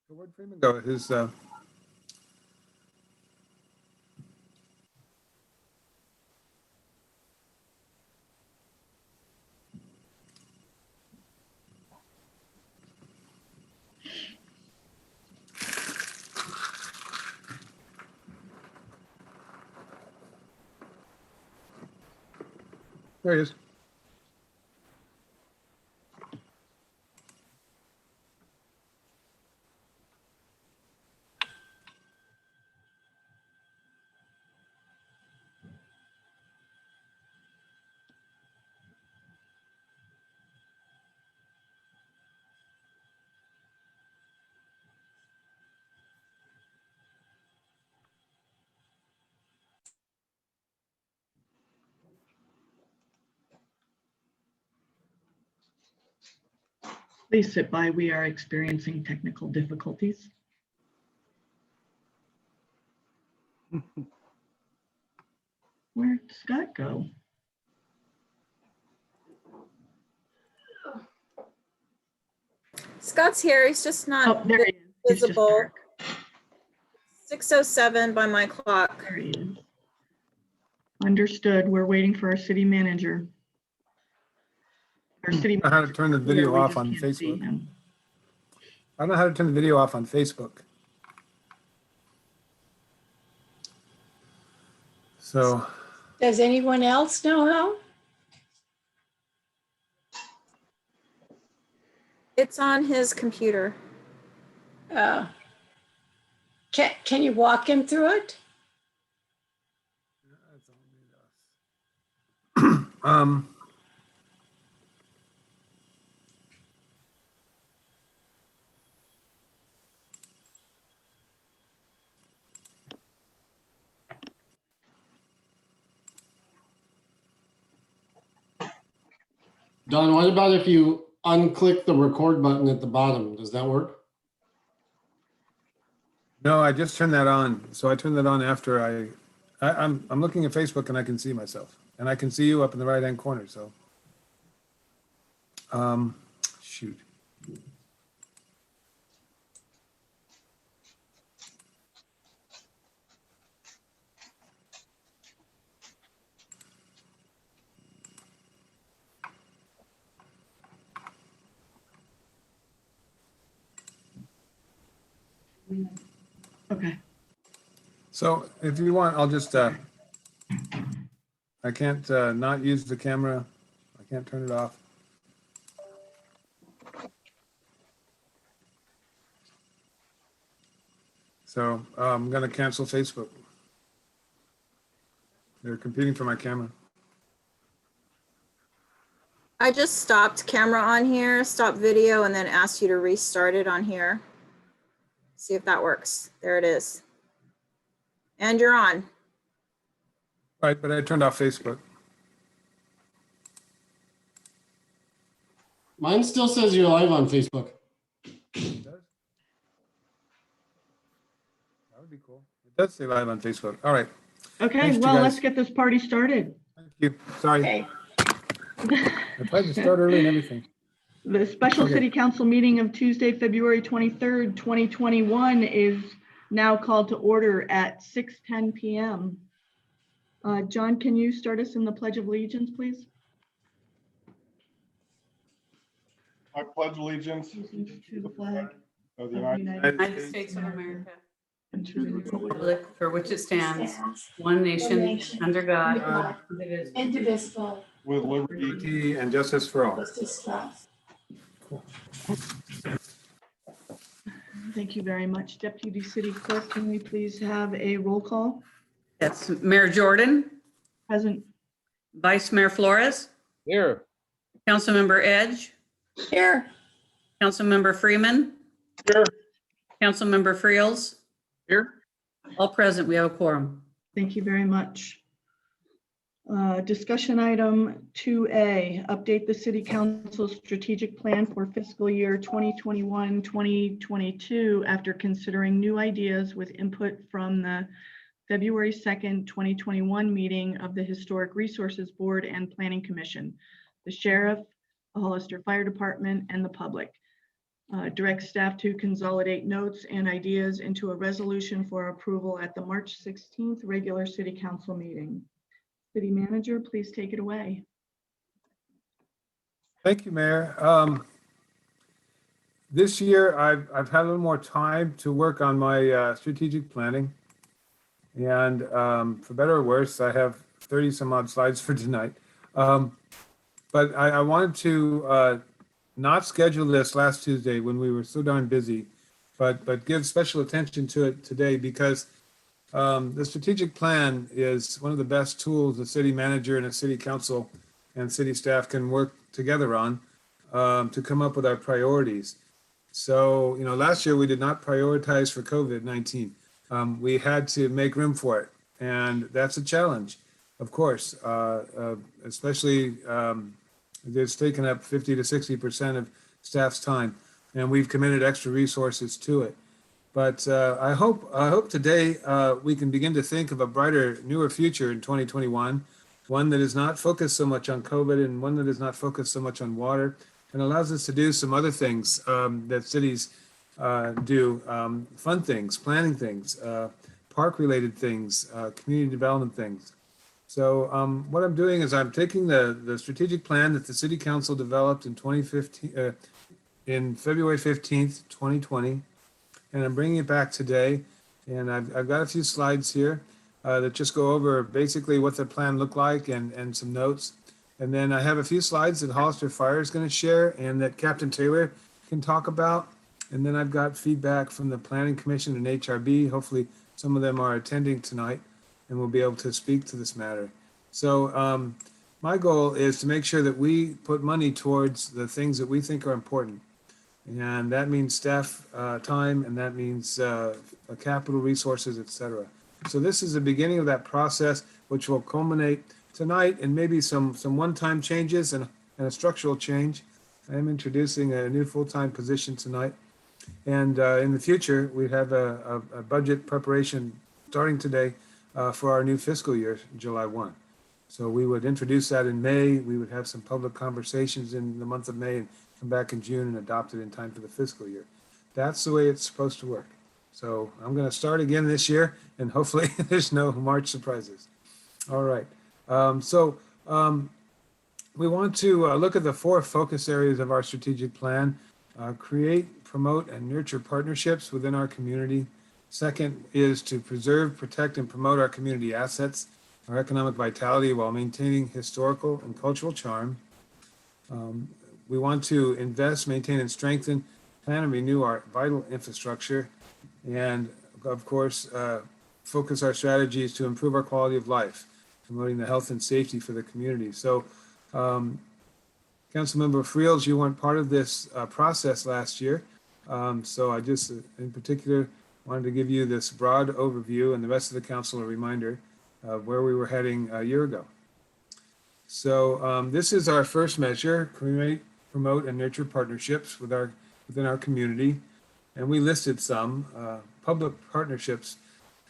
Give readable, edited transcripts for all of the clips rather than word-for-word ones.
Where'd Freeman go? There he is. Please sit by. We are experiencing technical difficulties. Where'd Scott go? Scott's here. He's just Oh, not there he is. He's just visible. dark. 6:07 by my clock. There he is. Understood. We're waiting for our city manager. Our city. I know how to turn the video we off just on can't see Facebook. him. I don't know how to turn the video off on Facebook. So, Does anyone else know how? It's on his computer. Can you walk him through it? Don, what about if you unclick the record button at the bottom? Does that work? no, I just turned that on. So I turned that on after I'm looking at Facebook and I can see myself and I can see you up in the right-hand corner. So, shoot. Okay. So if you want, I'll just, I can't not use the camera. I can't turn it off. So I'm going to cancel Facebook. They're competing for my camera. I just stopped camera on here, stopped video, and then asked you to restart it on here. See if that works. There it is. And you're on. Right, but I turned off Facebook. Mine still says you're live on Facebook. It does? That would be cool. It does say live on Facebook. All right. Okay, Thanks, you well, guys. let's get this party started. Thank you. Sorry. Okay. I tried to start early and everything. The special Okay. city council meeting of Tuesday, February 23rd, 2021 is now called to order at 6:10 p.m. John, can you start us in the Pledge of Allegiance, please? I pledge allegiance To the flag of of the the United United States of America, and to the republic republic for which it stands, one nation, under God, indivisible. Indivisible. with liberty. Liberty and justice for all. Justice for all. Thank you very much. Deputy City Clerk, can we please have a roll call? That's Mayor Jordan, Present. Vice Mayor Flores, Here. Councilmember Edge, Here. Councilmember Freeman, Here. Councilmember Friels, Here. all present. We have a quorum. Thank you very much. Discussion item 2A, update the city council's strategic plan for fiscal year 2021-2022 after considering new ideas with input from the February 2nd, 2021 meeting of the Historic Resources Board and Planning Commission, the Sheriff, the Hollister Fire Department, and the public. Direct staff to consolidate notes and ideas into a resolution for approval at the March 16th regular city council meeting. City manager, please take it away. Thank you, Mayor. This year, I've had a little more time to work on my strategic planning. And for better or worse, I have 30 some odd slides for tonight. But I wanted to not schedule this last Tuesday when we were so darn busy, but give special attention to it today because the strategic plan is one of the best tools a city manager and a city council and city staff can work together on to come up with our priorities. So, last year we did not prioritize for COVID-19. We had to make room for it. And that's a challenge, of course, especially it's taken up 50 to 60% of staff's time. And we've committed extra resources to it. But I hope today we can begin to think of a brighter, newer future in 2021, one that is not focused so much on COVID and one that is not focused so much on water, and allows us to do some other things that cities do, fun things, planning things, park-related things, community development things. So what I'm doing is I'm taking the strategic plan that the City Council developed in 2015, in February 15th, 2020, and I'm bringing it back today. And I've got a few slides here that just go over basically what the plan looked like and some notes. And then I have a few slides that Hollister Fire is going to share and that Captain Taylor can talk about. And then I've got feedback from the Planning Commission and HRB. Hopefully some of them are attending tonight and will be able to speak to this matter. So my goal is to make sure that we put money towards the things that we think are important. And that means staff time, and that means capital resources, et cetera. So this is the beginning of that process, which will culminate tonight and maybe some one-time changes and a structural change. I am introducing a new full-time position tonight. And in the future, we have a budget preparation starting today for our new fiscal year, July 1. So we would introduce that in May. We would have some public conversations in the month of May and come back in June and adopt it in time for the fiscal year. That's the way it's supposed to work. So I'm going to start again this year, and hopefully there's no March surprises. All right. We want to look at the 4 focus areas of our strategic plan: create, promote, and nurture partnerships within our community. Second is to preserve, protect, and promote our community assets, our economic vitality, while maintaining historical and cultural charm. We want to invest, maintain, and strengthen, plan, and renew our vital infrastructure, and of course, focus our strategies to improve our quality of life, promoting the health and safety for the community. So, Councilmember Friels, you weren't part of this process last year. So I just, in particular, wanted to give you this broad overview and the rest of the council a reminder of where we were heading a year ago. So this is our first measure: create, promote, and nurture partnerships within our community. And we listed some public partnerships.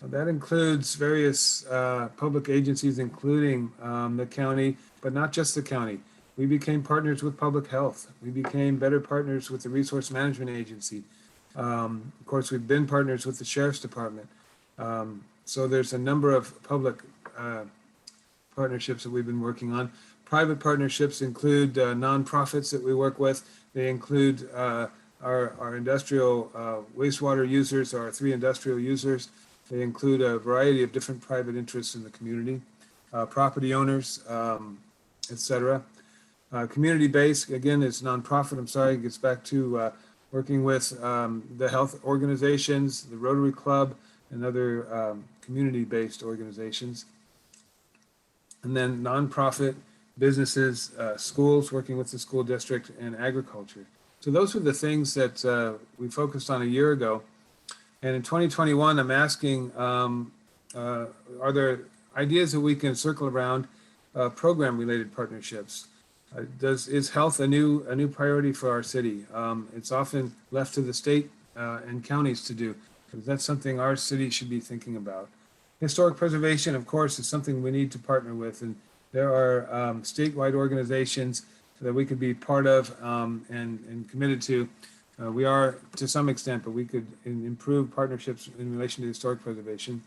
That includes various public agencies, including the county, but not just the county. We became partners with public health. We became better partners with the Resource Management Agency. Of course, we've been partners with the Sheriff's Department. So there's a number of public partnerships that we've been working on. Private partnerships include nonprofits that we work with. They include our industrial wastewater users, our 3 industrial users. They include a variety of different private interests in the community, property owners, et cetera. Community-based, again, is nonprofit. I'm sorry, it gets back to working with the health organizations, the Rotary Club, and other community-based organizations. And then nonprofit businesses, schools, working with the school district, and agriculture. So those were the things that we focused on a year ago. And in 2021, I'm asking, are there ideas that we can circle around program-related partnerships? Is health a new priority for our city? It's often left to the state and counties to do. That's something our city should be thinking about. Historic preservation, of course, is something we need to partner with. And there are statewide organizations that we could be part of and committed to. We are to some extent, but we could improve partnerships in relation to historic preservation.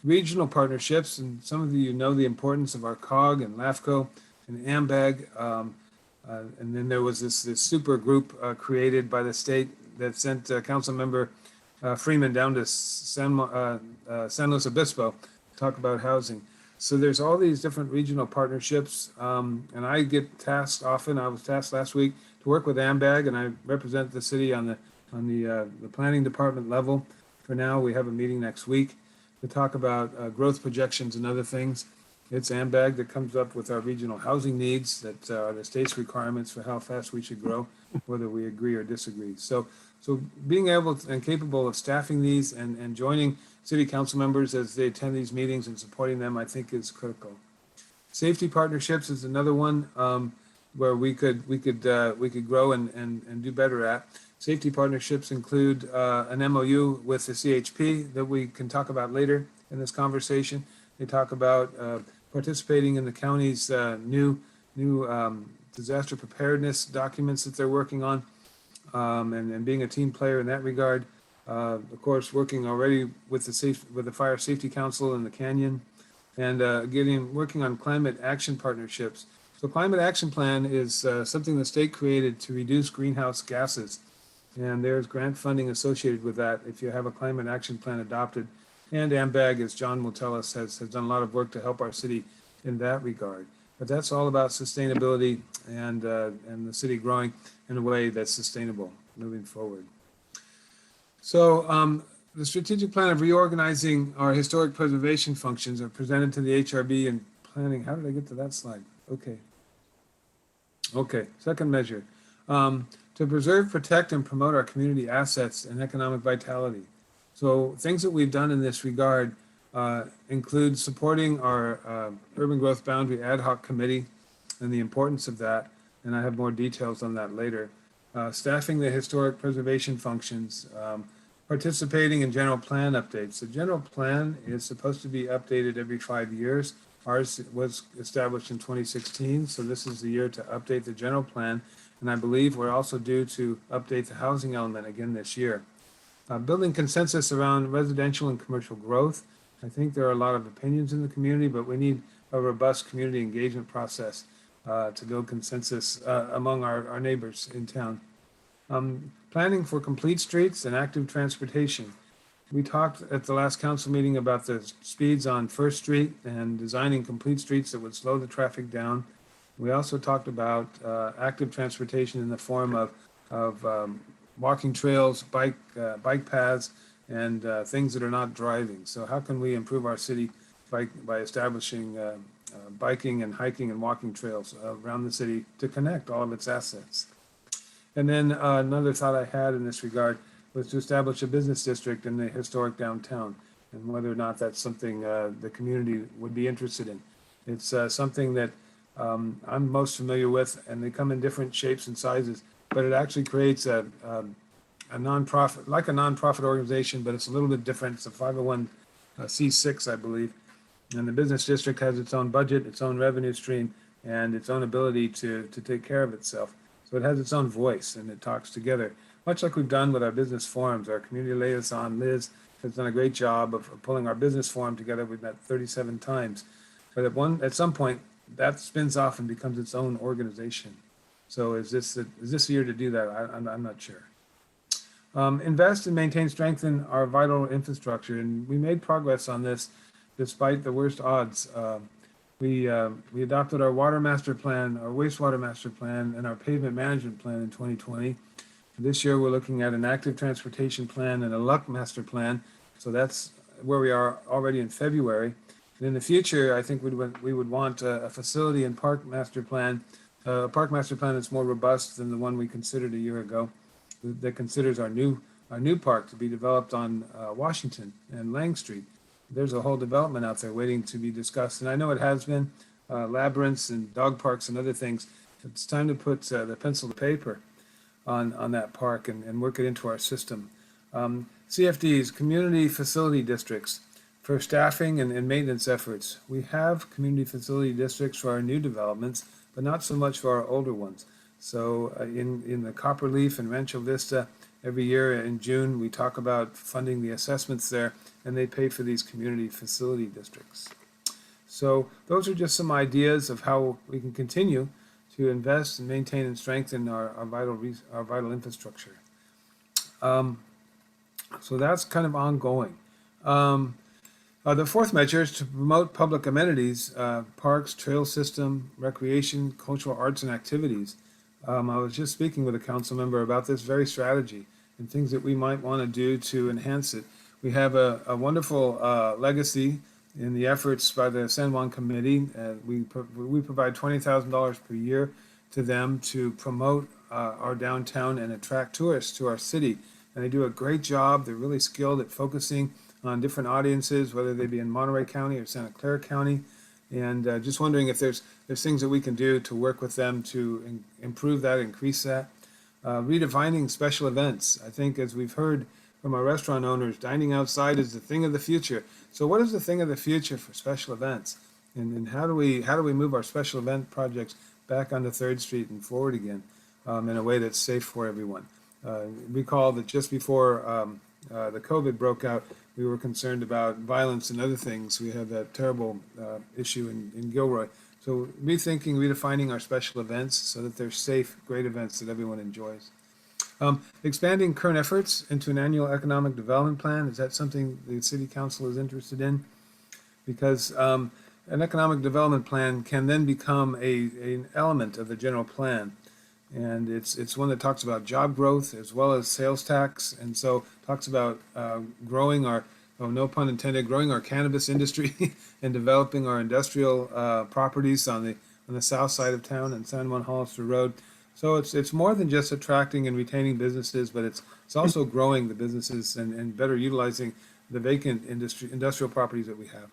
Regional partnerships, and some of you know the importance of our COG and LAFCO and AMBAG. And then there was this super group created by the state that sent Council Member Freeman down to San Luis Obispo to talk about housing. So there's all these different regional partnerships, and I get tasked often. I was tasked last week to work with AMBAG, and I represent the city on the planning department level. For now, we have a meeting next week to talk about growth projections and other things. It's AMBAG that comes up with our regional housing needs that are the state's requirements for how fast we should grow, whether we agree or disagree. So being able and capable of staffing these and joining city council members as they attend these meetings and supporting them, I think is critical. Safety partnerships is another one where we could grow and do better at. Safety partnerships include an MOU with the CHP that we can talk about later in this conversation. They talk about participating in the county's new disaster preparedness documents that they're working on, and being a team player in that regard. Of course, working already with the Fire Safety Council in the Canyon, and working on climate action partnerships. So, Climate Action Plan is something the state created to reduce greenhouse gases, and there's grant funding associated with that if you have a climate action plan adopted. And AMBAG, as John will tell us, has done a lot of work to help our city in that regard. But that's all about sustainability and the city growing in a way that's sustainable moving forward. So the strategic plan of reorganizing our historic preservation functions are presented to the HRB and planning. How did I get to that slide? Okay, second measure. To preserve, protect, and promote our community assets and economic vitality. So things that we've done in this regard include supporting our Urban Growth Boundary Ad Hoc Committee and the importance of that, and I have more details on that later. Staffing the historic preservation functions, participating in general plan updates. The general plan is supposed to be updated every 5 years. Ours was established in 2016, so this is the year to update the general plan, and I believe we're also due to update the housing element again this year. Building consensus around residential and commercial growth. I think there are a lot of opinions in the community, but we need a robust community engagement process to build consensus among our neighbors in town. Planning for complete streets and active transportation. We talked at the last council meeting about the speeds on First Street and designing complete streets that would slow the traffic down. We also talked about active transportation in the form of walking trails, bike paths, and things that are not driving. So how can we improve our city by establishing biking and hiking and walking trails around the city to connect all of its assets? And then another thought I had in this regard was to establish a business district in the historic downtown, and whether or not that's something the community would be interested in. It's something that I'm most familiar with, and they come in different shapes and sizes, but it actually creates a nonprofit, like a nonprofit organization, but it's a little bit different. It's a 501c6, I believe. And the business district has its own budget, its own revenue stream, and its own ability to take care of itself. So it has its own voice, and it talks together, much like we've done with our business forums. Our community liaison, Liz, has done a great job of pulling our business forum together. We've met 37 times. But at some point, that spins off and becomes its own organization. So is this the year to do that? I'm not sure. Invest and maintain, strengthen our vital infrastructure. And we made progress on this despite the worst odds. We adopted our water master plan, our wastewater master plan, and our pavement management plan in 2020. This year, we're looking at an active transportation plan and a LUC master plan. So that's where we are already in February. And in the future, I think we would want a facility and park master plan, a park master plan that's more robust than the one we considered a year ago, that considers our new park to be developed on Washington and Lang Street. There's a whole development out there waiting to be discussed, and I know it has been, labyrinths and dog parks and other things. It's time to put the pencil to paper on that park and work it into our system. CFDs, community facility districts, for staffing and maintenance efforts. We have community facility districts for our new developments, but not so much for our older ones. So in the Copperleaf and Rancho Vista, every year in June, we talk about funding the assessments there, and they pay for these community facility districts. So those are just some ideas of how we can continue to invest and maintain and strengthen our vital infrastructure. So that's kind of ongoing. The fourth measure is to promote public amenities, parks, trail system, recreation, cultural arts, and activities. I was just speaking with a council member about this very strategy and things that we might want to do to enhance it. We have a wonderful legacy in the efforts by the San Juan Committee. We provide $20,000 per year to them to promote our downtown and attract tourists to our city. And they do a great job. They're really skilled at focusing on different audiences, whether they be in Monterey County or Santa Clara County. And just wondering if there's things that we can do to work with them to improve that, increase that. Redefining special events. I think, as we've heard from our restaurant owners, dining outside is the thing of the future. So what is the thing of the future for special events? And how do we move our special event projects back onto 3rd Street and forward again in a way that's safe for everyone? Recall that just before the COVID broke out, we were concerned about violence and other things. We had that terrible issue in Gilroy. So rethinking, redefining our special events so that they're safe, great events that everyone enjoys. Expanding current efforts into an annual economic development plan. Is that something the City Council is interested in? Because an economic development plan can then become an element of the general plan. And it's one that talks about job growth as well as sales tax. And so talks about growing our, oh, no pun intended, growing our cannabis industry and developing our industrial properties on the south side of town and San Juan Hollister Road. So it's more than just attracting and retaining businesses, but it's also growing the businesses and better utilizing the vacant industrial properties that we have.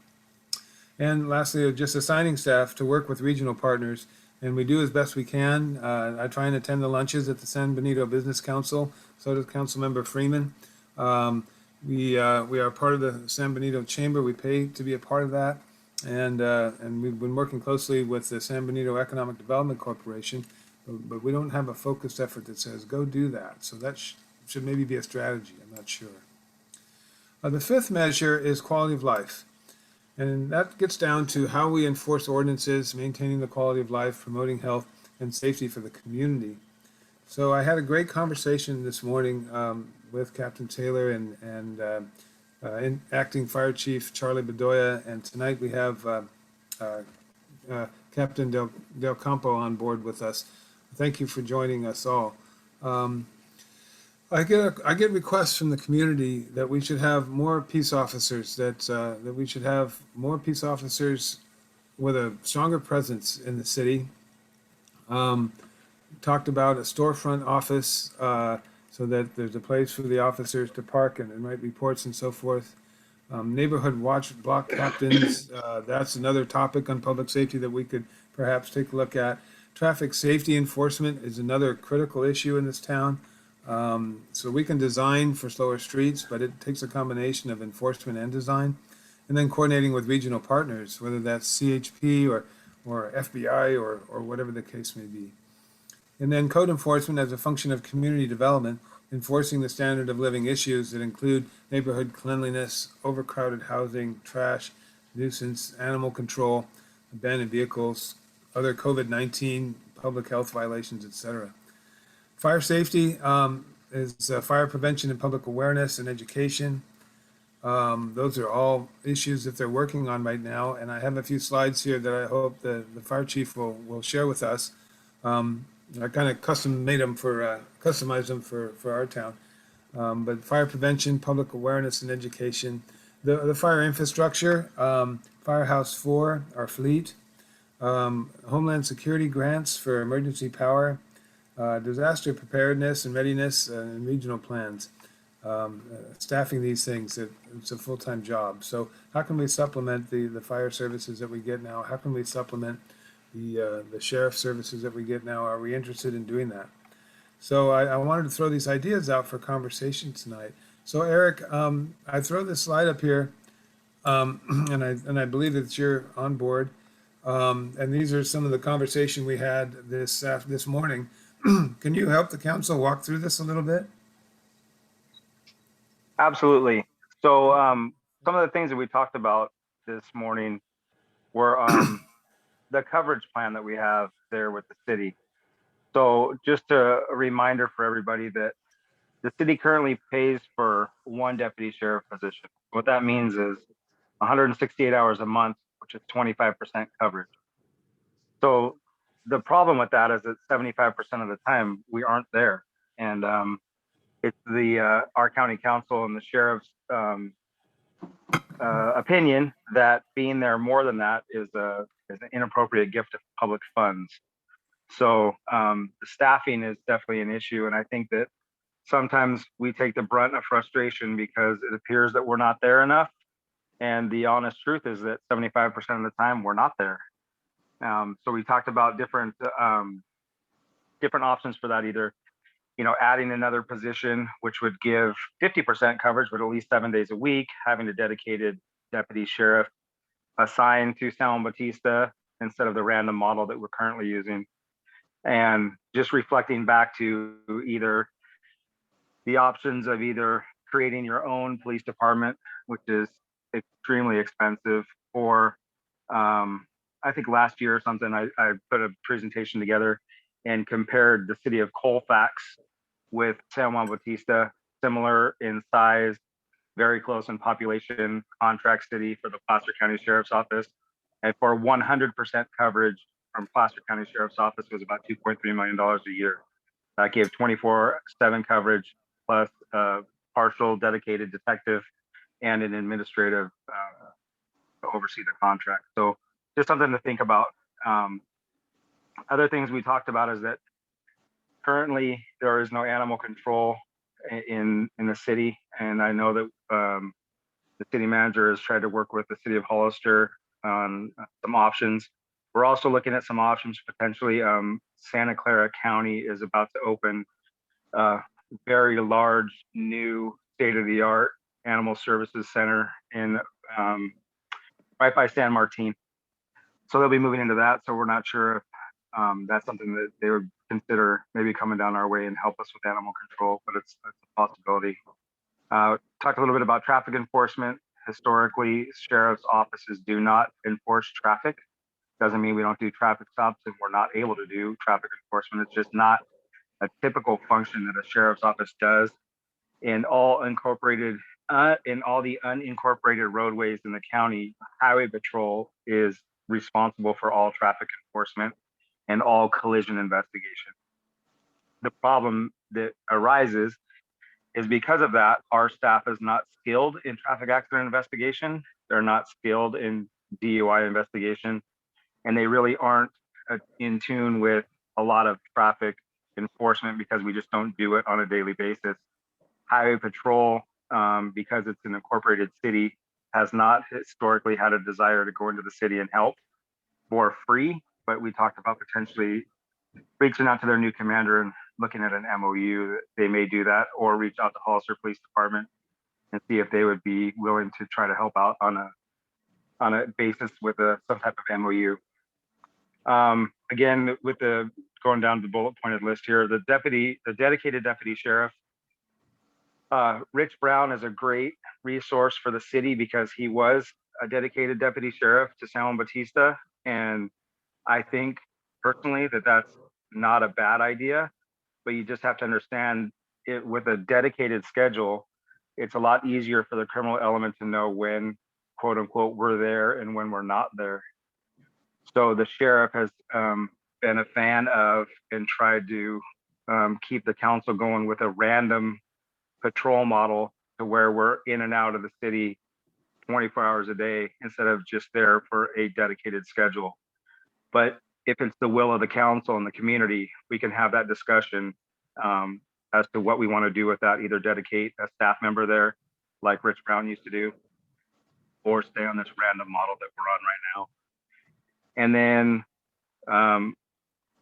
And lastly, just assigning staff to work with regional partners, and we do as best we can. I try and attend the lunches at the San Benito Business Council. So does Councilmember Freeman. We are part of the San Benito Chamber. We pay to be a part of that, and we've been working closely with the San Benito Economic Development Corporation. But we don't have a focused effort that says, go do that. So that should maybe be a strategy. I'm not sure. The fifth measure is quality of life. And that gets down to how we enforce ordinances, maintaining the quality of life, promoting health and safety for the community. So I had a great conversation this morning with Captain Taylor and Acting Fire Chief Charlie Bedoya. And tonight we have Captain Del Campo on board with us. Thank you for joining us all. I get requests from the community that we should have more peace officers, that we should have more peace officers with a stronger presence in the city. Talked about a storefront office so that there's a place for the officers to park and write reports and so forth. Neighborhood watch block captains, that's another topic on public safety that we could perhaps take a look at. Traffic safety enforcement is another critical issue in this town. So we can design for slower streets, but it takes a combination of enforcement and design. And then coordinating with regional partners, whether that's CHP or FBI or whatever the case may be. And then code enforcement as a function of community development, enforcing the standard of living issues that include neighborhood cleanliness, overcrowded housing, trash, nuisance, animal control, abandoned vehicles, other COVID-19 public health violations, etc. Fire safety is fire prevention and public awareness and education. Those are all issues that they're working on right now. And I have a few slides here that I hope the fire chief will share with us. I kind of customized them for our town. But fire prevention, public awareness and education. The fire infrastructure, Firehouse 4, our fleet. Homeland Security grants for emergency power, disaster preparedness and readiness and regional plans. Staffing these things, it's a full-time job. So how can we supplement the fire services that we get now? How can we supplement the sheriff services that we get now? Are we interested in doing that? So I wanted to throw these ideas out for conversation tonight. So Eric, I throw this slide up here, and I believe that you're on board. And these are some of the conversation we had this morning. Can you help the council walk through this a little bit? Absolutely. So some of the things that we talked about this morning were the coverage plan that we have there with the city. So just a reminder for everybody that the city currently pays for one deputy sheriff position. What that means is 168 hours a month, which is 25% coverage. So the problem with that is that 75% of the time we aren't there. And it's our county council and the sheriff's opinion that being there more than that is an inappropriate gift of public funds. So the staffing is definitely an issue, and I think that sometimes we take the brunt of frustration because it appears that we're not there enough. And the honest truth is that 75% of the time we're not there. So we talked about different options for that, either adding another position, which would give 50% coverage, but at least 7 days a week, having a dedicated deputy sheriff assigned to San Juan Bautista instead of the random model that we're currently using. And just reflecting back to either the options of either creating your own police department, which is extremely expensive, or I think last year or something, I put a presentation together and compared the city of Colfax with San Juan Bautista, similar in size, very close in population, contract city for the Placer County Sheriff's Office. And for 100% coverage from Placer County Sheriff's Office was about $2.3 million a year. That gave 24/7 coverage plus partial dedicated detective and an administrative to oversee the contract. So just something to think about. Other things we talked about is that currently there is no animal control in the city, and I know that the city manager has tried to work with the city of Hollister on some options. We're also looking at some options potentially. Santa Clara County is about to open a very large new state-of-the-art animal services center in right by San Martin. So they'll be moving into that. So we're not sure if that's something that they would consider maybe coming down our way and help us with animal control, but it's a possibility. Talked a little bit about traffic enforcement. Historically, sheriff's offices do not enforce traffic. Doesn't mean we don't do traffic stops and we're not able to do traffic enforcement. It's just not a typical function that a sheriff's office does. In all the unincorporated roadways in the county, highway patrol is responsible for all traffic enforcement and all collision investigation. The problem that arises is because of that, our staff is not skilled in traffic accident investigation. They're not skilled in DUI investigation, and they really aren't in tune with a lot of traffic enforcement because we just don't do it on a daily basis. Highway patrol, because it's an incorporated city, has not historically had a desire to go into the city and help for free, but we talked about potentially reaching out to their new commander and looking at an MOU. They may do that, or reach out to Hollister Police Department and see if they would be willing to try to help out on a basis with some type of MOU. Again, with the going down the bullet pointed list here, the dedicated deputy sheriff, Rich Brown is a great resource for the city because he was a dedicated deputy sheriff to San Juan Bautista. And I think personally that that's not a bad idea, but you just have to understand it with a dedicated schedule. It's a lot easier for the criminal element to know when, quote unquote, we're there and when we're not there. So the sheriff has been a fan of and tried to keep the council going with a random patrol model to where we're in and out of the city 24 hours a day instead of just there for a dedicated schedule. But if it's the will of the council and the community, we can have that discussion as to what we want to do with that, either dedicate a staff member there like Rich Brown used to do, or stay on this random model that we're on right now. And then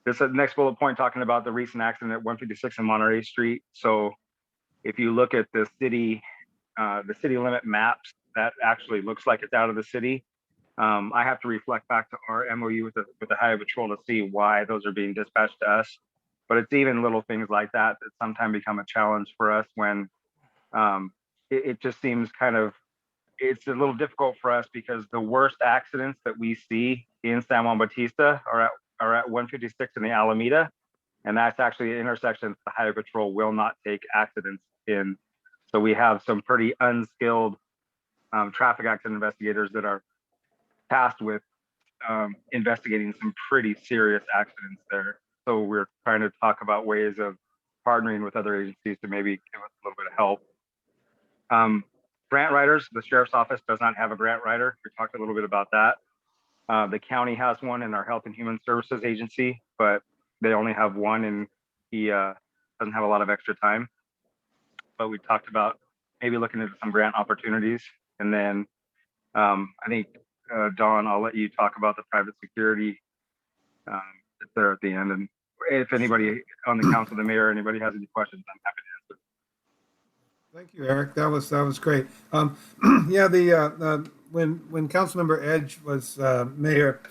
this next bullet point talking about the recent accident at 156 and Monterey Street. So if you look at the city limit maps, that actually looks like it's out of the city. I have to reflect back to our MOU with the Highway Patrol to see why those are being dispatched to us. But it's even little things like that that sometimes become a challenge for us when it just seems kind of, it's a little difficult for us because the worst accidents that we see in San Juan Bautista are at 156 in the Alameda. And that's actually an intersection the Highway Patrol will not take accidents in. So we have some pretty unskilled traffic accident investigators that are tasked with investigating some pretty serious accidents there. So we're trying to talk about ways of partnering with other agencies to maybe give us a little bit of help. Grant writers, the sheriff's office does not have a grant writer. We talked a little bit about that. The county has one in our Health and Human Services agency, but they only have one and he doesn't have a lot of extra time. But we talked about maybe looking at some grant opportunities. And then I think, Dawn, I'll let you talk about the private security there at the end. And if anybody on the council, the mayor, anybody has any questions, I'm happy to answer. Thank you, Eric. That was great. Yeah, when Councilmember Edge was mayor,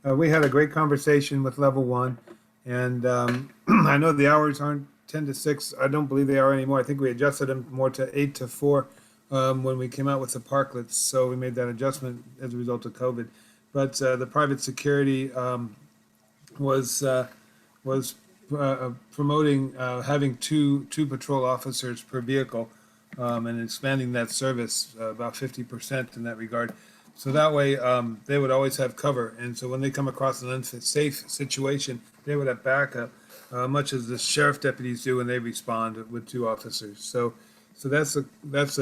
we had a great conversation with Level 1. And I know the hours aren't 10 to 6. I don't believe they are anymore. I think we adjusted them more to 8 to 4 when we came out with the parklets. So we made that adjustment as a result of COVID. But the private security was promoting having two patrol officers per vehicle and expanding that service about 50% in that regard. So that way they would always have cover. And so when they come across an unsafe situation, they would have backup, much as the sheriff deputies do when they respond with 2 officers. So that's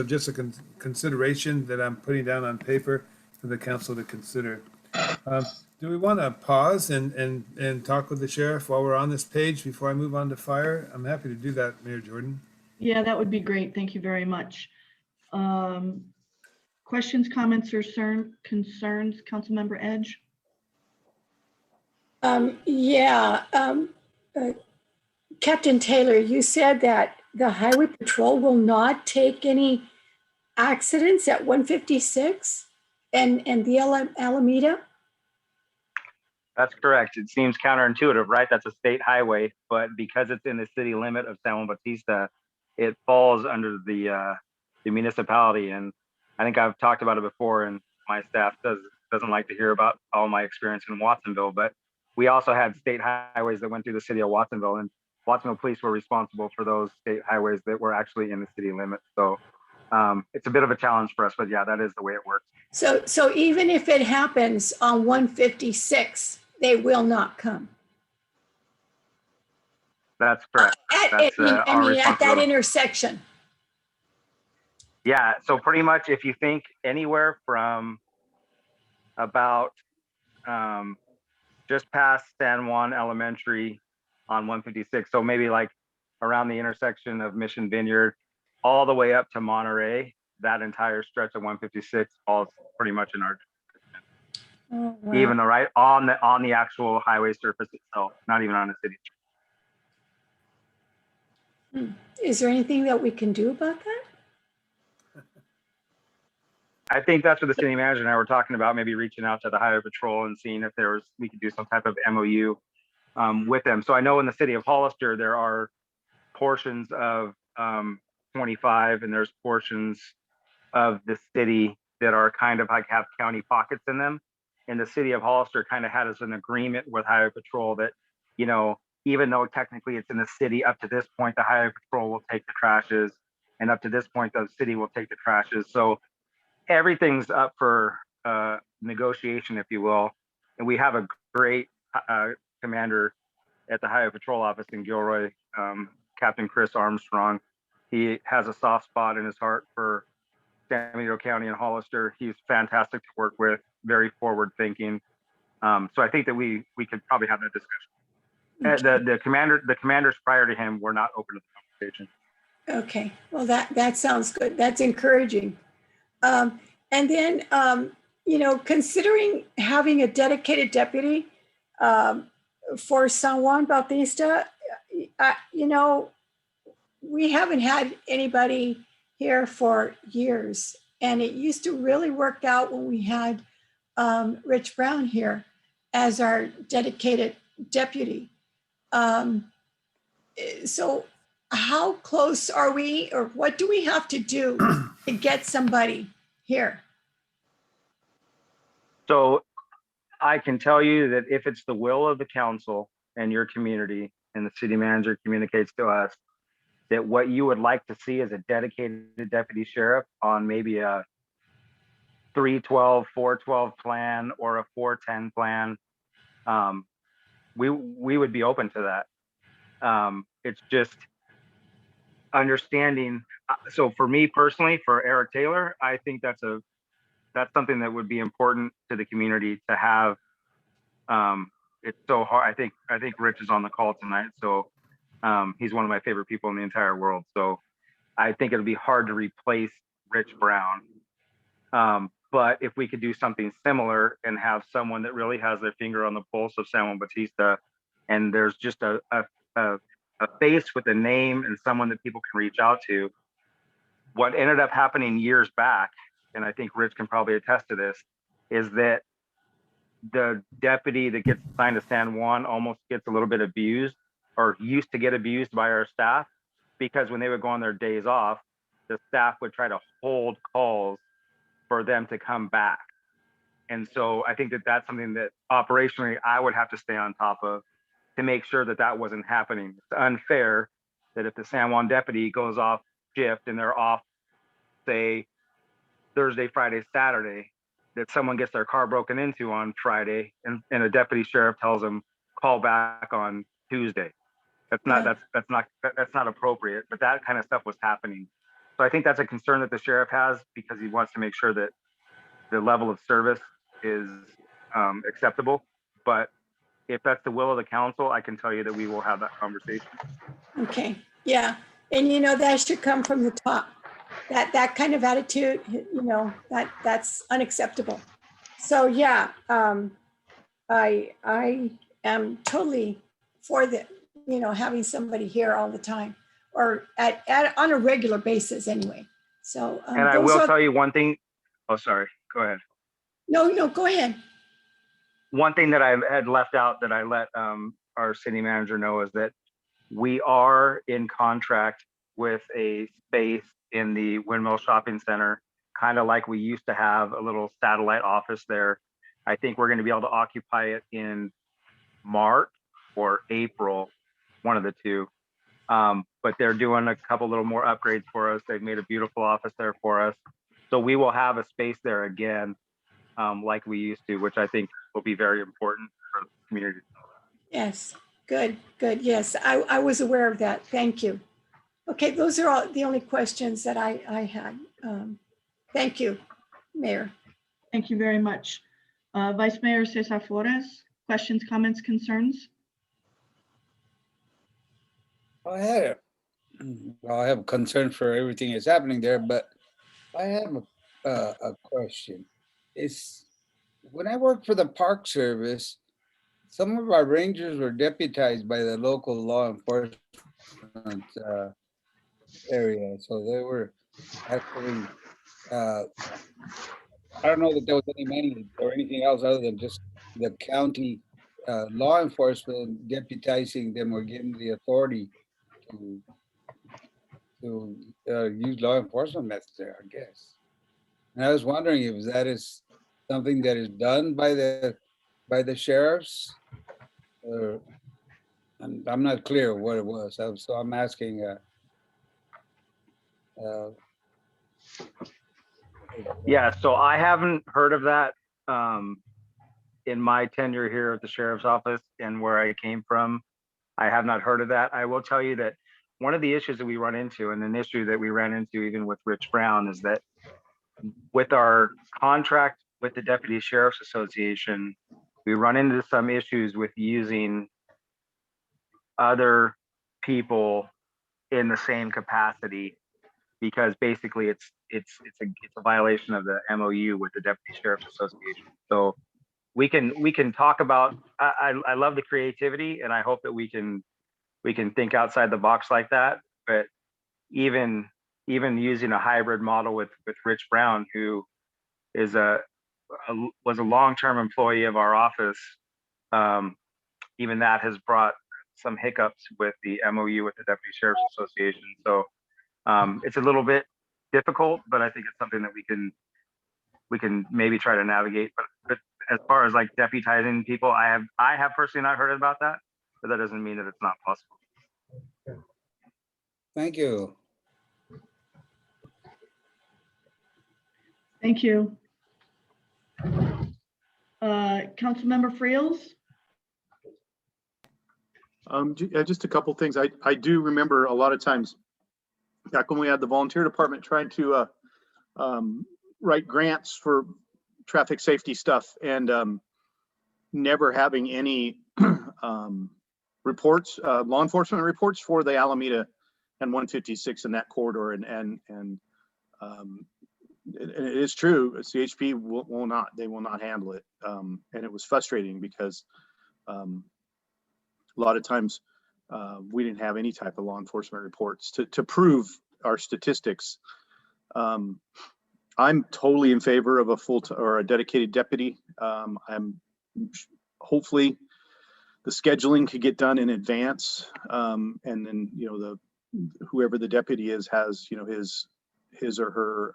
just a consideration that I'm putting down on paper for the council to consider. Do we want to pause and talk with the sheriff while we're on this page before I move on to fire? I'm happy to do that, Mayor Jordan. Yeah, that would be great. Thank you very much. Questions, comments, or concerns, Councilmember Edge? Captain Taylor, you said that the Highway Patrol will not take any accidents at 156 and the Alameda? That's correct. It seems counterintuitive, right? That's a state highway, but because it's in the city limit of San Juan Bautista, it falls under the municipality. And I think I've talked about it before, and my staff doesn't like to hear about all my experience in Watsonville, but we also had state highways that went through the city of Watsonville, and Watsonville police were responsible for those state highways that were actually in the city limit. So it's a bit of a challenge for us, but yeah, that is the way it works. So even if it happens on 156, they will not come. That's correct. That's At our that responsibility. intersection. Yeah, so pretty much if you think anywhere from about just past San Juan Elementary on 156, so maybe like around the intersection of Mission Vineyard, all the way up to Monterey, that entire stretch of 156 falls pretty much in our, Oh, wow. even though right on the actual highway surface itself, not even on the city. Is there anything that we can do about that? I think that's what the city manager and I were talking about, maybe reaching out to the Highway Patrol and seeing if we could do some type of MOU with them. So I know in the city of Hollister, there are portions of 25 and there's portions of the city that are kind of like have county pockets in them. And the city of Hollister kind of had as an agreement with Highway Patrol that, you know, even though technically it's in the city, up to this point, the Highway Patrol will take the trashes, and up to this point, the city will take the trashes. So everything's up for negotiation, if you will. And we have a great commander at the Highway Patrol office in Gilroy, Captain Chris Armstrong. He has a soft spot in his heart for San Benito County and Hollister. He's fantastic to work with, very forward thinking. So I think that we could probably have that discussion. The commanders prior to him were not open to the conversation. Okay, well, that sounds good. That's encouraging. And then, considering having a dedicated deputy for San Juan Bautista, we haven't had anybody here for years. And it used to really work out when we had Rich Brown here as our dedicated deputy. So how close are we, or what do we have to do to get somebody here? So I can tell you that if it's the will of the council and your community and the city manager communicates to us that what you would like to see is a dedicated deputy sheriff on maybe a 312, 412 plan or a 410 plan, we would be open to that. It's just understanding. So for me personally, for Eric Taylor, I think that's something that would be important to the community to have. It's so hard. I think Rich is on the call tonight, so he's one of my favorite people in the entire world. So I think it'll be hard to replace Rich Brown. But if we could do something similar and have someone that really has their finger on the pulse of San Juan Bautista, and there's just a face with a name and someone that people can reach out to. What ended up happening years back, and I think Rich can probably attest to this, is that the deputy that gets assigned to San Juan almost gets a little bit abused, or used to get abused by our staff, because when they would go on their days off, the staff would try to hold calls for them to come back. And so I think that that's something that operationally I would have to stay on top of to make sure that that wasn't happening. It's unfair that if the San Juan deputy goes off shift and they're off, say, Thursday, Friday, Saturday, that someone gets their car broken into on Friday and a deputy sheriff tells them call back on Tuesday. That's not appropriate, but that kind of stuff was happening. So I think that's a concern that the sheriff has, because he wants to make sure that the level of service is acceptable. But if that's the will of the council, I can tell you that we will have that conversation. Okay, yeah, and that should come from the top. That kind of attitude, that's unacceptable. So yeah, I am totally for having somebody here all the time, or on a regular basis anyway. So And I will tell you one thing. Oh, sorry. Go ahead. No, go ahead. One thing that I had left out that I let our city manager know is that we are in contract with a space in the Windmill Shopping Center, kind of like we used to have a little satellite office there. I think we're going to be able to occupy it in March or April, one of the two. But they're doing a couple little more upgrades for us. They've made a beautiful office there for us. So we will have a space there again, like we used to, which I think will be very important for the community. Yes, good. Yes, I was aware of that. Thank you. Okay, those are all the only questions that I had. Thank you, Mayor. Thank you very much. Vice Mayor Cesar Flores, questions, comments, concerns? I have concern for everything that's happening there, but I have a question. It's when I worked for the Park Service, some of our rangers were deputized by the local law enforcement area, so they were actually. I don't know that there was any money or anything else other than just the county law enforcement deputizing them or giving the authority to use law enforcement methods there, I guess. And I was wondering if that is something that is done by the sheriffs, or I'm not clear what it was. So I'm asking. Yeah, so I haven't heard of that in my tenure here at the sheriff's office and where I came from. I have not heard of that. I will tell you that one of the issues that we run into, and an issue that we ran into even with Rich Brown, is that with our contract with the Deputy Sheriff's Association, we run into some issues with using other people in the same capacity, because basically it's a violation of the MOU with the Deputy Sheriff's Association. So we can talk about. I love the creativity, and I hope that we can think outside the box like that. But even using a hybrid model with Rich Brown, who is was a long-term employee of our office, even that has brought some hiccups with the MOU with the Deputy Sheriff's Association. So it's a little bit difficult, but I think it's something that we can maybe try to navigate. But as far as like deputizing people, I have personally not heard about that, but that doesn't mean that it's not possible. Thank you. Thank you. Councilmember Friels? Just a couple things. I do remember a lot of times back when we had the volunteer department trying to write grants for traffic safety stuff and never having any reports, law enforcement reports for the Alameda and 156 in that corridor. And it is true, CHP will not handle it. And it was frustrating because a lot of times we didn't have any type of law enforcement reports to prove our statistics. I'm totally in favor of a or a dedicated deputy. Hopefully the scheduling could get done in advance. And then, whoever the deputy is has, his or her,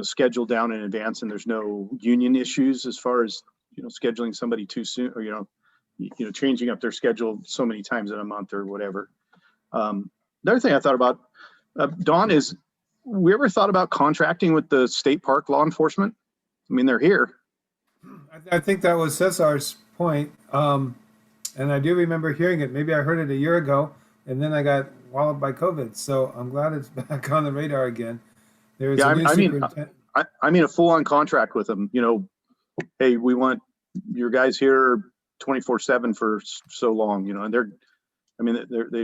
schedule down in advance, and there's no union issues as far as, scheduling somebody too soon or, changing up their schedule so many times in a month or whatever. The other thing I thought about, Dawn, is we ever thought about contracting with the state park law enforcement? I mean, they're here. I think that was Cesar's point. And I do remember hearing it. Maybe I heard it a year ago, and then I got walloped by COVID. So I'm glad it's back on the radar again. There is a new superintendent. I mean a full-on contract with them. Hey, we want your guys here 24/7 for so long. And they're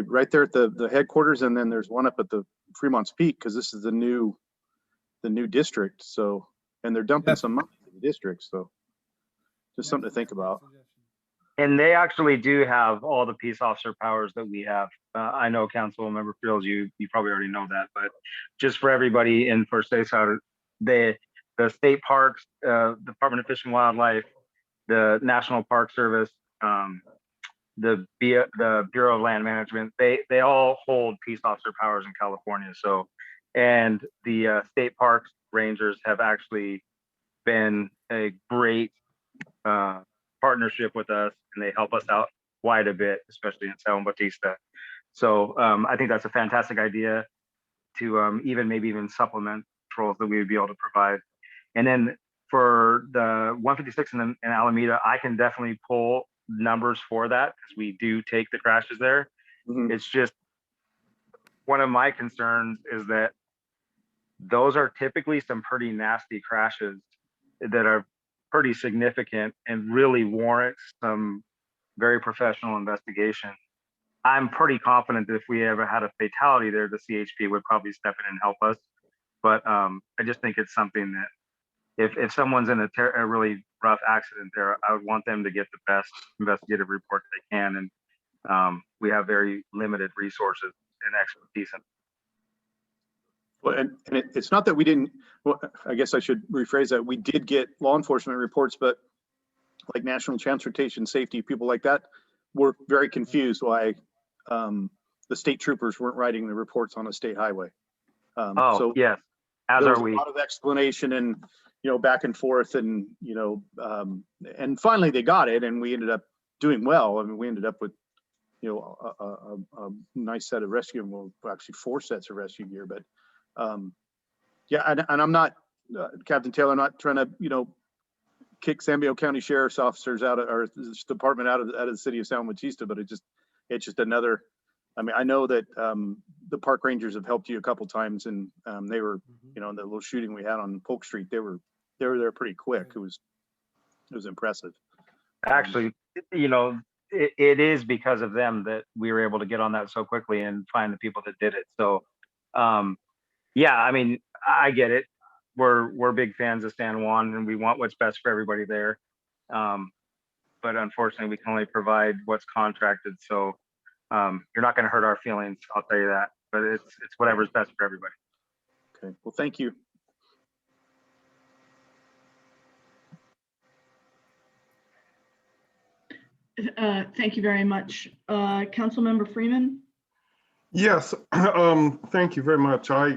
right there at the headquarters, and then there's one up at the Fremont's Peak because this is the new district. So, and they're dumping some money in the district. So, just something to think about. And they actually do have all the peace officer powers that we have. I know Council Member Fields, you probably already know that, but just for everybody in First Stateside, the state parks, Department of Fish and Wildlife, the National Park Service, the Bureau of Land Management, they all hold peace officer powers in California. So, and the state parks rangers have actually been a great partnership with us, and they help us out quite a bit, especially in San Bautista. So I think that's a fantastic idea to even supplement patrols that we would be able to provide. And then for the 156 in Alameda, I can definitely pull numbers for that because we do take the crashes there. Mhm. It's just one of my concerns is that those are typically some pretty nasty crashes that are pretty significant and really warrant some very professional investigation. I'm pretty confident that if we ever had a fatality there, the CHP would probably step in and help us. But I just think it's something that if someone's in a really rough accident there, I would want them to get the best investigative report they can. And we have very limited resources and expertise. Well, and it's not that we didn't, well, I guess I should rephrase that. We did get law enforcement reports, but like National Transportation Safety, people like that were very confused why the state troopers weren't writing the reports on a state highway. So yes, as there are was we. a lot of explanation and, back and forth and, and finally they got it and we ended up doing well. I mean, we ended up with, a nice set of rescue, well, actually 4 sets of rescue gear, but yeah, and I'm not, Captain Taylor, I'm not trying to, kick San Diego County Sheriff's officers out of, or this department out of the city of San Bautista, but it's just another, I mean, I know that the park rangers have helped you a couple times and they were, the little shooting we had on Polk Street, they were there pretty quick. It was impressive. Actually, it is because of them that we were able to get on that so quickly and find the people that did it. So, yeah, I mean, I get it. We're big fans of San Juan and we want what's best for everybody there. But unfortunately, we can only provide what's contracted. So you're not going to hurt our feelings, I'll tell you that. But it's whatever's best for everybody. Okay, well, thank you. Thank you very much. Councilmember Freeman? Yes, thank you very much. I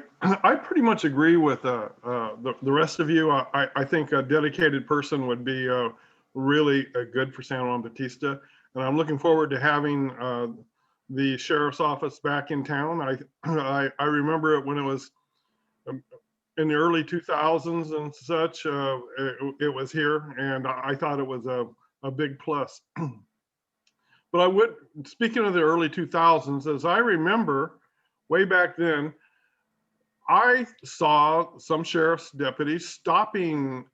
pretty much agree with the rest of you. I think a dedicated person would be really good for San Juan Bautista. And I'm looking forward to having the sheriff's office back in town. I remember it when it was in the early 2000s and such. It was here, and I thought it was a big plus. But I would, speaking of the early 2000s, as I remember way back then, I saw some sheriff's deputies stopping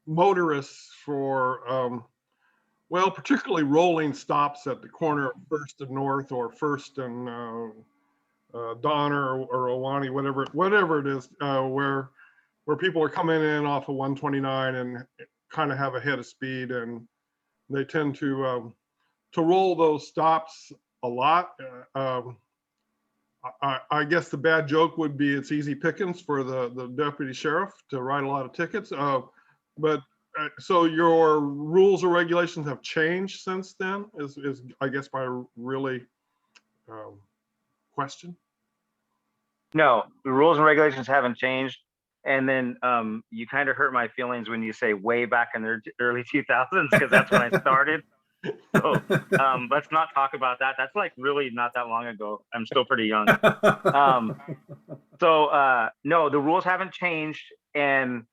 motorists for, well, particularly rolling stops at the corner of First and North or First and Donner or Owani, whatever it is, where people are coming in off of 129 and kind of have a head of speed, and they tend to roll those stops a lot. I guess the bad joke would be it's easy pickings for the deputy sheriff to write a lot of tickets. So your rules or regulations have changed since then, is I guess my really question. No, the rules and regulations haven't changed. And then you kind of hurt my feelings when you say way back in the early 2000s, because that's when I started. So let's not talk about that. That's like really not that long ago. I'm still pretty young. No, the rules haven't changed. And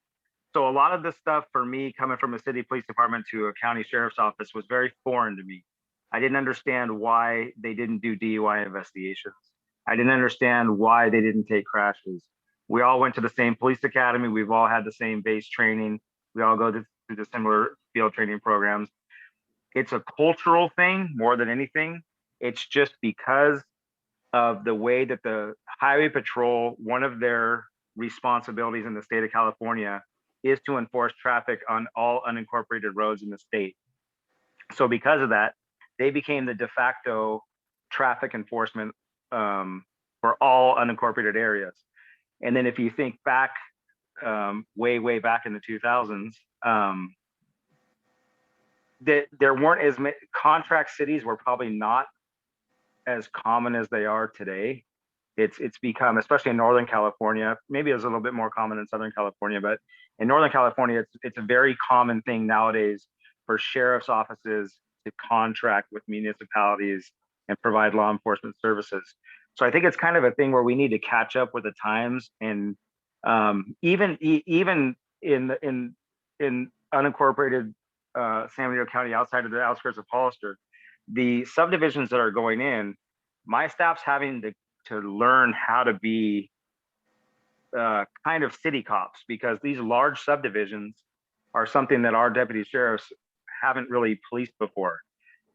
so a lot of this stuff for me coming from a city police department to a county sheriff's office was very foreign to me. I didn't understand why they didn't do DUI investigations. I didn't understand why they didn't take crashes. We all went to the same police academy. We've all had the same base training. We all go through the similar field training programs. It's a cultural thing more than anything. It's just because of the way that the Highway Patrol, one of their responsibilities in the state of California is to enforce traffic on all unincorporated roads in the state. So because of that, they became the de facto traffic enforcement for all unincorporated areas. And then if you think back, way back in the 2000s, there weren't as many contract cities were probably not as common as they are today. It's become, especially in Northern California, maybe it's a little bit more common in Southern California, but in Northern California, it's a very common thing nowadays for sheriff's offices to contract with municipalities and provide law enforcement services. So I think it's kind of a thing where we need to catch up with the times, and even in unincorporated San Diego County, outside of the outskirts of Hollister, the subdivisions that are going in, my staff's having to learn how to be kind of city cops, because these large subdivisions are something that our deputy sheriffs haven't really policed before.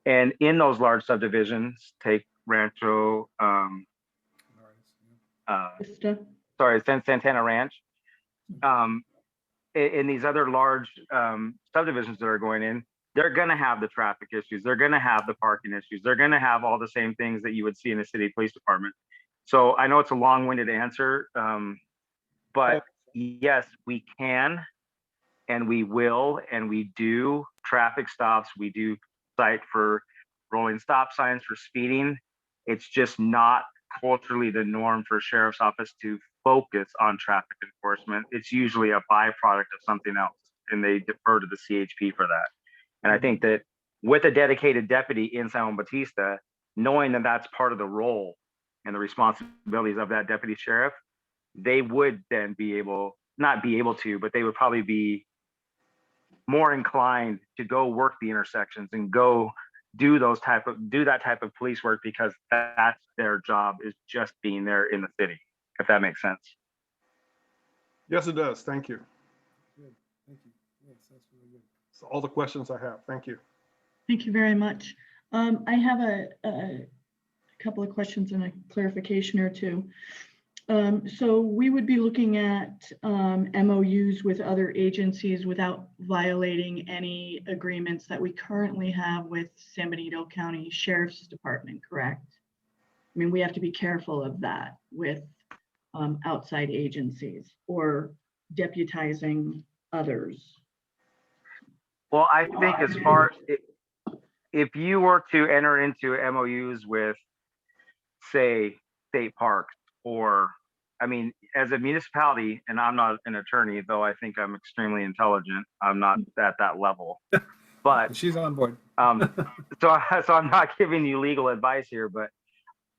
And in those large subdivisions, take Rancho, Santana Ranch, in these other large subdivisions that are going in, they're going to have the traffic issues. They're going to have the parking issues. They're going to have all the same things that you would see in a city police department. So I know it's a long-winded answer, but yes, we can, and we will, and we do traffic stops. We do cite for rolling stop signs, for speeding. It's just not culturally the norm for a sheriff's office to focus on traffic enforcement. It's usually a byproduct of something else, and they defer to the CHP for that. And I think that with a dedicated deputy in San Juan Bautista, knowing that that's part of the role and the responsibilities of that deputy sheriff, they would then not be able to, but they would probably be more inclined to go work the intersections and go do that type of police work, because that's their job, is just being there in the city, if that makes sense. Yes, it does. Thank you. Good. Thank you. Yes, that's really good. That's all the questions I have. Thank you. Thank you very much. I have a couple of questions and a clarification or two. So we would be looking at MOUs with other agencies without violating any agreements that we currently have with San Benito County Sheriff's Department, correct? I mean, we have to be careful of that with outside agencies or deputizing others. Well, I think as far if you were to enter into MOUs with, say, state parks, or, I mean, as a municipality, and I'm not an attorney, though I think I'm extremely intelligent. I'm not at that level, but She's on board. so I'm not giving you legal advice here, but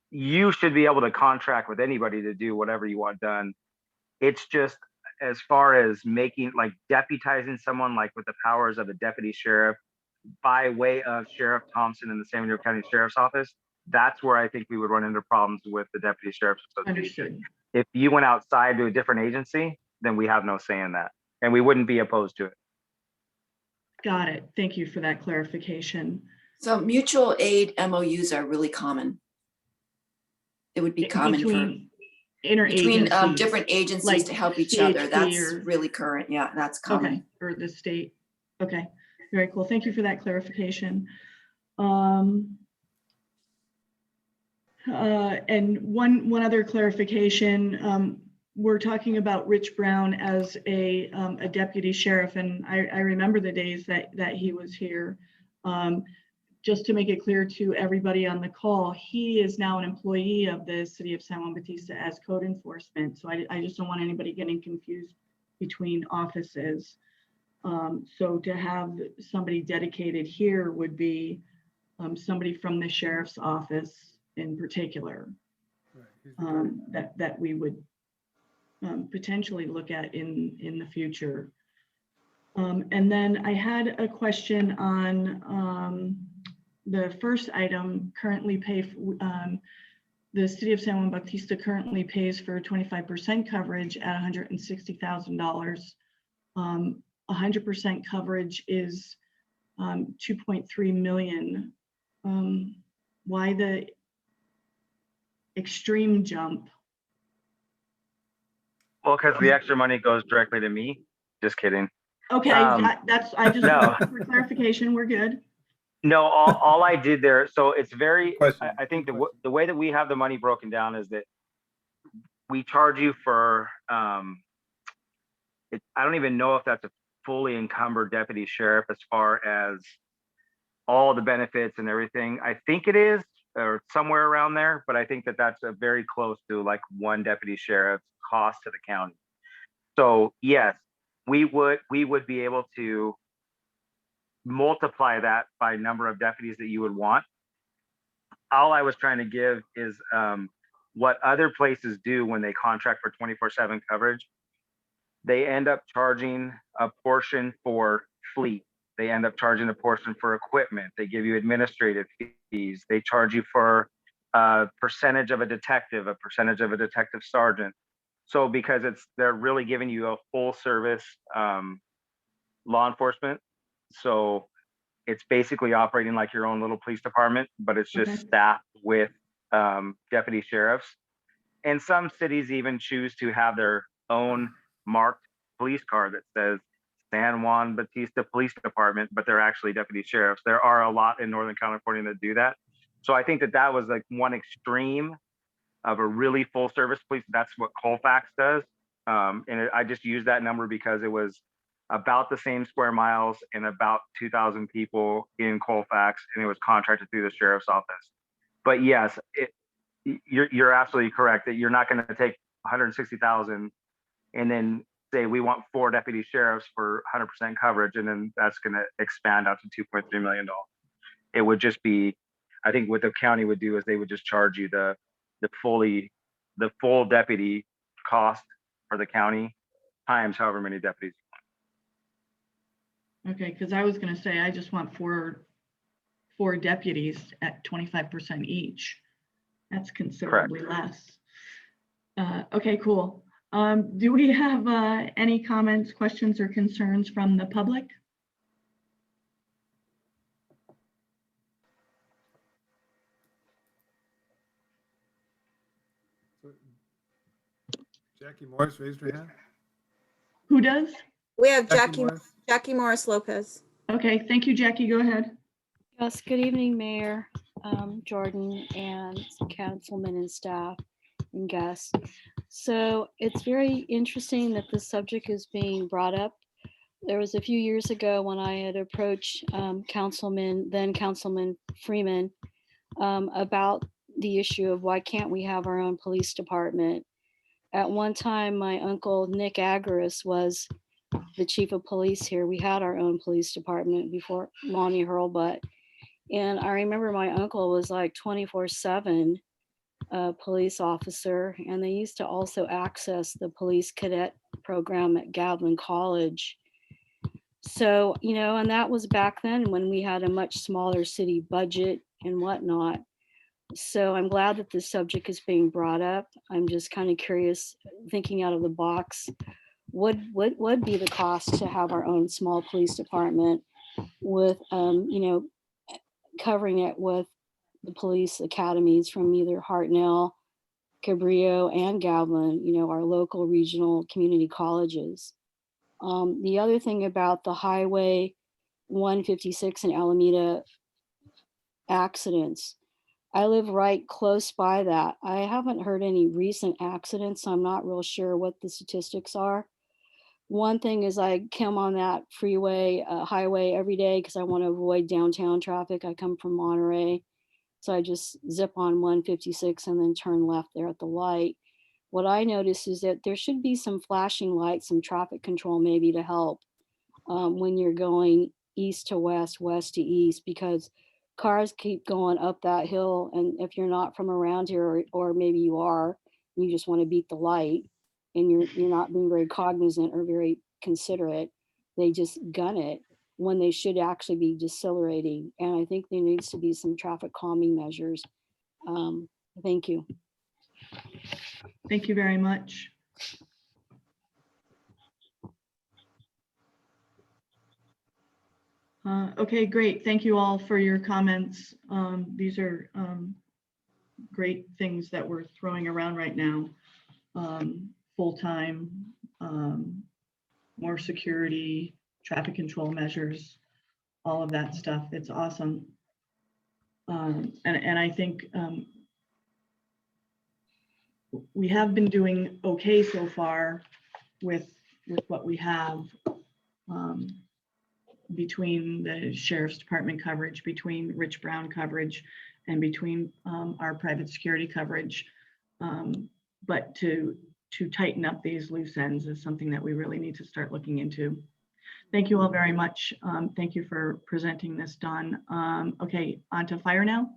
you should be able to contract with anybody to do whatever you want done. It's just as far as making, like, deputizing someone like with the powers of a deputy sheriff by way of Sheriff Thompson in the San Diego County Sheriff's Office, that's where I think we would run into problems with the Deputy Sheriff's Association. Understood. If you went outside to a different agency, then we have no say in that, and we wouldn't be opposed to it. Got it. Thank you for that clarification. So mutual aid MOUs are really common. It would be common for Between between interagencies, different agencies like to help each other. CHP That's or- really current. Yeah, that's Okay, common. or the state. Okay, very cool. Thank you for that clarification. And one other clarification, we're talking about Rich Brown as a deputy sheriff, and I remember the days that he was here. Just to make it clear to everybody on the call, he is now an employee of the city of San Juan Bautista as code enforcement. So I just don't want anybody getting confused between offices. So to have somebody dedicated here would be somebody from the sheriff's office in particular, that we would potentially look at in the future. And then I had a question on the first item, currently the city of San Juan Bautista currently pays for 25% coverage at $160,000. 100% coverage is 2.3 million. Why the extreme jump? Well, because the extra money goes directly to me. Just kidding. Okay, that's, I just, no. for clarification, we're good. No, all I did there, so it's very, Question. I think the way that we have the money broken down is that we charge you for, I don't even know if that's a fully encumbered deputy sheriff as far as all the benefits and everything. I think it is, or somewhere around there, but I think that that's a very close to like one deputy sheriff's cost to the county. So yes, we would be able to multiply that by number of deputies that you would want. All I was trying to give is what other places do when they contract for 24/7 coverage. They end up charging a portion for fleet. They end up charging a portion for equipment. They give you administrative fees. They charge you for a percentage of a detective, a percentage of a detective sergeant. So because they're really giving you a full service law enforcement. So it's basically operating like your own little police department, but it's just Okay. staffed with deputy sheriffs. And some cities even choose to have their own marked police car that says San Juan Bautista Police Department, but they're actually deputy sheriffs. There are a lot in Northern California that do that. So I think that was like one extreme of a really full service police. That's what Colfax does. I just used that number because it was about the same square miles and about 2,000 people in Colfax, and it was contracted through the sheriff's office. But yes, you're absolutely correct that you're not going to take 160,000 and then say we want 4 deputy sheriffs for 100% coverage, and then that's going to expand out to $2.3 million. It would just be, I think what the county would do is they would just charge you the full deputy cost for the county times however many deputies. Okay, because I was gonna say, I just want four deputies at 25% each. That's considerably less. Okay, cool. Do we have any comments, questions, or concerns from the public? Jackie Morris raised her hand. Who does? We have Jackie Morris. Jackie Morris Lopez. Okay, thank you, Jackie. Go ahead. Yes, good evening, Mayor Jordan and councilmen and staff and guests. So it's very interesting that this subject is being brought up there was a few years ago when I had approached then Councilman Freeman, about the issue of why can't we have our own police department. At one time, my uncle Nick Agaris was the chief of police here. We had our own police department before Lonnie Hurlbutt. And I remember my uncle was like 24/7 police officer, and they used to also access the police cadet program at Gavilan College. So, and that was back then when we had a much smaller city budget and whatnot. So I'm glad that this subject is being brought up. I'm just kind of curious, thinking out of the box, what would be the cost to have our own small police department with, covering it with the police academies from either Hartnell, Cabrillo, and Gavilan, our local regional community colleges. The other thing about the Highway 156 in Alameda accidents, I live right close by that. I haven't heard any recent accidents, so I'm not real sure what the statistics are. One thing is I come on that freeway, highway every day because I want to avoid downtown traffic. I come from Monterey. So I just zip on 156 and then turn left there at the light. What I notice is that there should be some flashing lights, some traffic control maybe to help when you're going east to west, west to east, because cars keep going up that hill. And if you're not from around here, or maybe you are, you just want to beat the light and you're not being very cognizant or very considerate, they just gun it when they should actually be decelerating. And I think there needs to be some traffic calming measures. Thank you. Thank you very much. Okay, great. Thank you all for your comments. These are great things that we're throwing around right now. Full-time, more security, traffic control measures, all of that stuff. It's awesome. And I think we have been doing okay so far with what we have, between the Sheriff's Department coverage, between Rich Brown coverage, and between our private security coverage. But to tighten up these loose ends is something that we really need to start looking into. Thank you all very much. Thank you for presenting this, Don. Okay, on to fire now.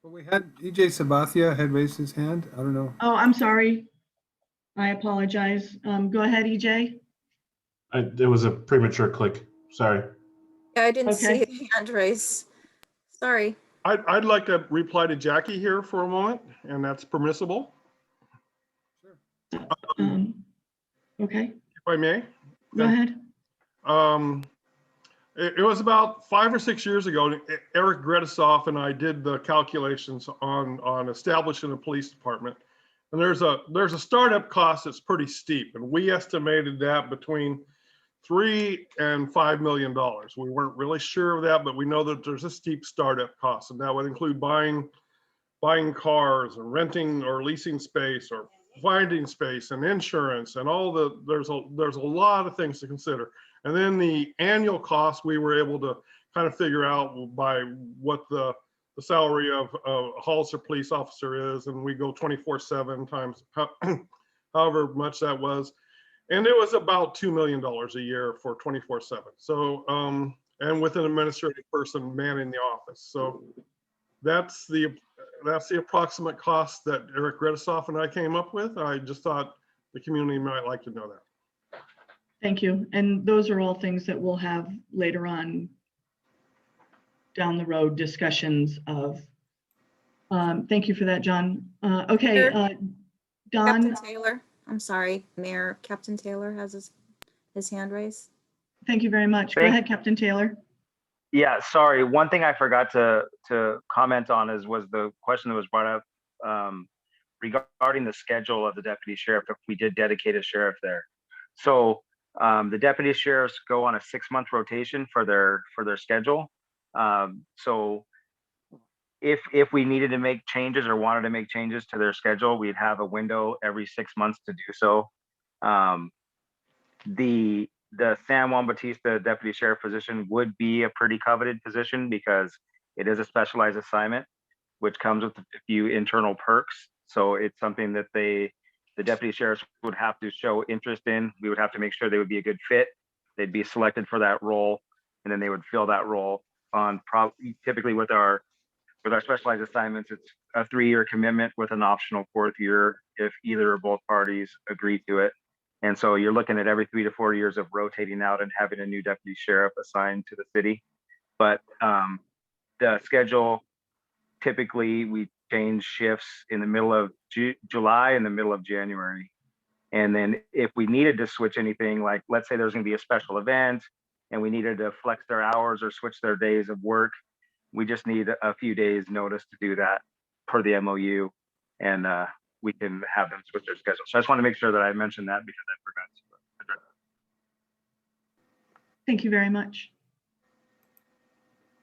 Well, we had EJ Sabathia had raised his hand. I don't know. Oh, I'm sorry. I apologize. Go ahead, EJ. It was a premature click. Sorry. Yeah, I didn't see Okay. the hand raise. Sorry. I'd like to reply to Jackie here for a moment, and that's permissible, Okay, if I may. go ahead. It was about 5 or 6 years ago, Eric Gretisoff and I did the calculations on establishing a police department. And there's a startup cost that's pretty steep, and we estimated that between $3 and $5 million. We weren't really sure of that, but we know that there's a steep startup cost, and that would include buying cars and renting or leasing space or finding space and insurance and all there's a lot of things to consider. And then the annual cost we were able to kind of figure out by what the salary of a Hollister police officer is, and we go 24/7 times however much that was. And it was about $2 million a year for 24/7. So, and with an administrative person manning the office. So that's the approximate cost that Eric Gretisoff and I came up with. I just thought the community might like to know that. Thank you. And those are all things that we'll have later on down the road discussions of. Thank you for that, John. Okay, Don. Captain Taylor, I'm sorry, Mayor, Captain Taylor has his hand raised. Thank you very much. Go ahead, Captain Taylor. Yeah, sorry. One thing I forgot to comment on was the question that was brought up regarding the schedule of the deputy sheriff, if we did dedicate a sheriff there. So the deputy sheriffs go on a 6-month rotation for their schedule. So if we needed to make changes or wanted to make changes to their schedule, we'd have a window every 6 months to do so. the San Juan Bautista deputy sheriff position would be a pretty coveted position because it is a specialized assignment, which comes with a few internal perks. So it's something that the deputy sheriffs would have to show interest in. We would have to make sure they would be a good fit. They'd be selected for that role, and then they would fill that role on typically with our specialized assignments. It's a 3-year commitment with an optional 4th year if either or both parties agree to it. And so you're looking at every 3 to 4 years of rotating out and having a new deputy sheriff assigned to the city. But the schedule, typically we change shifts in the middle of July and the middle of January. And then if we needed to switch anything, like let's say there's going to be a special event and we needed to flex their hours or switch their days of work, we just need a few days notice to do that per the MOU, and we can have them switch their schedule. So I just want to make sure that I mentioned that because I forgot to address it. Thank you very much.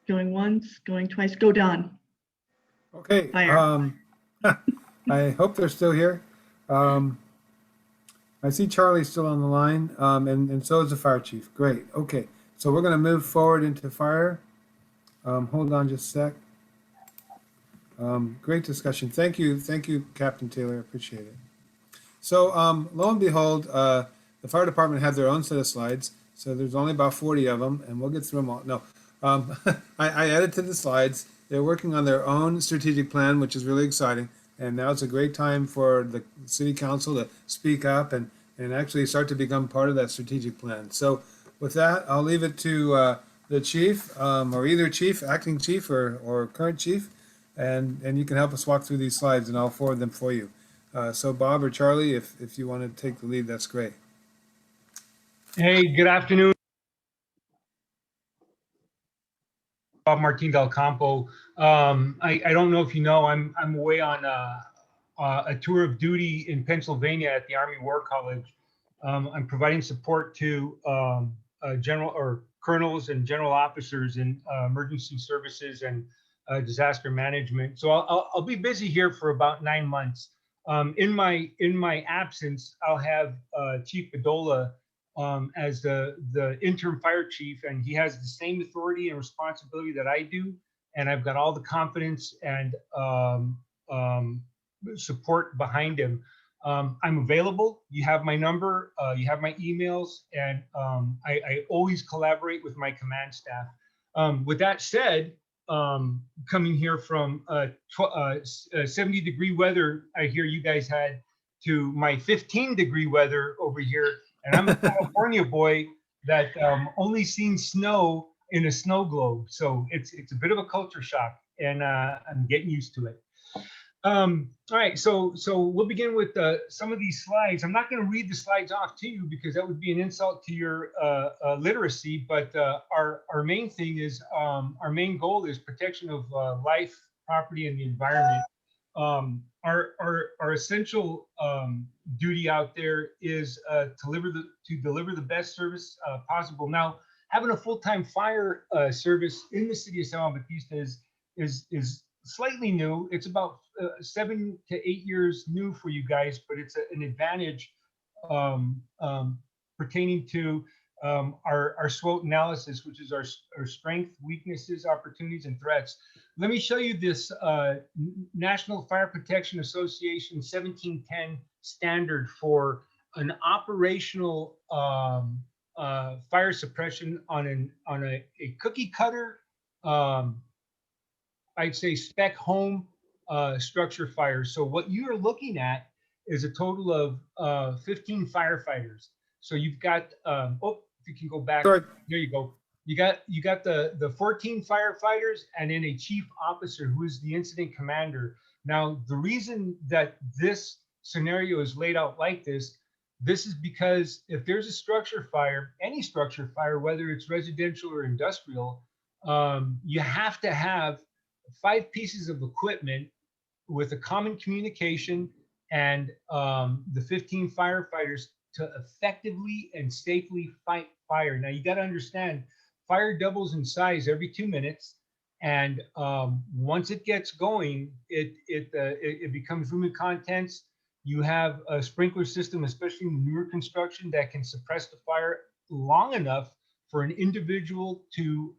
Going once, going twice, go Don. Okay, Fire. I hope they're still here. I see Charlie still on the line, and so is the fire chief. Great. Okay, so we're going to move forward into fire. Hold on just a sec. Great discussion. Thank you, Captain Taylor. Appreciate it. So lo and behold, the fire department had their own set of slides. So there's only about 40 of them, and we'll get through them all. No, I added to the slides. They're working on their own strategic plan, which is really exciting. And now it's a great time for the city council to speak up and actually start to become part of that strategic plan. So with that, I'll leave it to the chief, or either chief, acting chief, or current chief, and you can help us walk through these slides, and I'll forward them for you. So Bob or Charlie, if you want to take the lead, that's great. Hey, good afternoon. Bob Martin Del Campo. I don't know if you know, I'm away on a tour of duty in Pennsylvania at the Army War College. I'm providing support to general or colonels and general officers in emergency services and disaster management. So I'll be busy here for about 9 months. In my absence, I'll have Chief Bedolla as the interim fire chief, and he has the same authority and responsibility that I do. And I've got all the confidence and support behind him. I'm available. You have my number, you have my emails, and I always collaborate with my command staff. With that said, coming here from 70-degree weather, I hear you guys had, to my 15-degree weather over here. And I'm a California boy that only seen snow in a snow globe. So it's a bit of a culture shock, and I'm getting used to it. All right, so we'll begin with some of these slides. I'm not going to read the slides off to you because that would be an insult to your literacy. But our main thing is, our main goal is protection of life, property, and the environment. Our essential duty out there is to deliver the best service possible. Now, having a full-time fire service in the city of San Juan Bautista is slightly new. It's about 7 to 8 years new for you guys, but it's an advantage pertaining to our SWOT analysis, which is our strength, weaknesses, opportunities, and threats. Let me show you this National Fire Protection Association 1710 standard for an operational fire suppression on a cookie cutter, I'd say spec home structure fire. So what you are looking at is a total of 15 firefighters. So you've got, if you can go back, there you go. You got the 14 firefighters and then a chief officer who is the incident commander. Now, the reason that this scenario is laid out like this is because if there's a structure fire, any structure fire, whether it's residential or industrial, you have to have 5 pieces of equipment with a common communication and the 15 firefighters to effectively and safely fight fire. Now, you got to understand, fire doubles in size every 2 minutes, and once it gets going, it becomes room and contents. You have a sprinkler system, especially in newer construction, that can suppress the fire long enough for an individual to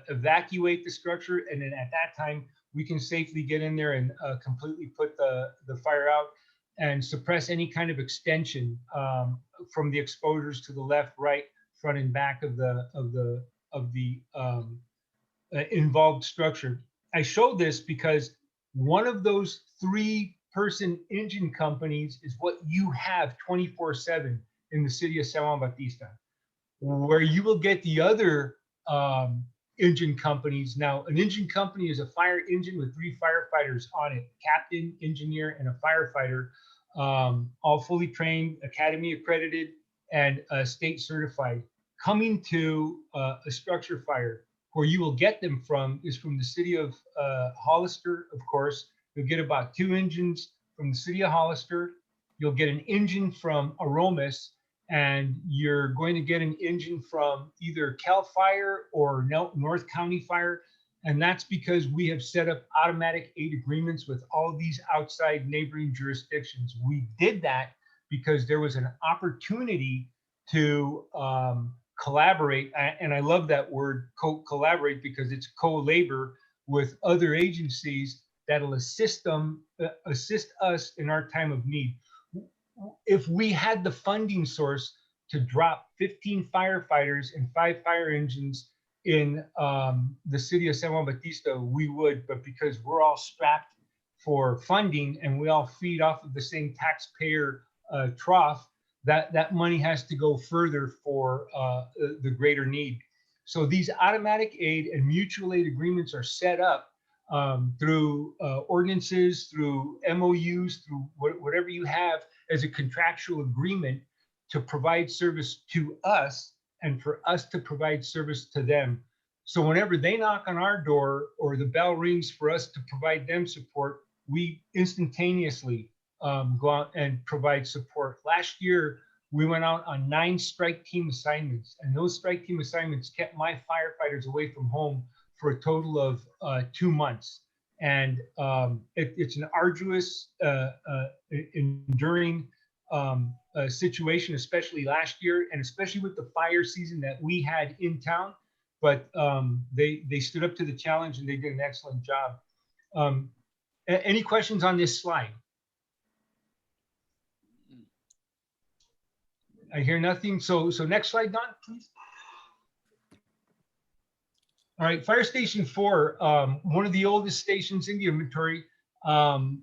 evacuate the structure. And then at that time, we can safely get in there and completely put the fire out and suppress any kind of extension from the exposures to the left, right, front, and back of the involved structure. I show this because one of those 3-person engine companies is what you have 24/7 in the city of San Juan Bautista, where you will get the other engine companies. Now, an engine company is a fire engine with 3 firefighters on it, captain, engineer, and a firefighter, all fully trained, academy accredited, and state certified. Coming to a structure fire, where you will get them from is from the city of Hollister, of course. You'll get about 2 engines from the city of Hollister. You'll get an engine from Aromas, and you're going to get an engine from either CAL FIRE or North County Fire. And that's because we have set up automatic aid agreements with all these outside neighboring jurisdictions. We did that because there was an opportunity to collaborate. And I love that word, collaborate, because it's co-labor with other agencies that'll assist us in our time of need. If we had the funding source to drop 15 firefighters and 5 fire engines in the city of San Juan Bautista, we would, but because we're all strapped for funding and we all feed off of the same taxpayer trough, that money has to go further for the greater need. So these automatic aid and mutual aid agreements are set up through ordinances, through MOUs, through whatever you have as a contractual agreement to provide service to us and for us to provide service to them. So whenever they knock on our door or the bell rings for us to provide them support, we instantaneously go out and provide support. Last year, we went out on 9 strike team assignments, and those strike team assignments kept my firefighters away from home for a total of 2 months. And it's an arduous, enduring situation, especially last year, and especially with the fire season that we had in town. But they stood up to the challenge and they did an excellent job. Any questions on this slide? I hear nothing. So next slide, Don, please. All right, Fire Station 4, one of the oldest stations in the inventory. The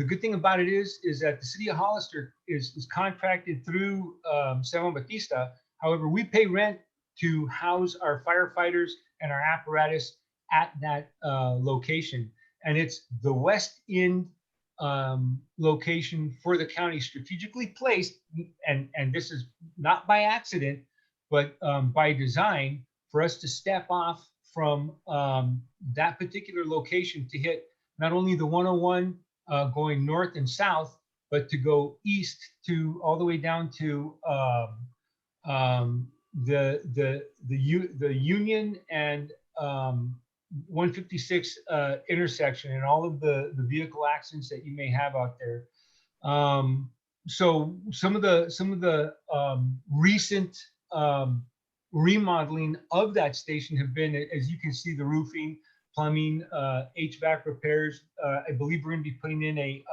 good thing about it is that the city of Hollister is contracted through San Juan Bautista. However, we pay rent to house our firefighters and our apparatus at that location. And it's the west end location for the county, strategically placed, and this is not by accident, but by design, for us to step off from that particular location to hit not only the 101 going north and south, but to go east to all the way down to the Union and 156 intersection and all of the vehicle accidents that you may have out there. So some of the recent remodeling of that station have been, as you can see, the roofing, plumbing, HVAC repairs. I believe we're going to be putting in a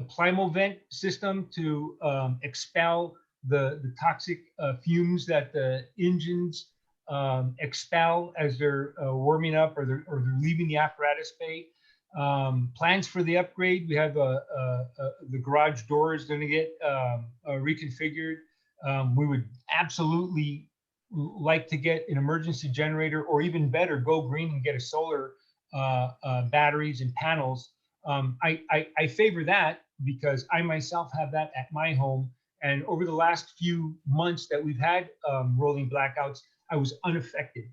Plymouth system to expel the toxic fumes that the engines expel as they're warming up or they're leaving the apparatus bay. Plans for the upgrade: we have the garage door is going to get reconfigured. We would absolutely like to get an emergency generator, or even better, go green and get a solar batteries and panels. I favor that because I myself have that at my home. And over the last few months that we've had rolling blackouts, I was unaffected.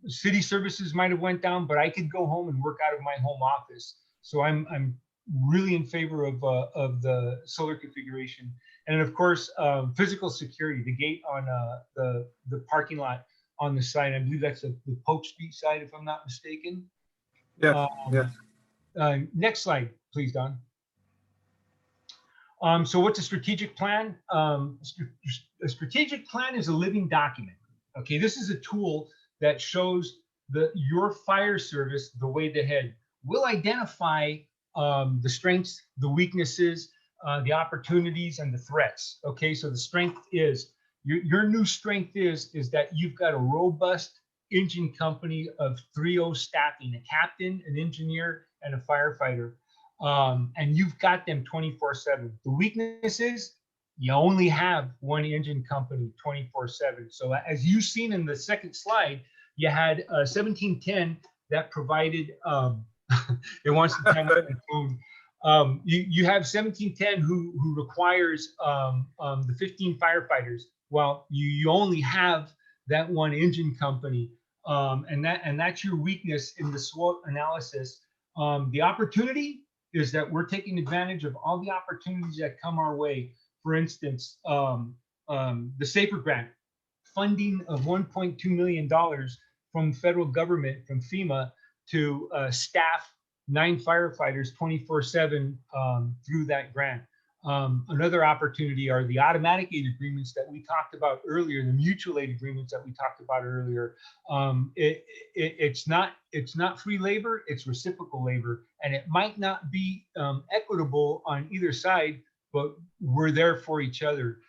City services might have went down, but I could go home and work out of my home office. So I'm really in favor of the solar configuration. And of course, physical security, the gate on the parking lot on the side. I believe that's the Polk Street side, if I'm not mistaken. Yes, yes. Next slide, please, Don. So what's a strategic plan? A strategic plan is a living document. Okay, this is a tool that shows your fire service the way ahead. We'll identify the strengths, the weaknesses, the opportunities, and the threats. Okay, so the strength is your new strength is that you've got a robust engine company of 3-0 staffing, a captain, an engineer, and a firefighter. And you've got them 24/7. The weakness is you only have one engine company 24/7. So as you've seen in the second slide, you had 1710 that provided, it wants to time out the phone. You have 1710 who requires the 15 firefighters. Well, you only have that one engine company. And that's your weakness in the SWOT analysis. The opportunity is that we're taking advantage of all the opportunities that come our way. For instance, the SAFER grant, funding of $1.2 million from federal government, from FEMA, to staff 9 firefighters 24/7 through that grant. Another opportunity are the automatic aid agreements that we talked about earlier, the mutual aid agreements that we talked about earlier. It's not free labor, it's reciprocal labor, and it might not be equitable on either side, but we're there for each other.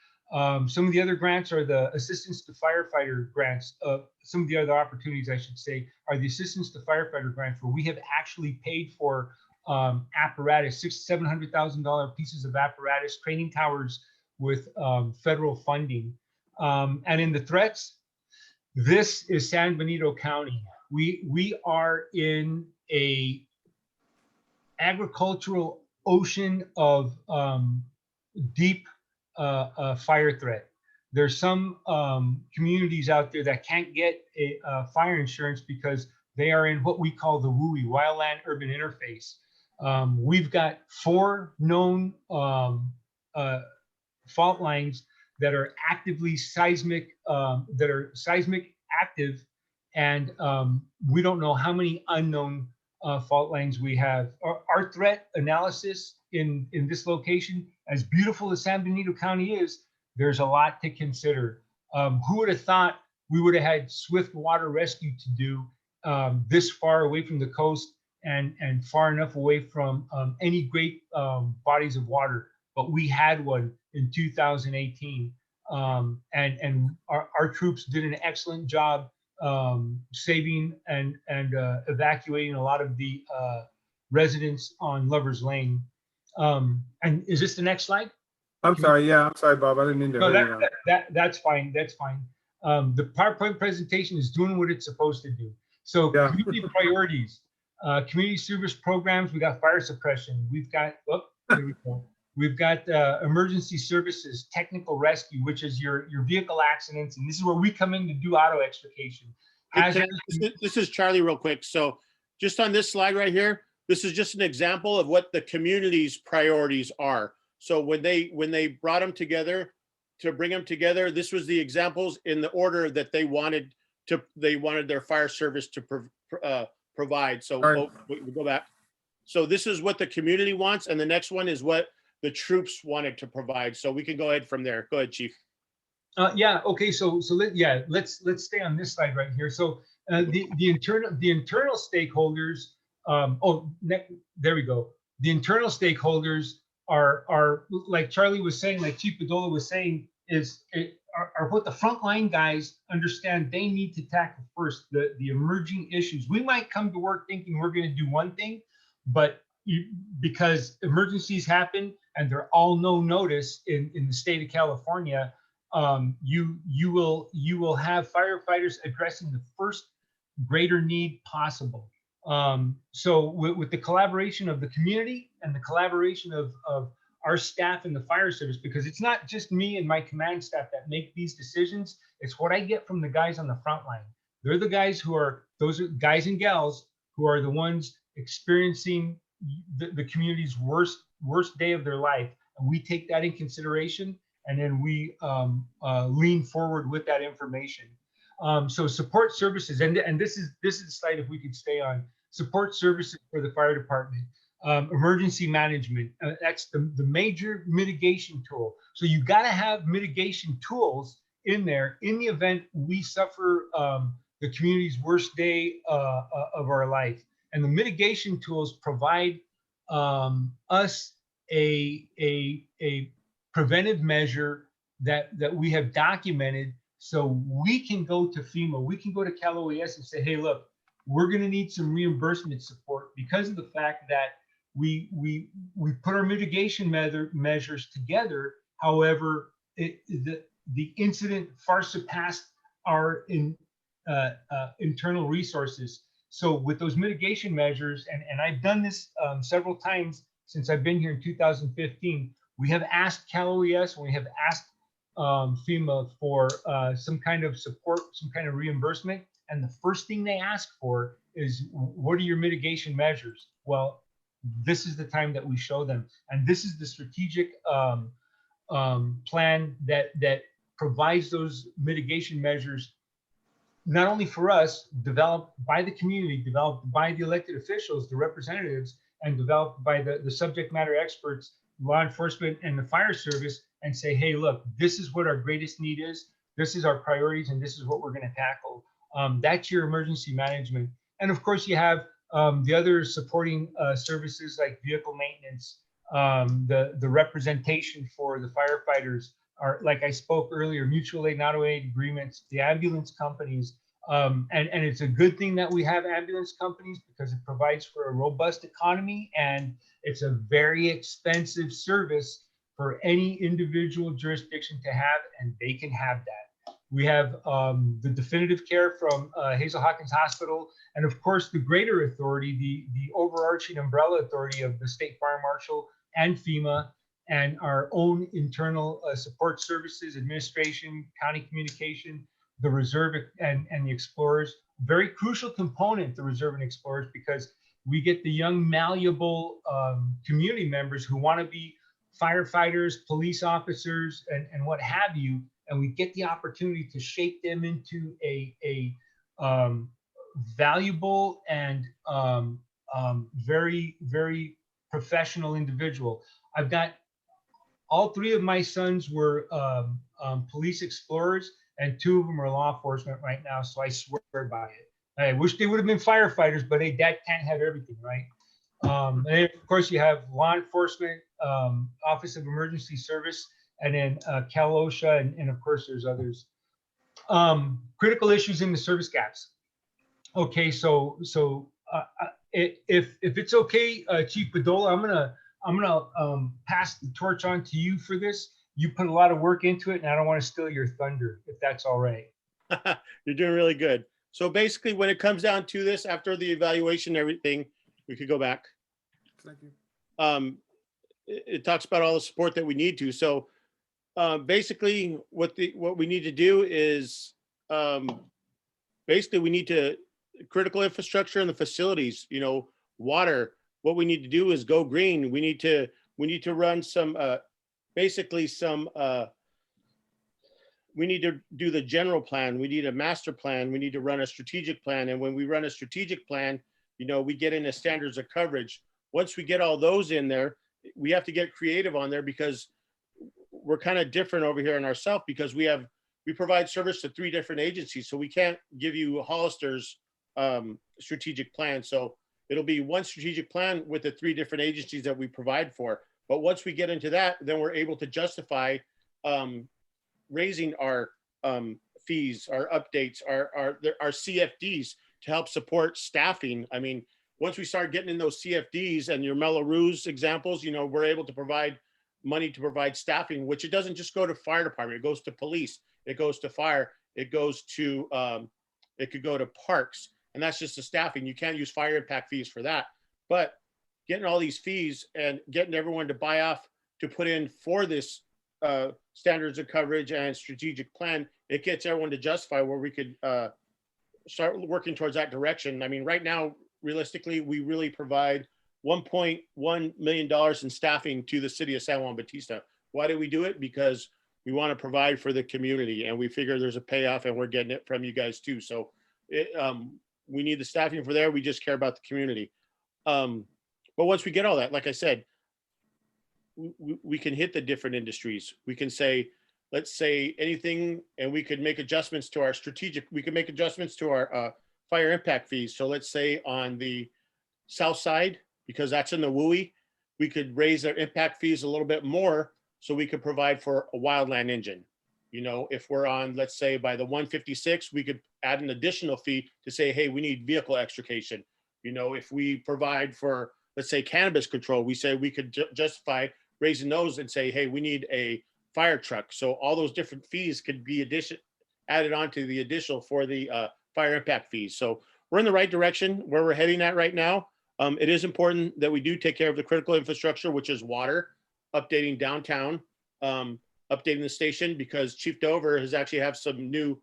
Some of the other grants are the assistance to firefighter grants. Some of the other opportunities, I should say, are the assistance to firefighter grants, where we have actually paid for apparatus, $700,000 pieces of apparatus, training towers with federal funding. And in the threats, this is San Benito County. We are in a agricultural ocean of deep fire threat. There's some communities out there that can't get a fire insurance because they are in what we call the WUI, wildland urban interface. We've got 4 known fault lines that are actively seismic, active, and we don't know how many unknown fault lines we have. Our threat analysis in this location, as beautiful as San Benito County is, there's a lot to consider. Who would have thought we would have had swift water rescue to do this far away from the coast and far enough away from any great bodies of water? But we had one in 2018. And our troops did an excellent job saving and evacuating a lot of the residents on Lover's Lane. And is this the next slide? I'm sorry. Yeah, I'm sorry, Bob. I didn't mean to. No, hurry you on. that's fine. That's fine. The PowerPoint presentation is doing what it's supposed to do. So Yeah. community priorities, community service programs. We got fire suppression. We've got, oh, there we go. We've got emergency services, technical rescue, which is your vehicle accidents. And this is where we come in to do auto extrication. This is Charlie real quick. So just on this slide right here, this is just an example of what the community's priorities are. So when they brought them together, to bring them together, this was the examples in the order that they wanted their fire service to provide. So we go back. So this is what the community wants, and the next one is what the troops wanted to provide. So we can go ahead from there. Go ahead, Chief. Yeah. Okay. So let's stay on this slide right here. So the internal stakeholders. There we go. The internal stakeholders are like Charlie was saying, like Chief Bedolla was saying, are what the frontline guys understand they need to tackle first, the emerging issues. We might come to work thinking we're going to do one thing, but because emergencies happen and they're all no notice in the state of California, you will have firefighters addressing the first greater need possible. So with the collaboration of the community and the collaboration of our staff in the fire service, because it's not just me and my command staff that make these decisions, it's what I get from the guys on the front line. They're the guys those are guys and gals who are the ones experiencing the community's worst day of their life. And we take that in consideration, and then we lean forward with that information. So support services, and this is the slide if we could stay on. Support services for the fire department. emergency management. That's the major mitigation tool. So you got to have mitigation tools in there in the event we suffer the community's worst day of our life. And the mitigation tools provide us a preventive measure that we have documented, so we can go to FEMA, we can go to Cal OES and say, hey, look, we're going to need some reimbursement support because of the fact that we put our mitigation measures together. However, the incident far surpassed our internal resources. So with those mitigation measures, and I've done this several times since I've been here in 2015, we have asked Cal OES, we have asked FEMA for some kind of support, some kind of reimbursement. And the first thing they ask for is, what are your mitigation measures? Well, this is the time that we show them. And this is the strategic plan that provides those mitigation measures, not only for us, developed by the community, developed by the elected officials, the representatives, and developed by the subject matter experts, law enforcement and the fire service, and say, hey, look, this is what our greatest need is. This is our priorities, and this is what we're going to tackle. That's your emergency management. And of course, you have the other supporting services like vehicle maintenance, the representation for the firefighters, are, like I spoke earlier, mutual aid, not aid agreements, the ambulance companies. And it's a good thing that we have ambulance companies because it provides for a robust economy, and it's a very expensive service for any individual jurisdiction to have, and they can have that. We have the definitive care from Hazel Hawkins Hospital, and of course the greater authority, the overarching umbrella authority of the State Fire Marshal and FEMA, and our own internal support services, administration, county communication, the reserve and the explorers. Very crucial component, the reserve and explorers, because we get the young, malleable community members who want to be firefighters, police officers, and what have you, and we get the opportunity to shape them into a valuable and very, very professional individual. I've got all three of my sons were police explorers, and two of them are law enforcement right now, so I swear by it. I wish they would have been firefighters, but hey, dad can't have everything, right? And then of course you have law enforcement, Office of Emergency Service, and then Cal OSHA, and of course there's others. Critical issues in the service gaps. Okay, so if it's okay, Chief Bedolla, I'm gonna pass the torch on to you for this. You put a lot of work into it, and I don't want to steal your thunder, if that's all right. You're doing really good. So basically, when it comes down to this, after the evaluation and everything, we could go back. Thank you. It talks about all the support that we need to. So basically, what we need to do is basically we need to critical infrastructure and the facilities. You know, water. What we need to do is go green. We need to run some basically some. We need to do the general plan. We need a master plan. We need to run a strategic plan. And when we run a strategic plan, you know, we get into standards of coverage. Once we get all those in there, we have to get creative on there because we're kind of different over here in ourselves because we provide service to 3 different agencies. So we can't give you Hollister's strategic plan. So it'll be one strategic plan with the 3 different agencies that we provide for. But once we get into that, then we're able to justify raising our fees, our updates, our CFDs to help support staffing. I mean, once we start getting in those CFDs and your Mello-Roos examples, you know, we're able to provide money to provide staffing, which it doesn't just go to fire department. It goes to police, it goes to fire, it goes to, it could go to parks, and that's just the staffing. You can't use fire impact fees for that. But getting all these fees and getting everyone to buy off to put in for this standards of coverage and strategic plan, it gets everyone to justify where we could start working towards that direction. I mean, right now, realistically, we really provide $1.1 million in staffing to the city of San Juan Bautista. Why do we do it? Because we want to provide for the community, and we figure there's a payoff, and we're getting it from you guys too. So we need the staffing for there. We just care about the community. But But once we get all that, like I said, we can hit the different industries. We can say, let's say anything, and we could make adjustments to our strategic, we can make adjustments to our fire impact fees. So let's say on the south side, because that's in the WUI, we could raise their impact fees a little bit more so we could provide for a wildland engine. You know, if we're on, let's say by the 156, we could add an additional fee to say, hey, we need vehicle extrication. You know, if we provide for, let's say, cannabis control, we say we could justify raising those and say, hey, we need a fire truck. So all those different fees could be added onto the additional for the fire impact fees. So we're in the right direction where we're heading at right now. It is important that we do take care of the critical infrastructure, which is water, updating downtown, updating the station, because Chief Dover has actually have some new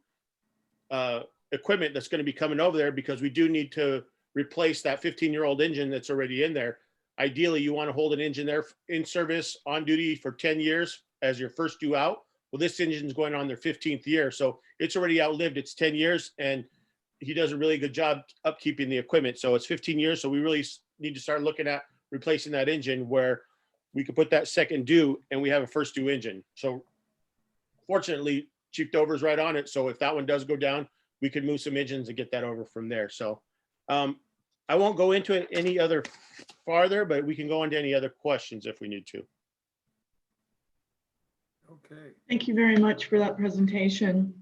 equipment that's going to be coming over there, because we do need to replace that 15-year-old engine that's already in there. Ideally, you want to hold an engine there in service on duty for 10 years as your first due out. Well, this engine is going on their 15th year, so it's already outlived its 10 years, and he does a really good job upkeeping the equipment. So it's 15 years, so we really need to start looking at replacing that engine where we can put that second due and we have a first due engine. So fortunately, Chief Dover's right on it. So if that one does go down, we could move some engines and get that over from there. So I won't go into it any other farther, but we can go into any other questions if we need to. Okay. Thank you very much for that presentation.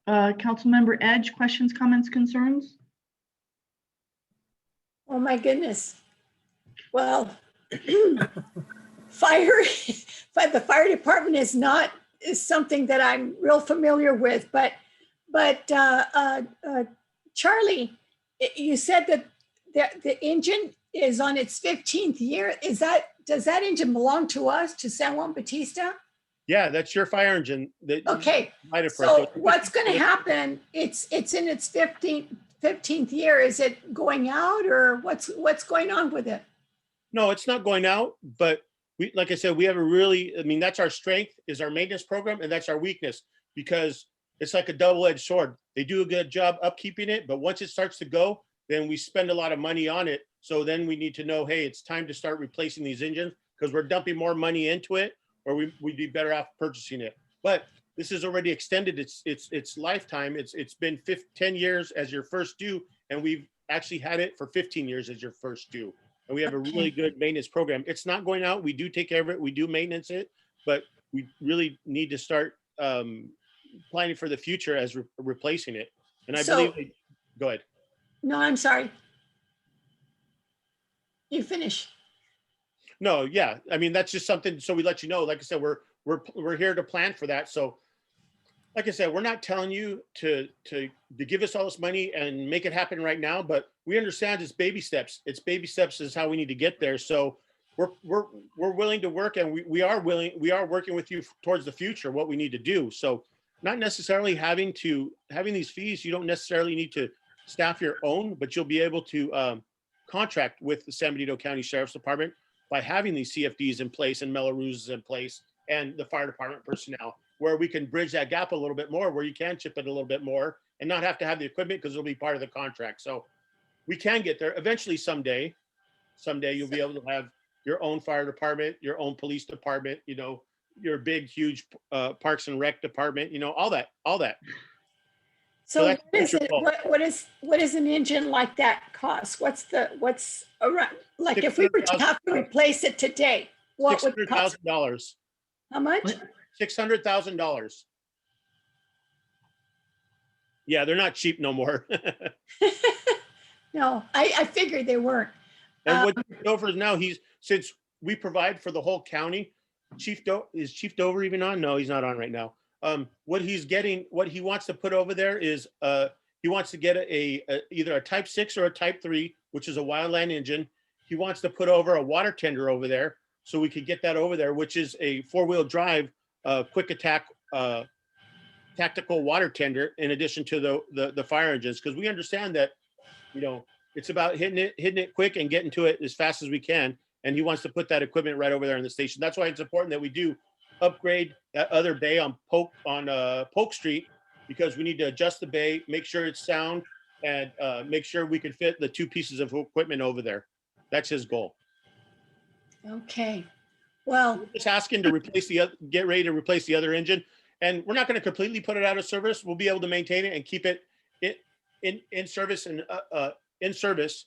Councilmember Edge, questions, comments, concerns? Oh, my goodness. Well, the fire department is something that I'm real familiar with, but Charlie, you said that the engine is on its 15th year. Does that engine belong to us, to San Juan Bautista? Yeah, that's your fire engine. Okay, so what's going to happen? It's in its 15th year. Is it going out, or what's going on with it? No, it's not going out, but we, like I said, we have a really, I mean, that's our strength, is our maintenance program, and that's our weakness, because it's like a double-edged sword. They do a good job upkeeping it, but once it starts to go, then we spend a lot of money on it. So then we need to know, hey, it's time to start replacing these engines, because we're dumping more money into it, or we'd be better off purchasing it. But this has already extended its lifetime. It's been 10 years as your first due, and we've actually had it for 15 years as your first due. And we have a really good maintenance program. It's not going out. We do take care of it. We do maintenance it, but we really need to start planning for the future as replacing it. And I believe, go ahead. No, I'm sorry. You finish. No, yeah. I mean, that's just something. So we let you know, like I said, we're here to plan for that. So like I said, we're not telling you to give us all this money and make it happen right now, but we understand it's baby steps. It's baby steps is how we need to get there. So we're willing to work, and we are working with you towards the future, what we need to do. So not necessarily having these fees, you don't necessarily need to staff your own, but you'll be able to contract with the San Benito County Sheriff's Department by having these CFDs in place and Mello-Roos in place and the fire department personnel, where we can bridge that gap a little bit more, where you can chip it a little bit more and not have to have the equipment because it'll be part of the contract. So we can get there eventually. Someday you'll be able to have your own fire department, your own police department, you know, your big, huge parks and rec department, you know, all that. So what is an engine like that cost? What's around, like if we were to have to replace it today, what would it cost? $600,000. How much? $600,000. Yeah, they're not cheap no more. No, I figured they weren't. And what Chief Dover is now, since we provide for the whole county, is Chief Dover even on? No, he's not on right now. What he wants to put over there is he wants to get either a Type 6 or a Type 3, which is a wildland engine. He wants to put over a water tender over there, so we could get that over there, which is a 4-wheel drive quick attack tactical water tender, in addition to the fire engines, because we understand that, you know, it's about hitting it quick and getting to it as fast as we can. And he wants to put that equipment right over there in the station. That's why it's important that we do upgrade that other bay on Polk Street, because we need to adjust the bay, make sure it's sound, and make sure we can fit the 2 pieces of equipment over there. That's his goal. Okay. Well, Just asking to replace get ready to replace the other engine. And we're not going to completely put it out of service. We'll be able to maintain it and keep it in service and in service.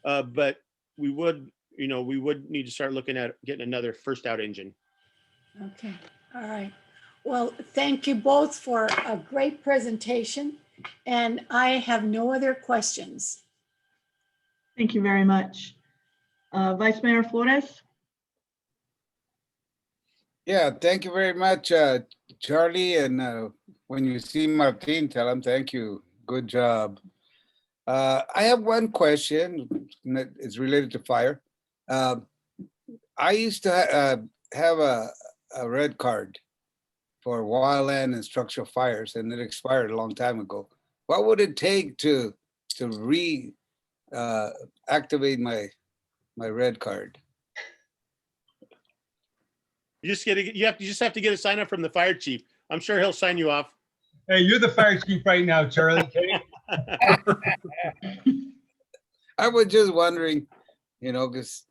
But we would need to start looking at getting another first out engine. okay. All right. Well, thank you both for a great presentation. And I have no other questions. Thank you very much. Vice Mayor Flores? Yeah, thank you very much, Charlie. And when you see Martin, tell him thank you. Good job. I have one question. It's related to fire. I used to have a red card for wildland and structural fires, and it expired a long time ago. What would it take to activate my red card? You just have to get a sign up from the fire chief. I'm sure he'll sign you off. Hey, you're the fire chief right now, Charlie. Okay? I was just wondering, because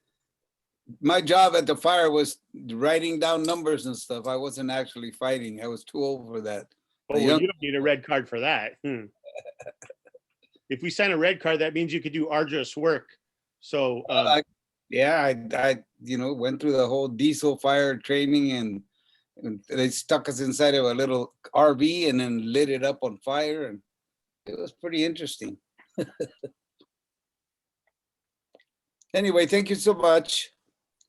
my job at the fire was writing down numbers and stuff. I wasn't actually fighting. I was too old for that. Oh, well, you don't need a red card for that. If we sign a red card, that means you could do arduous work. So, I went through the whole diesel fire training, and they stuck us inside of a little RV and then lit it up on fire, and it was pretty interesting. Anyway, thank you so much.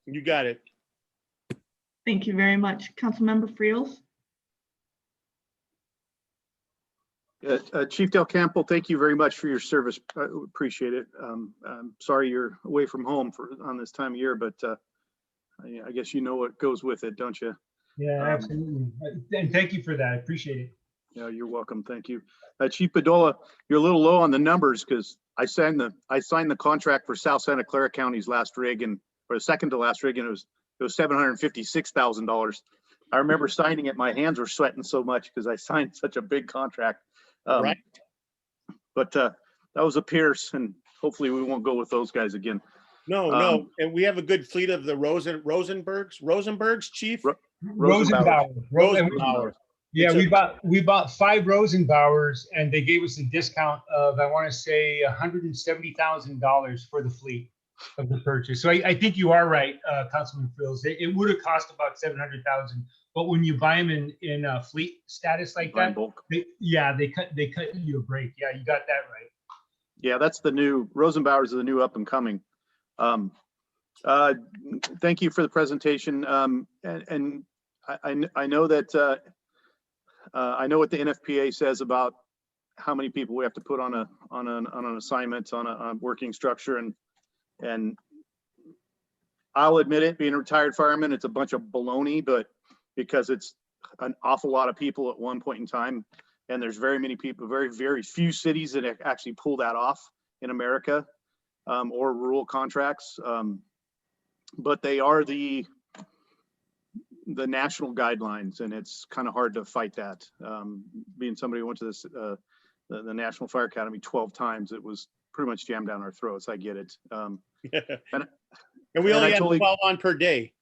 You got it. Thank you very much. Councilmember Friels? Chief Del Campo, thank you very much for your service. I appreciate it. I'm sorry you're away from home on this time of year, but I guess you know what goes with it, don't you? Yeah, absolutely. And thank you for that. I appreciate it. Yeah, you're welcome. Thank you. Chief Bedolla, you're a little low on the numbers because I signed the contract for South Santa Clara County's last rig, or the second to last rig, and it was $756,000. I remember signing it. My hands were sweating so much because I signed such a big contract. Right. But that was a Pierce, and hopefully we won't go with those guys again. No. And we have a good fleet of the Rosenbergs, Chief? Rosenbauer. Yeah, we bought 5 Rosenbauers, and they gave us a discount of, I want to say, $170,000 for the fleet of the purchase. So I think you are right, Councilman Friels. It would have cost about $700,000, but when you buy them in fleet status like that, they cut you a break. Yeah, you got that right. Yeah, that's the new Rosenbauers is the new up and coming. Thank you for the presentation. And I know that I know what the NFPA says about how many people we have to put on an assignment, on a working structure, and I'll admit it, being a retired fireman, it's a bunch of baloney, but because it's an awful lot of people at one point in time, and there's very many people, very, very few cities that actually pull that off in America, or rural contracts. But they are the national guidelines, and it's kind of hard to fight that. Being somebody who went to this, the National Fire Academy 12 times, it was pretty much jammed down our throats. I get it. And we only had 12 on per day.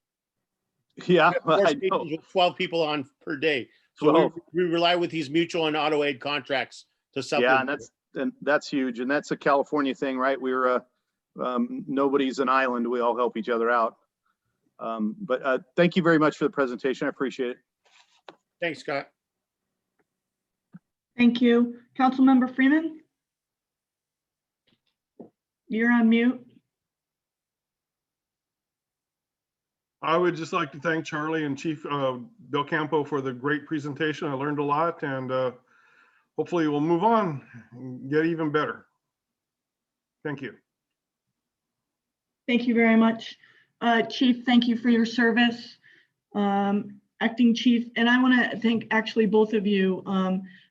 Yeah, I know. 12 people on per day. So we rely with these mutual and auto aid contracts to supplement. Yeah, and that's huge, and that's a California thing, right? We're nobody's an island. We all help each other out. But thank you very much for the presentation. I appreciate it. Thanks, Scott. Thank you. Councilmember Freeman? You're on mute. I would just like to thank Charlie and Chief Del Campo for the great presentation. I learned a lot, and hopefully we'll move on and get even better. Thank you. Thank you very much. Chief, thank you for your service. Acting Chief, and I want to thank actually both of you.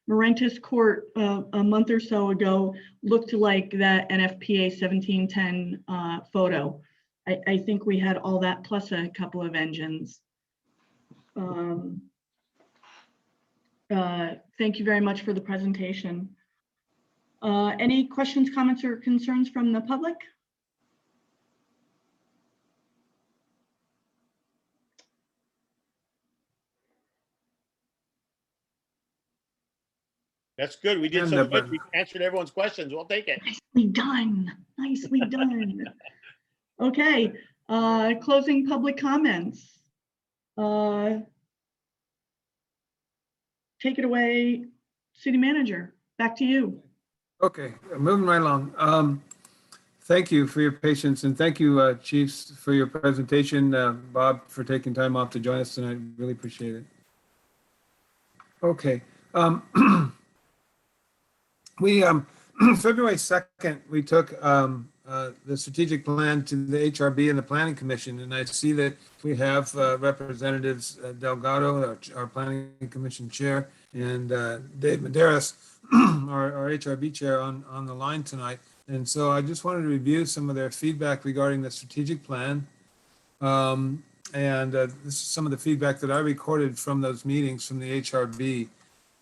Marentis Court a month or so ago looked like that NFPA 1710 photo. I think we had all that plus a couple of engines. Thank you very much for the presentation. Any questions, comments, or concerns from the public? That's good. We did And so the- good. We answered everyone's questions. We'll take it. Nicely done, nicely done. Okay, closing public comments. Take it away, city manager, back to you. Okay, moving right along. Thank you for your patience, and thank you, Chiefs, for your presentation. Bob, for taking time off to join us tonight. Really appreciate it. Okay. We, February 2nd, we took the strategic plan to the HRB and the Planning Commission, and I see that we have Representatives Delgado, our Planning Commission Chair, and Dave Maderas, our HRB Chair, on the line tonight. And so I just wanted to review some of their feedback regarding the strategic plan. This is some of the feedback that I recorded from those meetings from the HRB.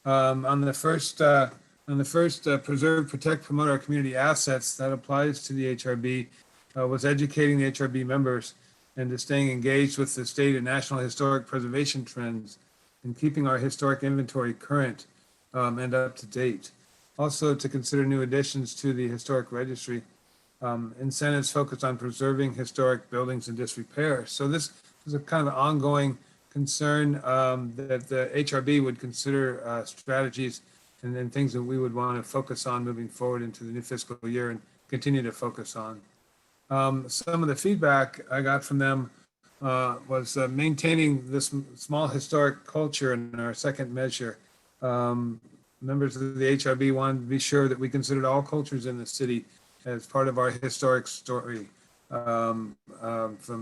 On the first preserve, protect, promote our community assets, that applies to the HRB, was educating the HRB members and to staying engaged with the state and national historic preservation trends and keeping our historic inventory current and up to date. Also to consider new additions to the historic registry, incentives focused on preserving historic buildings in disrepair. So this is a kind of ongoing concern that the HRB would consider strategies and then things that we would want to focus on moving forward into the new fiscal year and continue to focus on. Some of the feedback I got from them was maintaining this small historic culture in our second measure. Members of the HRB wanted to be sure that we considered all cultures in the city as part of our historic story, from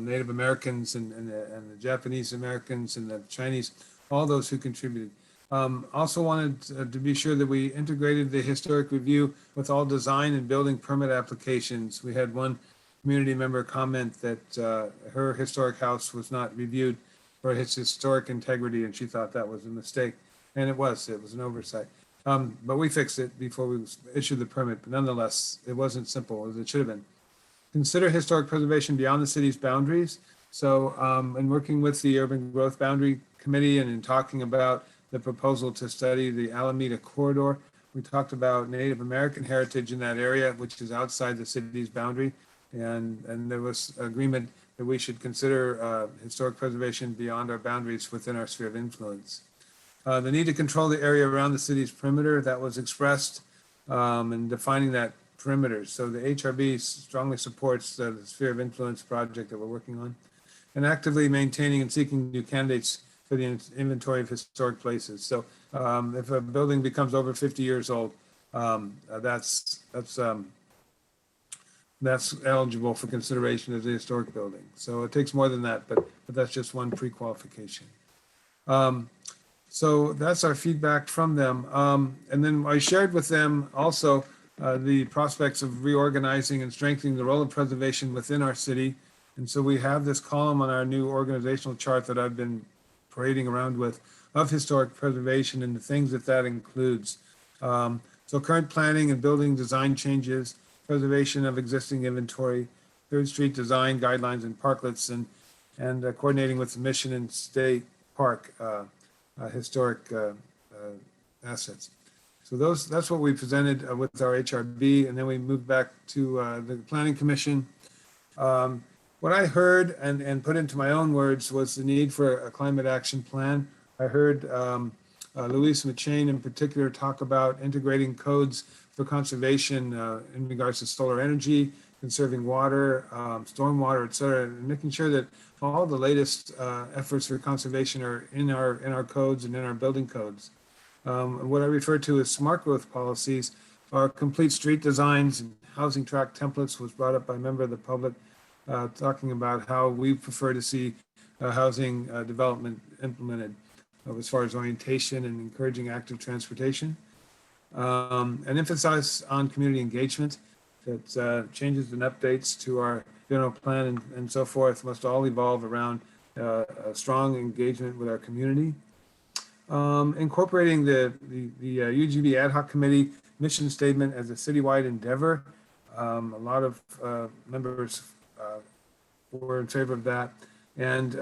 Native Americans and the Japanese Americans and the Chinese, all those who contributed. Also wanted to be sure that we integrated the historic review with all design and building permit applications. We had one community member comment that her historic house was not reviewed for its historic integrity, and she thought that was a mistake. And it was an oversight. But we fixed it before we issued the permit. But nonetheless, it wasn't simple as it should have been. Consider historic preservation beyond the city's boundaries. So in working with the Urban Growth Boundary Committee and in talking about the proposal to study the Alameda Corridor, we talked about Native American heritage in that area, which is outside the city's boundary. And there was agreement that we should consider historic preservation beyond our boundaries within our sphere of influence. The need to control the area around the city's perimeter, that was expressed in defining that perimeter. So the HRB strongly supports the sphere of influence project that we're working on, and actively maintaining and seeking new candidates for the inventory of historic places. So if a building becomes over 50 years old, that's eligible for consideration as a historic building. So it takes more than that, but that's just one pre-qualification. So that's our feedback from them. And then I shared with them also the prospects of reorganizing and strengthening the role of preservation within our city. And so we have this column on our new organizational chart that I've been parading around with of historic preservation and the things that includes. So current planning and building design changes, preservation of existing inventory, Third Street design guidelines and parklets, and coordinating with the Mission and State Park historic assets. So that's what we presented with our HRB, and then we moved back to the Planning Commission. What I heard and put into my own words was the need for a climate action plan. I heard Louise McShane in particular talk about integrating codes for conservation in regards to solar energy, conserving water, stormwater, et cetera, and making sure that all the latest efforts for conservation are in our codes and in our building codes. What I refer to as smart growth policies are complete street designs and housing tract templates was brought up by a member of the public talking about how we prefer to see housing development implemented as far as orientation and encouraging active transportation. And emphasize on community engagement, that changes and updates to our general plan and so forth must all evolve around a strong engagement with our community. Incorporating the UGB Ad Hoc Committee mission statement as a citywide endeavor. A lot of members were in favor of that, and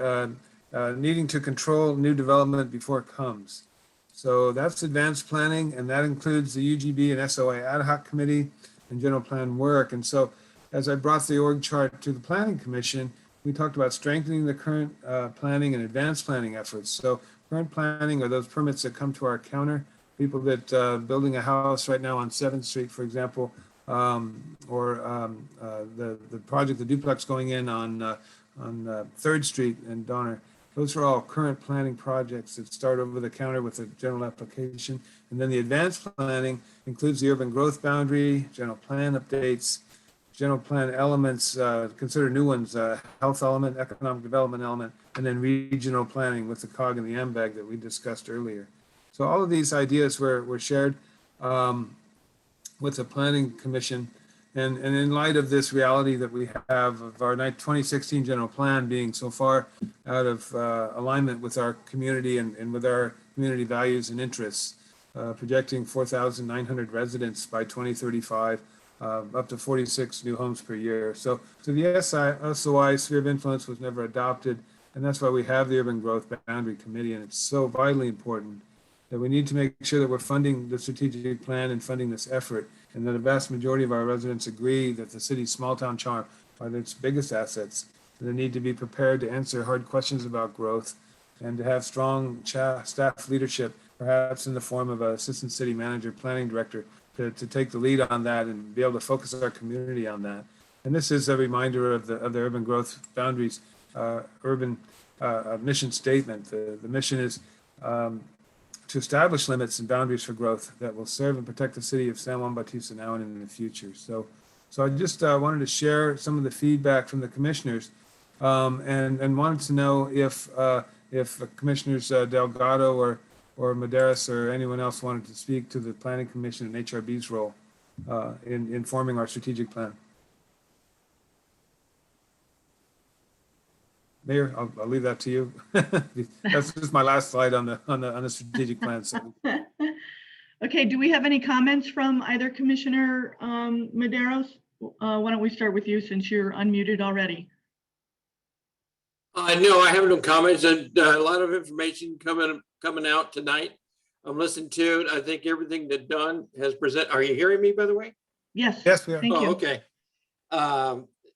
needing to control new development before it comes. So that's advanced planning, and that includes the UGB and SOA ad hoc committee and general plan work. And so as I brought the org chart to the planning commission, we talked about strengthening the current planning and advanced planning efforts. So current planning are those permits that come to our counter, people that building a house right now on 7th Street, for example, or the project, the duplex going in on 3rd Street in Donner. Those are all current planning projects that start over the counter with a general application. And then the advanced planning includes the urban growth boundary, general plan updates, general plan elements, consider new ones, health element, economic development element, and then regional planning with the COG and the MBAG that we discussed earlier. So all of these ideas were shared with the Planning Commission. And in light of this reality that we have of our 2016 general plan being so far out of alignment with our community and with our community values and interests, projecting 4,900 residents by 2035, up to 46 new homes per year. So the SOI sphere of influence was never adopted, and that's why we have the Urban Growth Boundary Committee, and it's so vitally important that we need to make sure that we're funding the strategic plan and funding this effort, and that a vast majority of our residents agree that the city's small town charm are its biggest assets. And they need to be prepared to answer hard questions about growth and to have strong staff leadership, perhaps in the form of an assistant city manager, planning director, to take the lead on that and be able to focus our community on that. And this is a reminder of the Urban Growth Boundaries, urban mission statement. The mission is to establish limits and boundaries for growth that will serve and protect the city of San Juan Bautista now and in the future. So I just wanted to share some of the feedback from the commissioners, and wanted to know if Commissioners Delgado or Maderas or anyone else wanted to speak to the Planning Commission and HRB's role in forming our strategic plan. Mayor, I'll leave that to you. That's just my last slide on the strategic plan. So. Okay, do we have any comments from either Commissioner Maderos? Why don't we start with you since you're unmuted already? No, I have no comments. And a lot of information coming out tonight. I'm listening to it. I think everything that Don has presented. Are you hearing me, by the way? Yes. Yes, we are. Thank you. Okay.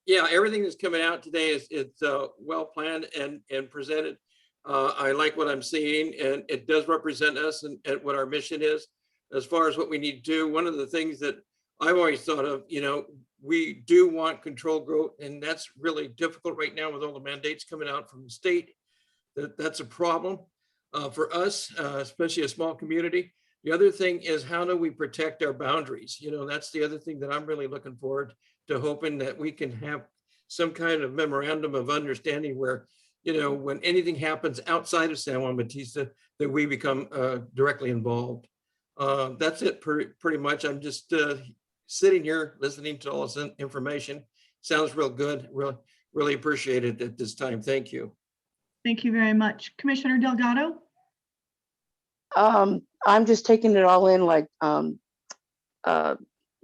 Yeah, everything that's coming out today is well planned and presented. I like what I'm seeing, and it does represent us and what our mission is as far as what we need to do. One of the things that I've always thought of, we do want controlled growth, and that's really difficult right now with all the mandates coming out from the state. That's a problem for us, especially a small community. The other thing is, how do we protect our boundaries? That's the other thing that I'm really looking forward to, hoping that we can have some kind of memorandum of understanding where, when anything happens outside of San Juan Bautista, that we become directly involved. That's it pretty much. I'm just sitting here listening to all this information. Sounds real good. Really appreciate it at this time. Thank you. Thank you very much. Commissioner Delgado? I'm just taking it all in, like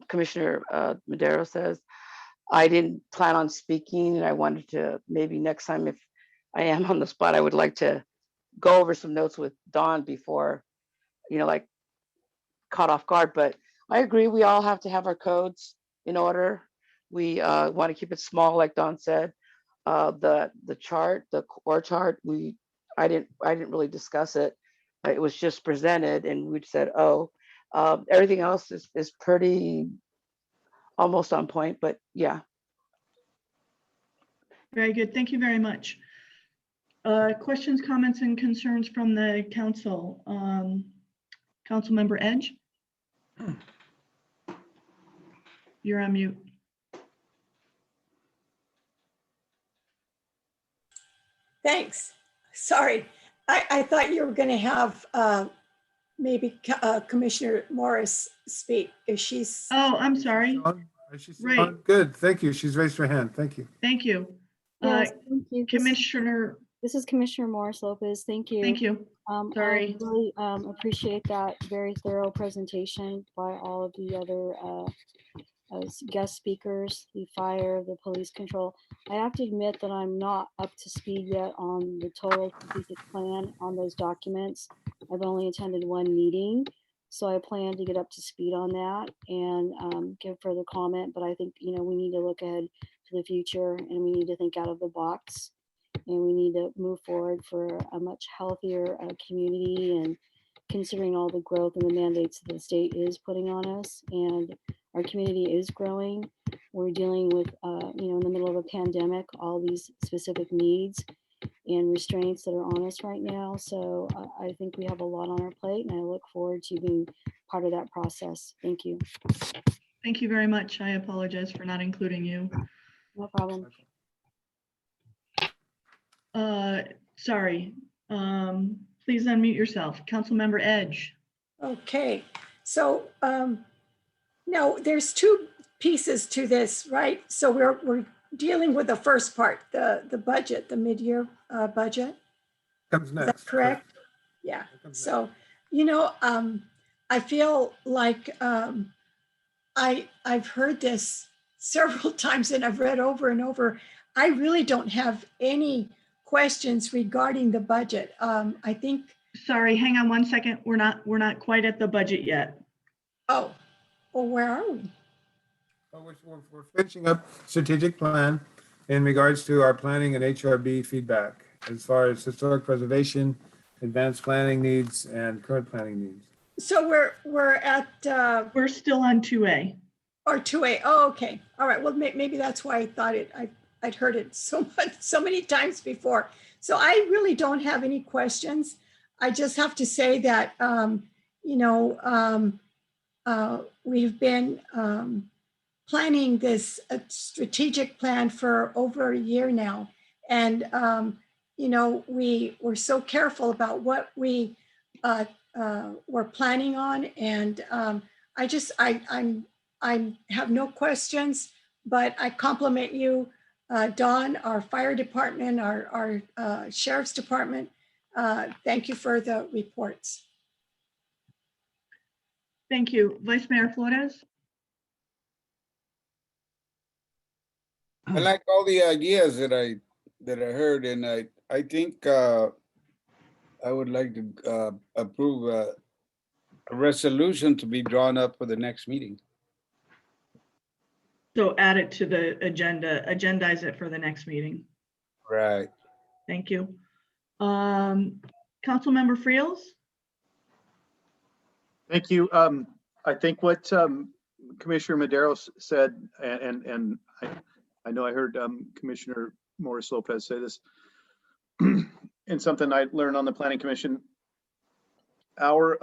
Commissioner Madero says. I didn't plan on speaking, and I wanted to, maybe next time, if I am on the spot, I would like to go over some notes with Dawn before, like caught off guard. But I agree, we all have to have our codes in order. We want to keep it small, like Dawn said. The chart, the core chart, I didn't really discuss it. It was just presented, and we said, oh, everything else is pretty almost on point, but yeah. Very good. Thank you very much. Questions, comments, and concerns from the council. Councilmember Edge? You're on mute. Thanks. Sorry. I thought you were going to have maybe Commissioner Morris speak if she's. Oh, I'm sorry. Right. Good. Thank you. She's raised her hand. Thank you. Thank you. Yes, thank you. Commissioner. This is Commissioner Morris Lopez. Thank you. Thank you. Sorry. I really appreciate that very thorough presentation by all of the other guest speakers, the fire, the police control. I have to admit that I'm not up to speed yet on the total strategic plan on those documents. I've only attended one meeting, so I plan to get up to speed on that and give further comment. But I think, you know, we need to look ahead to the future and we need to think out of the box. And we need to move forward for a much healthier community and considering all the growth and the mandates that the state is putting on us. And our community is growing. We're dealing with, you know, in the middle of a pandemic, all these specific needs and restraints that are on us right now. So I think we have a lot on our plate and I look forward to being part of that process. Thank you. Thank you very much. I apologize for not including you. No problem. Sorry. Please unmute yourself. Councilmember Edge. Okay, so no, there's two pieces to this, right? So we're dealing with the first part, the budget, the mid-year budget. Comes Is that next. correct? Yeah. So, you know, I feel like I've heard this several times and I've read over and over. I really don't have any questions regarding the budget. I think. Sorry, hang on one second. We're not quite at the budget yet. Oh, well, where are we? Oh, we're finishing up strategic plan in regards to our planning and HRB feedback as far as historic preservation, advanced planning needs, and current planning needs. So we're at we're still on 2A. Or 2A. Oh, okay. All right. Well, maybe that's why I thought I'd heard it so many times before. So I really don't have any questions. I just have to say that you know, we've been planning this strategic plan for over a year now, and you know, we were so careful about what we were planning on, and I have no questions, but I compliment you, Dawn, our fire department, our sheriff's department. Thank you for the reports. Thank you. Vice Mayor Flores? I like all the ideas that I heard, and I think I would like to approve a resolution to be drawn up for the next meeting. So add it to the agenda, agendize it for the next meeting. Right. Thank you. Councilmember Friels? Thank you. I think what Commissioner Medeiros said, and I know I heard Commissioner Morris Lopez say this, and something I learned on the Planning Commission. Our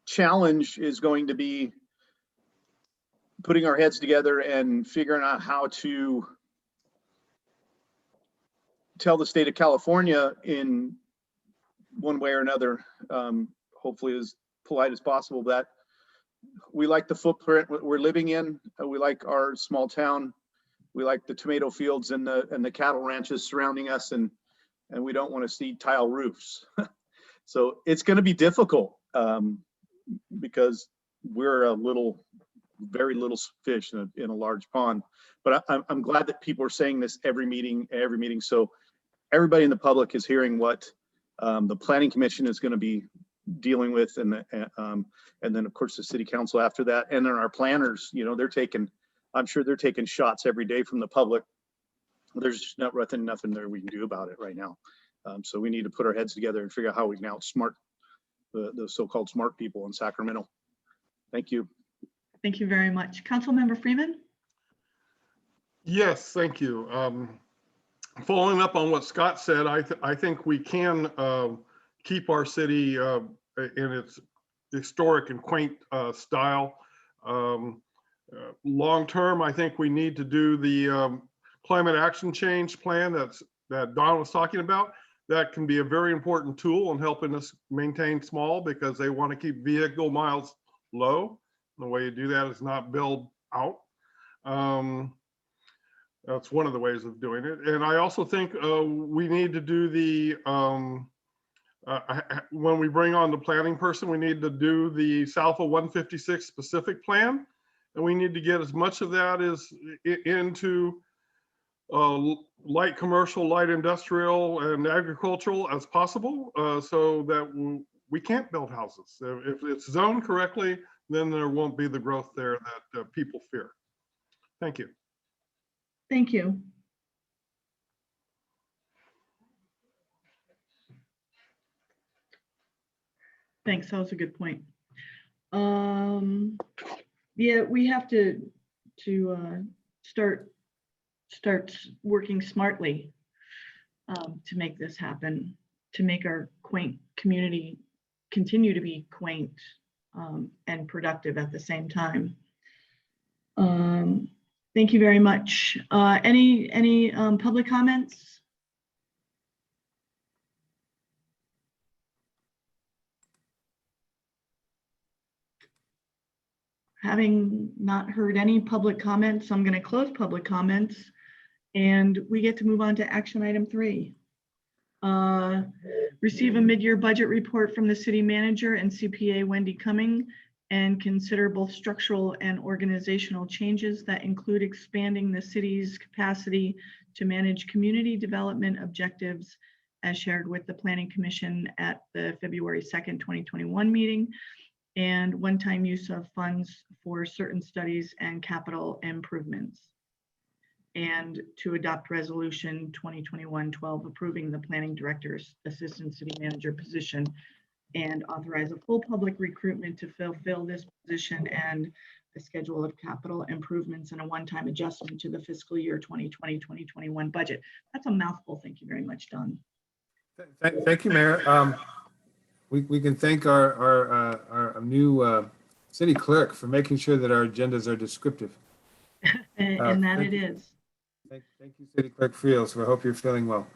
challenge is going to be putting our heads together and figuring out how to tell the state of California in one way or another, hopefully as polite as possible, that we like the footprint we're living in. We like our small town. We like the tomato fields and the cattle ranches surrounding us, and we don't want to see tile roofs. So it's going to be difficult because we're very little fish in a large pond. But I'm glad that people are saying this every meeting. So everybody in the public is hearing what the Planning Commission is going to be dealing with, and then of course the City Council after that, and then our planners. You know, I'm sure they're taking shots every day from the public. There's just nothing there we can do about it right now. So we need to put our heads together and figure out how we can outsmart the so-called smart people in Sacramento. Thank you. Thank you very much. Councilmember Freeman? Yes, thank you. Following up on what Scott said, I think we can keep our city in its historic and quaint style. Long term, I think we need to do the climate action change plan that Don was talking about. That can be a very important tool in helping us maintain small, because they want to keep vehicle miles low. The way you do that is not build out. That's one of the ways of doing it. And I also think we need to do the, when we bring on the planning person, we need to do the South of 156 specific plan. And we need to get as much of that as into light commercial, light industrial, and agricultural as possible, so that we can't build houses. If it's zoned correctly, then there won't be the growth there that people fear. Thank you. Thank you. Thanks, that was a good point. Yeah, we have to start working smartly to make this happen, to make our quaint community continue to be quaint and productive at the same time. Thank you very much. Any public comments? Having not heard any public comments, I'm going to close public comments and we get to move on to action item 3. Receive a mid-year budget report from the city manager and CPA Wendy Cumming and consider both structural and organizational changes that include expanding the city's capacity to manage community development objectives as shared with the Planning Commission at the February 2nd, 2021 meeting, and one-time use of funds for certain studies and capital improvements. And to adopt resolution 2021-12 approving the planning director's assistant city manager position and authorize a full public recruitment to fulfill this position and a schedule of capital improvements and a one-time adjustment to the fiscal year 2020-2021 budget. That's a mouthful. Thank you very much, Don. Thank you, Mayor. We can thank our new city clerk for making sure that our agendas are descriptive. And that it is. Thank you, City Clerk Fields. We hope you're feeling well.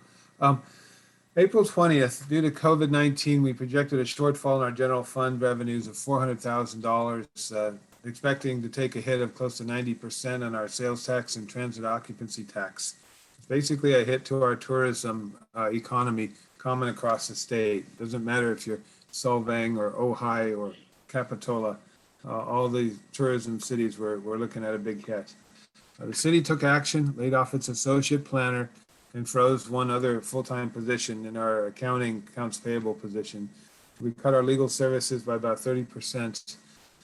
April 20th, due to COVID-19, we projected a shortfall in our general fund revenues of $400,000, expecting to take a hit of close to 90% on our sales tax and transit occupancy tax. It's basically a hit to our tourism economy common across the state. Doesn't matter if you're Solvang or Ojai or Capitola, all the tourism cities we're looking at a big hit. The city took action, laid off its associate planner, and froze one other full-time position in our accounts payable position. We cut our legal services by about 30%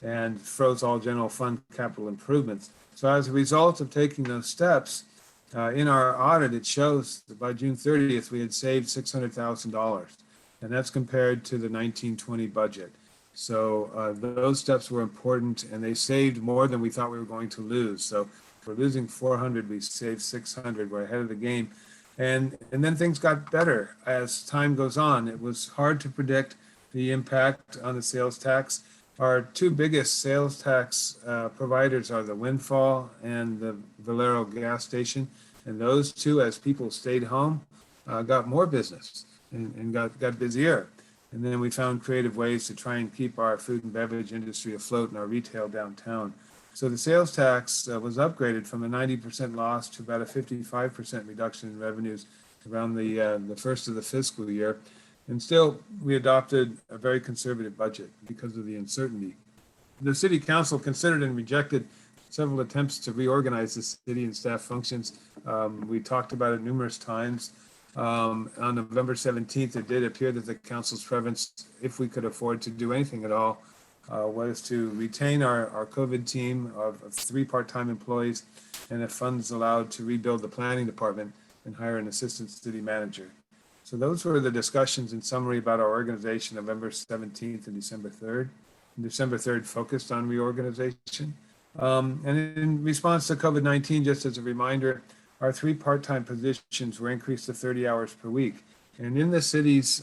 and froze all general fund capital improvements. So as a result of taking those steps, in our audit, it shows that by June 30th, we had saved $600,000, and that's compared to the 1920 budget. So those steps were important, and they saved more than we thought we were going to lose. So we're losing 400, we saved 600. We're ahead of the game. And then things got better as time goes on. It was hard to predict the impact on the sales tax. Our two biggest sales tax providers are the Windfall and the Valero gas station. And those two, as people stayed home, got more business and got busier. And then we found creative ways to try and keep our food and beverage industry afloat and our retail downtown. So the sales tax was upgraded from a 90% loss to about a 55% reduction in revenues around the first of the fiscal year. And still, we adopted a very conservative budget because of the uncertainty. The city council considered and rejected several attempts to reorganize the city and staff functions. We talked about it numerous times. On November 17th, it did appear that the council's preference, if we could afford to do anything at all, was to retain our COVID team of 3 part-time employees, and if funds allowed, to rebuild the planning department and hire an assistant city manager. So those were the discussions in summary about our organization, November 17th and December 3rd. And December 3rd focused on reorganization. And in response to COVID-19, just as a reminder, our 3 part-time positions were increased to 30 hours per week. And in the city's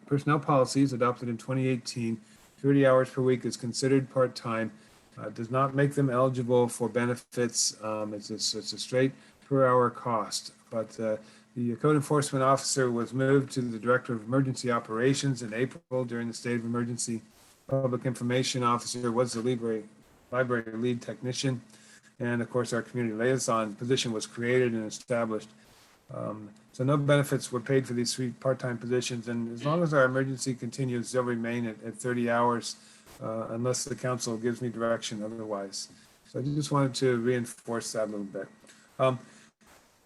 personnel policies adopted in 2018, 30 hours per week is considered part-time, does not make them eligible for benefits. It's a straight per hour cost. But the code enforcement officer was moved to the director of emergency operations in April during the state of emergency. Public information officer was the library lead technician. And of course, our community liaison position was created and established. So no benefits were paid for these 3 part-time positions. And as long as our emergency continues, they'll remain at 30 hours unless the council gives me direction otherwise. So I just wanted to reinforce that a little bit.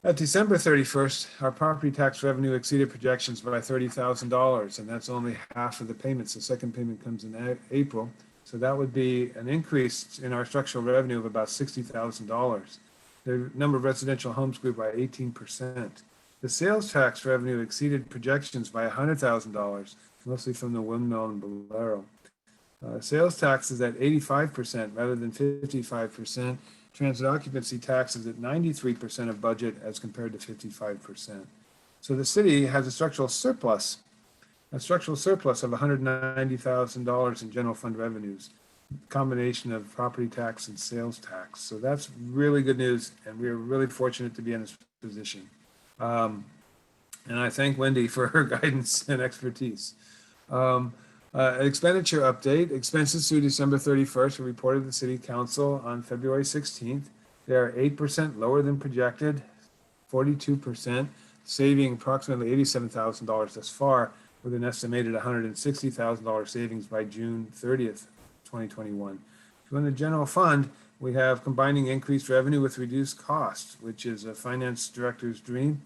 At December 31st, our property tax revenue exceeded projections by $30,000, and that's only half of the payments. The second payment comes in April. So that would be an increase in our structural revenue of about $60,000. The number of residential homes grew by 18%. The sales tax revenue exceeded projections by $100,000, mostly from the windmill and Bolero. Sales tax is at 85% rather than 55%. Transit occupancy tax is at 93% of budget as compared to 55%. So the city has a structural surplus of $190,000 in general fund revenues, combination of property tax and sales tax. So that's really good news, and we are really fortunate to be in this position. And I thank Wendy for her guidance and expertise. Expenditure update. Expenses through December 31st were reported to the City Council on February 16th. They are 8% lower than projected, 42%, saving approximately $87,000 thus far, with an estimated $160,000 savings by June 30th, 2021. So in the general fund, we have combining increased revenue with reduced costs, which is a finance director's dream.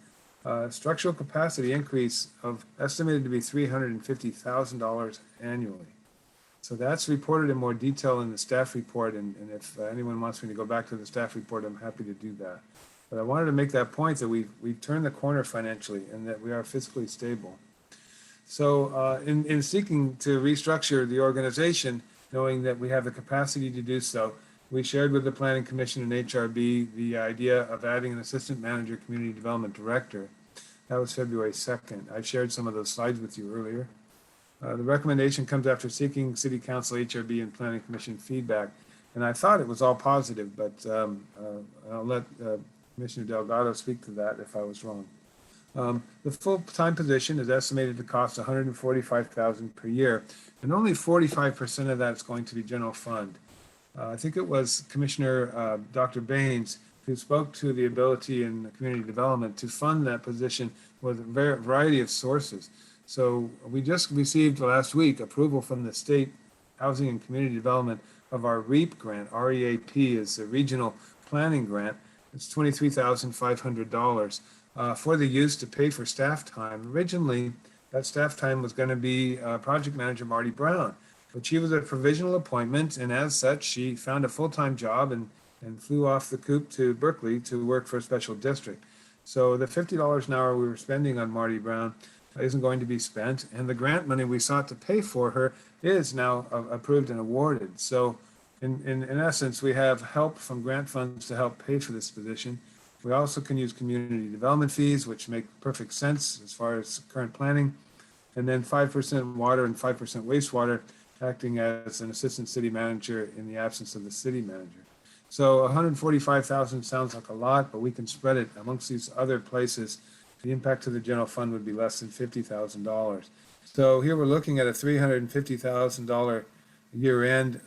Structural capacity increase of estimated to be $350,000 annually. So that's reported in more detail in the staff report, and if anyone wants me to go back to the staff report, I'm happy to do that. But I wanted to make that point that we've turned the corner financially and that we are fiscally stable. So in seeking to restructure the organization, knowing that we have the capacity to do so, we shared with the Planning Commission and HRB the idea of adding an assistant manager, community development director. That was February 2nd. I shared some of those slides with you earlier. The recommendation comes after seeking City Council, HRB, and Planning Commission feedback. And I thought it was all positive, but I'll let Commissioner Delgado speak to that if I was wrong. The full-time position is estimated to cost $145,000 per year, and only 45% of that is going to be general fund. I think it was Commissioner Dr. Baines who spoke to the ability in community development to fund that position with a variety of sources. So we just received last week approval from the State Housing and Community Development of our REAP grant. REAP is a regional planning grant. It's $23,500 for the use to pay for staff time. Originally, that staff time was going to be project manager Marty Brown, but she was a provisional appointment, and as such, she found a full-time job and flew off the coop to Berkeley to work for a special district. So the $50 an hour we were spending on Marty Brown isn't going to be spent, and the grant money we sought to pay for her is now approved and awarded. So in essence, we have help from grant funds to help pay for this position. We also can use community development fees, which make perfect sense as far as current planning, and then 5% water and 5% wastewater, acting as an assistant city manager in the absence of the city manager. So 145,000 sounds like a lot, but we can spread it amongst these other places. The impact to the general fund would be less than $50,000. So here we're looking at a $350,000 year-end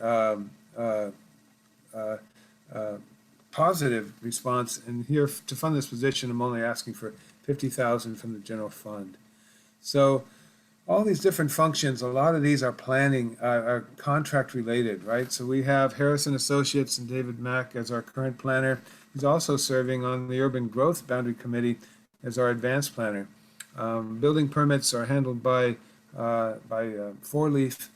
positive response. And here to fund this position, I'm only asking for $50,000 from the general fund. So all these different functions, a lot of these are planning, are contract related, right? So we have Harrison Associates and David Mack as our current planner. He's also serving on the Urban Growth Boundary Committee as our advanced planner. Building permits are handled by Four Leaf,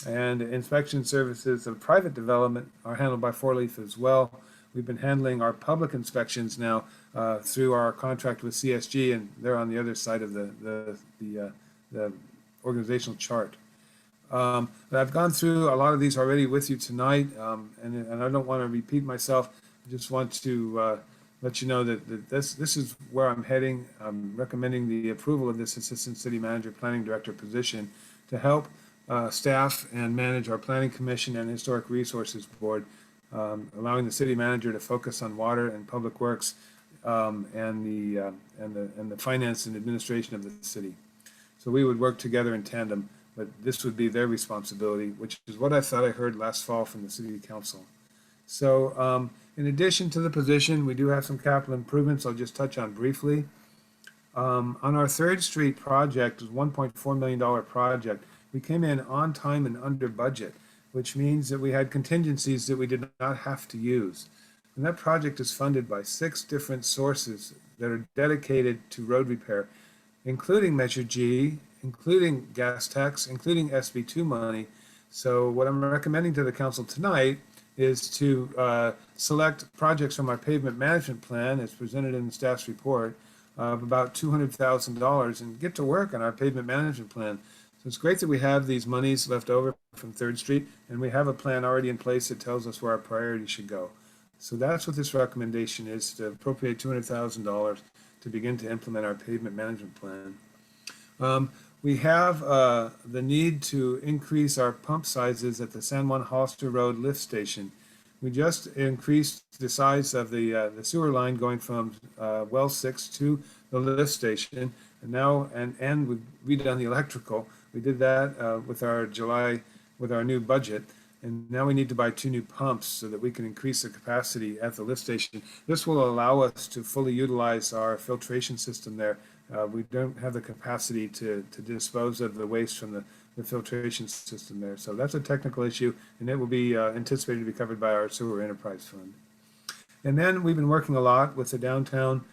and inspection services of private development are handled by Four Leaf as well. We've been handling our public inspections now through our contract with CSG, and they're on the other side of the organizational chart. But I've gone through a lot of these already with you tonight, and I don't want to repeat myself. I just want to let you know that this is where I'm heading. I'm recommending the approval of this Assistant City Manager Planning Director position to help staff and manage our Planning Commission and Historic Resources Board, allowing the city manager to focus on water and public works and the finance and administration of the city. So we would work together in tandem, but this would be their responsibility, which is what I thought I heard last fall from the City Council. So in addition to the position, we do have some capital improvements I'll just touch on briefly. On our 3rd Street project, it was a $1.4 million project. We came in on time and under budget, which means that we had contingencies that we did not have to use. And that project is funded by 6 different sources that are dedicated to road repair, including Measure G, including gas tax, including SB2 money. So what I'm recommending to the council tonight is to select projects from our pavement management plan as presented in the staff's report of about $200,000 and get to work on our pavement management plan. So it's great that we have these monies left over from 3rd Street, and we have a plan already in place that tells us where our priorities should go. So that's what this recommendation is, to appropriate $200,000 to begin to implement our pavement management plan. We have the need to increase our pump sizes at the San Juan Hollister Road lift station. We just increased the size of the sewer line going from well 6 to the lift station, and now and we've redone the electrical. We did that with our new budget, and now we need to buy 2 new pumps so that we can increase the capacity at the lift station. This will allow us to fully utilize our filtration system there. We don't have the capacity to dispose of the waste from the filtration system there. So that's a technical issue, and it will be anticipated to be covered by our sewer enterprise fund. And then we've been working a lot with the downtown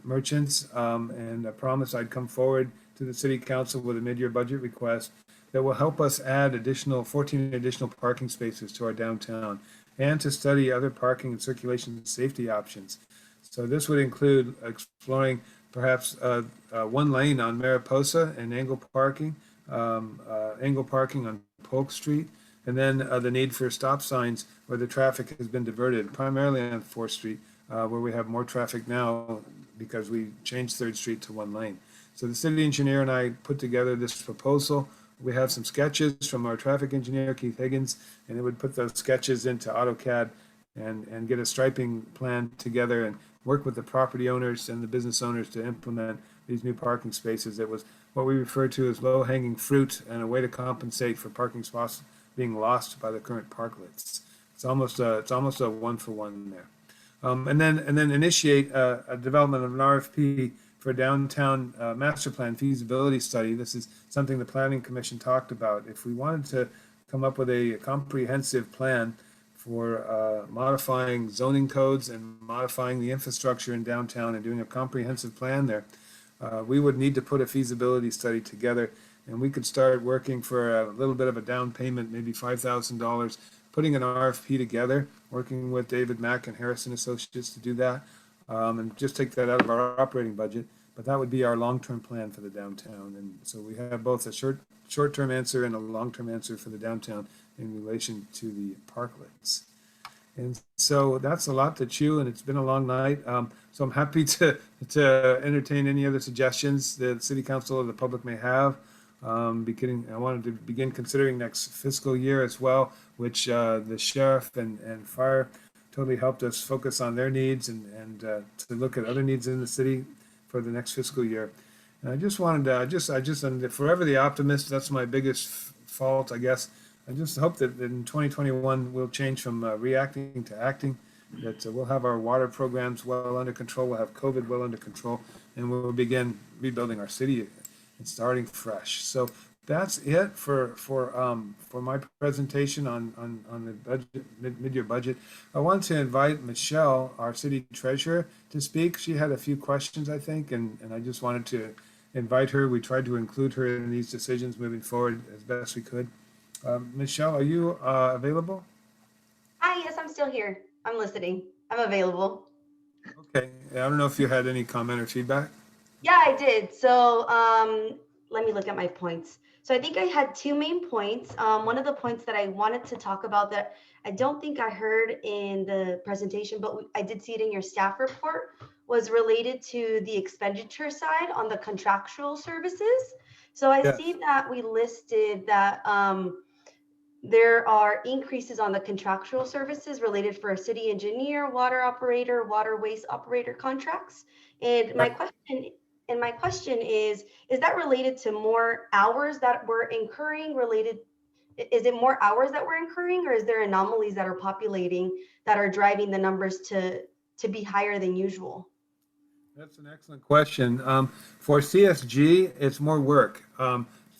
merchants, and I promised I'd come forward to the city council with a mid-year budget request that will help us add 14 additional parking spaces to our downtown, and to study other parking and circulation safety options. So this would include exploring perhaps 1 lane on Mariposa and angle parking on Polk Street, and then the need for stop signs where the traffic has been diverted, primarily on 4th Street, where we have more traffic now because we changed 3rd Street to 1 lane. So the city engineer and I put together this proposal. We have some sketches from our traffic engineer, Keith Higgins, and it would put those sketches into AutoCAD and get a striping plan together and work with the property owners and the business owners to implement these new parking spaces. It was what we refer to as low-hanging fruit and a way to compensate for parking spots being lost by the current parklets. It's almost a 1-for-1 there. And then initiate a development of an RFP for downtown master plan feasibility study. This is something the Planning Commission talked about. If we wanted to come up with a comprehensive plan for modifying zoning codes and modifying the infrastructure in downtown and doing a comprehensive plan there, we would need to put a feasibility study together, and we could start working for a little bit of a down payment, maybe $5,000, putting an RFP together, working with David Mack and Harrison Associates to do that, and just take that out of our operating budget. But that would be our long-term plan for the downtown. And so we have both a short-term answer and a long-term answer for the downtown in relation to the parklets. And so that's a lot to chew, and it's been a long night. So I'm happy to entertain any other suggestions that City Council or the public may have. I wanted to begin considering next fiscal year as well, which the sheriff and fire totally helped us focus on their needs and to look at other needs in the city for the next fiscal year. And I just wanted to, I'm forever the optimist. That's my biggest fault, I guess. I just hope that in 2021 we'll change from reacting to acting, that we'll have our water programs well under control, we'll have COVID well under control, and we'll begin rebuilding our city and starting fresh. So that's it for my presentation on the budget, mid-year budget. I want to invite Michelle, our city treasurer, to speak. She had a few questions, I think, and I just wanted to invite her. We tried to include her in these decisions moving forward as best we could. Michelle, are you available? Hi, yes, I'm still here. I'm listening. I'm available. Okay. I don't know if you had any comment or feedback. Yeah, I did. So let me look at my points. So I think I had 2 main points. One of the points that I wanted to talk about that I don't think I heard in the presentation, but I did see it in your staff report, was related to the expenditure side on the contractual services. So I see that we listed that there are increases on the contractual services related for a city engineer, water operator, water waste operator contracts. And my question is that related to more hours that we're incurring is it more hours that we're incurring, or is there anomalies that are populating that are driving the numbers to be higher than usual? That's an excellent question. For CSG, it's more work.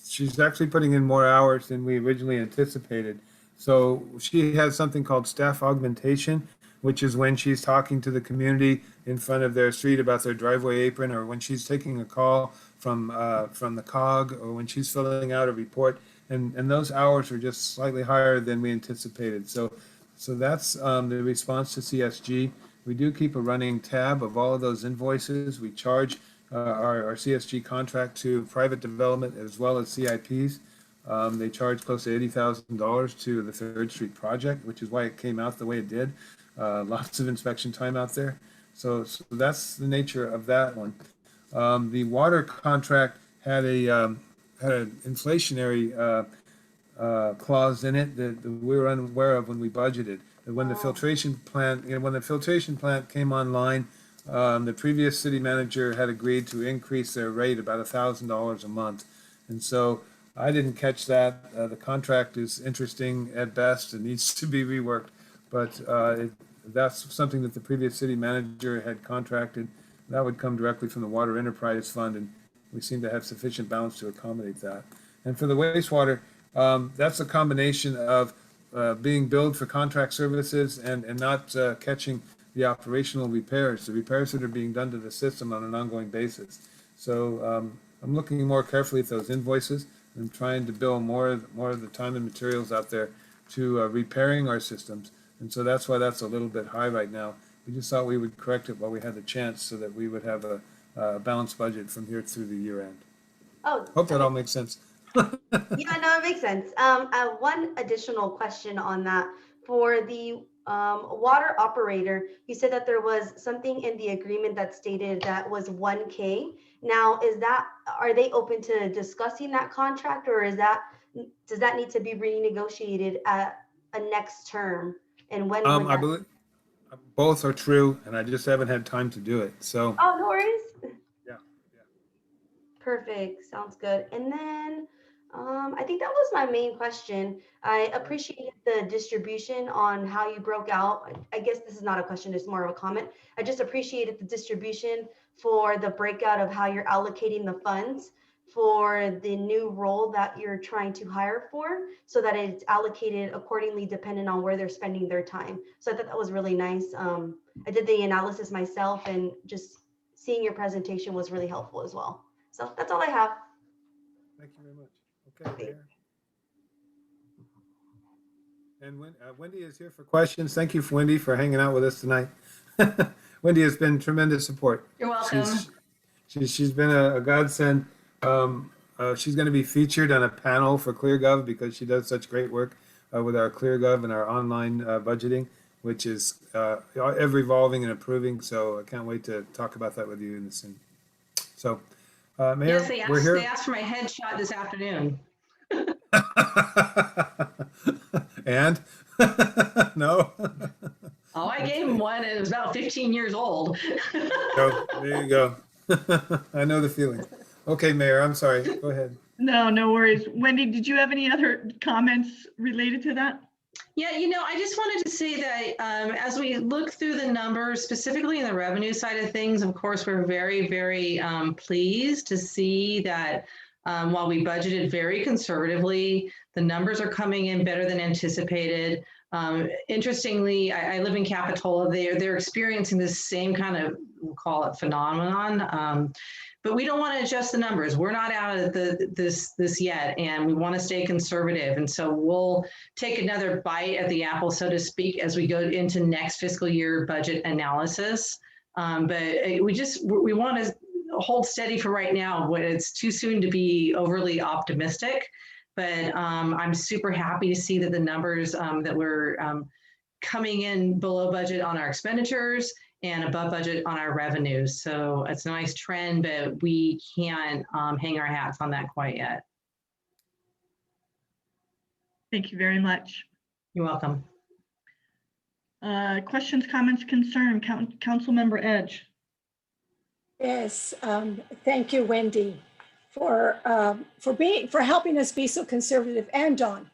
She's actually putting in more hours than we originally anticipated. So she has something called staff augmentation, which is when she's talking to the community in front of their street about their driveway apron, or when she's taking a call from the COG, or when she's filling out a report. And those hours are just slightly higher than we anticipated. So that's the response to CSG. We do keep a running tab of all of those invoices. We charge our CSG contract to private development as well as CIPs. They charge close to $80,000 to the Third Street project, which is why it came out the way it did. Lots of inspection time out there. So that's the nature of that one. The water contract had an inflationary clause in it that we were unaware of when we budgeted. That when the filtration plant, when the filtration plant came online, the previous city manager had agreed to increase their rate about $1,000 a month, and so I didn't catch that. The contract is interesting at best and needs to be reworked, but that's something that the previous city manager had contracted. That would come directly from the Water Enterprise Fund, and we seem to have sufficient balance to accommodate that. And for the wastewater, that's a combination of being billed for contract services and not catching the operational repairs, the repairs that are being done to the system on an ongoing basis. So I'm looking more carefully at those invoices and trying to bill more of the time and materials out there to repairing our systems. And so that's why that's a little bit high right now. We just thought we would correct it while we had the chance so that we would have a balanced budget from here through the year end. Oh, Hope that all makes sense. yeah, no, it makes sense. One additional question on that. For the water operator, you said that there was something in the agreement that stated that was 1K. Now, are they open to discussing that contract, or does that need to be renegotiated at a next term? And when would I that- believe both are true, and I just haven't had time to do it. So Oh, no worries. Yeah. Perfect. Sounds good. And then I think that was my main question. I appreciated the distribution on how you broke out. I guess this is not a question, it's more of a comment. I just appreciated the distribution for the breakout of how you're allocating the funds for the new role that you're trying to hire for, so that it's allocated accordingly depending on where they're spending their time. So I thought that was really nice. I did the analysis myself, and just seeing your presentation was really helpful as well. So that's all I have. thank you very much. Okay, Mayor. And Wendy is here for questions. Thank you, Wendy, for hanging out with us tonight. Wendy has been tremendous support. You're welcome. She's been a godsend. She's going to be featured on a panel for ClearGov because she does such great work with our ClearGov and our online budgeting, which is ever evolving and improving. So I can't wait to talk about that with you in the soon. So, Mayor, Yes, we're here. they asked for my headshot this afternoon. And no. Oh, I gave him one, and it was about 15 years old. There you go. I know the feeling. Okay, Mayor, I'm sorry. Go ahead. No worries. Wendy, did you have any other comments related to that? Yeah, I just wanted to say that as we look through the numbers, specifically in the revenue side of things, of course, we're very, very pleased to see that while we budgeted very conservatively, the numbers are coming in better than anticipated. Interestingly, I live in Capitola. They're experiencing this same kind of, we'll call it phenomenon. But we don't want to adjust the numbers. We're not out of this yet, and we want to stay conservative. And so we'll take another bite at the apple, so to speak, as we go into next fiscal year budget analysis. But we want to hold steady for right now. When it's too soon to be overly optimistic, but I'm super happy to see that the numbers that we're coming in below budget on our expenditures and above budget on our revenues. So it's a nice trend, but we can't hang our hats on that quite yet. Thank you very much. You're welcome. Questions, comments, concern, Councilmember Edge. Yes, thank you, Wendy, for helping us be so conservative, and Don.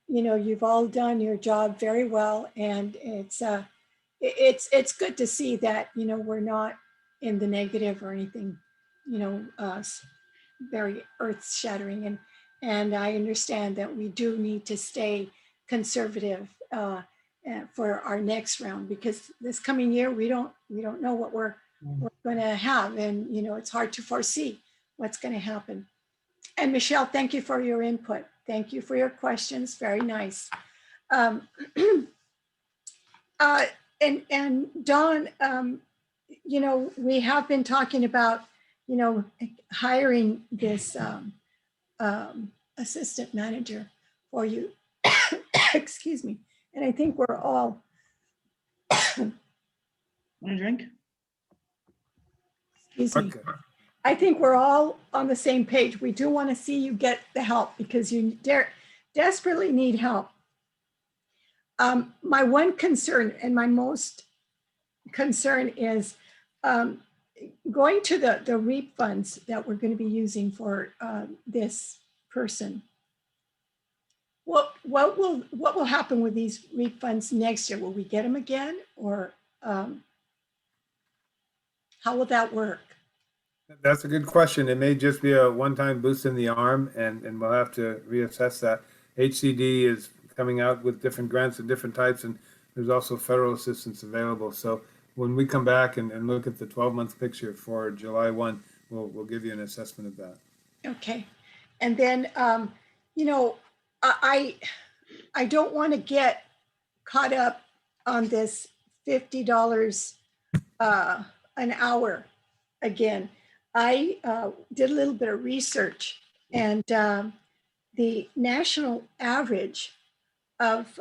You've all done your job very well, and it's good to see that we're not in the negative or anything very earth-shattering, and I understand that we do need to stay conservative for our next round, because this coming year, we don't know what we're going to have. And, you know, it's hard to foresee what's going to happen. And Michelle, thank you for your input. Thank you for your questions. Very nice. And Dawn, you know, we have been talking about, you know, hiring this assistant manager for you. Excuse me. And I think we're all. Want a drink? Excuse me. Okay. I think we're all on the same page. We do want to see you get the help because you desperately need help. My one concern and my most concern is going to the REAP funds that we're going to be using for this person. What will happen with these REAP funds next year? Will we get them again, or how will that work? That's a good question. It may just be a one-time boost in the arm, and we'll have to reassess that. HCD is coming out with different grants of different types, and there's also federal assistance available. So when we come back and look at the 12-month picture for July 1, we'll give you an assessment of that. Okay. And then, you know, I don't want to get caught up on this $50 an hour again. I did a little bit of research, and the national average of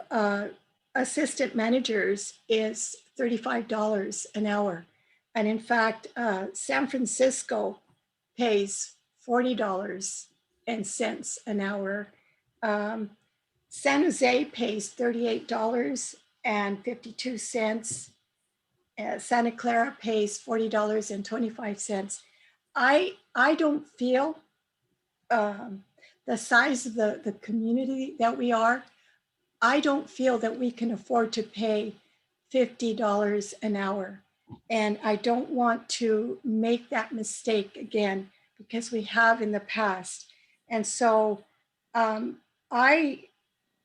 assistant managers is $35 an hour. And in fact, San Francisco pays $40 an hour. San Jose pays $38.52. Santa Clara pays $40.25. I don't feel the size of the community that we are, I don't feel that we can afford to pay $50 an hour. And I don't want to make that mistake again, because we have in the past. And so I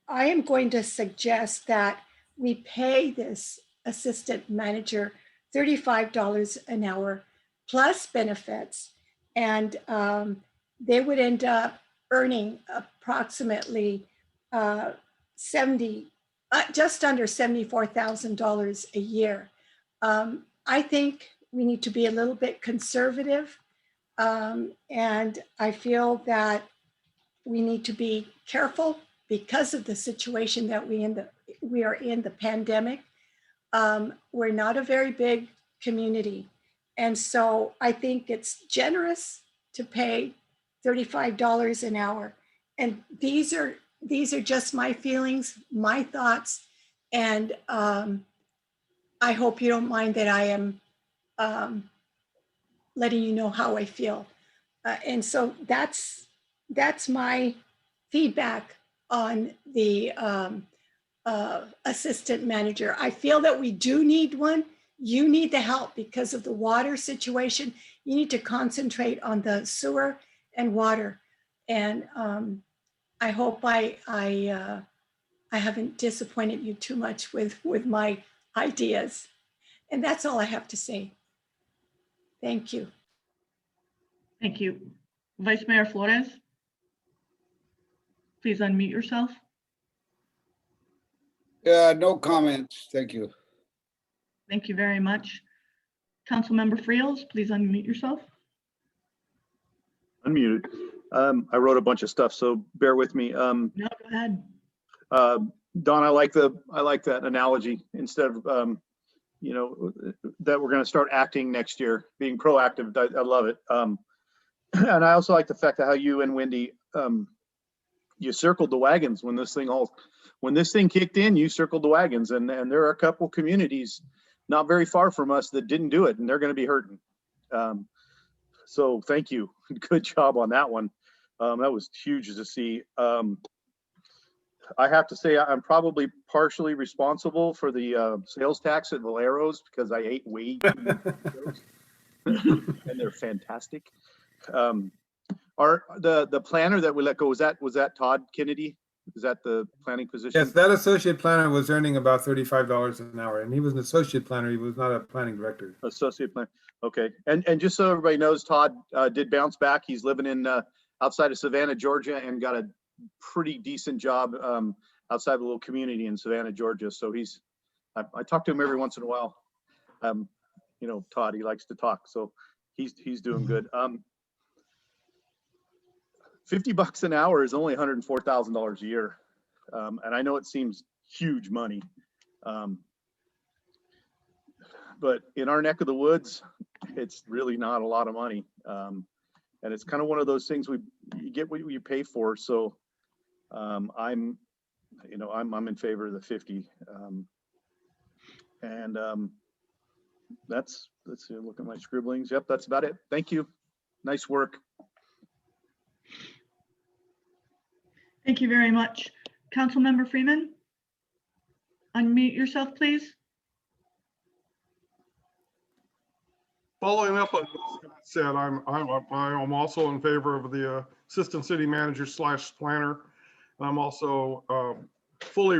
am going to suggest that we pay this assistant manager $35 an hour plus benefits. And they would end up earning approximately just under $74,000 a year. I think we need to be a little bit conservative. And I feel that we need to be careful because of the situation that we are in, the pandemic. We're not a very big community. And so I think it's generous to pay $35 an hour. And these are just my feelings, my thoughts. And I hope you don't mind that I am letting you know how I feel. And so that's my feedback on the assistant manager. I feel that we do need one. You need the help because of the water situation. You need to concentrate on the sewer and water. And I hope I haven't disappointed you too much with my ideas. And that's all I have to say. Thank you. Thank you. Vice Mayor Flores, please unmute yourself. No comments. Thank you. Thank you very much. Councilmember Friels, please unmute yourself. Unmuted. I wrote a bunch of stuff, so bear with me. No, go ahead. Don, I like that analogy. Instead of you know, that we're going to start acting next year, being proactive. I love it. And I also like the fact that how you and Wendy, you circled the wagons when this thing kicked in. You circled the wagons, and there are a couple communities not very far from us that didn't do it, and they're going to be hurting. So thank you. Good job on that one. That was huge to see. I have to say I'm probably partially responsible for the sales tax at Valero's because I ate way too many potatoes. And they're fantastic. The planner that we let go, was that Todd Kennedy? Is that the planning position? Yes, that associate planner was earning about $35 an hour, and he was an associate planner. He was not a planning director. Associate plan. Okay. And just so everybody knows, Todd did bounce back. He's living in outside of Savannah, Georgia, and got a pretty decent job outside of a little community in Savannah, Georgia. So I talk to him every once in a while. You know, Todd, he likes to talk, so he's doing good. $50 an hour is only $104,000 a year. And I know it seems huge money. But in our neck of the woods, it's really not a lot of money. And it's kind of one of those things you get what you pay for. So I'm in favor of the 50. Let's see, look at my scribblings. Yep, that's about it. Thank you. Nice work. Thank you very much. Councilmember Freeman? Unmute yourself, please. Following up on what Scott said, I'm also in favor of the assistant city manager / planner. I'm also fully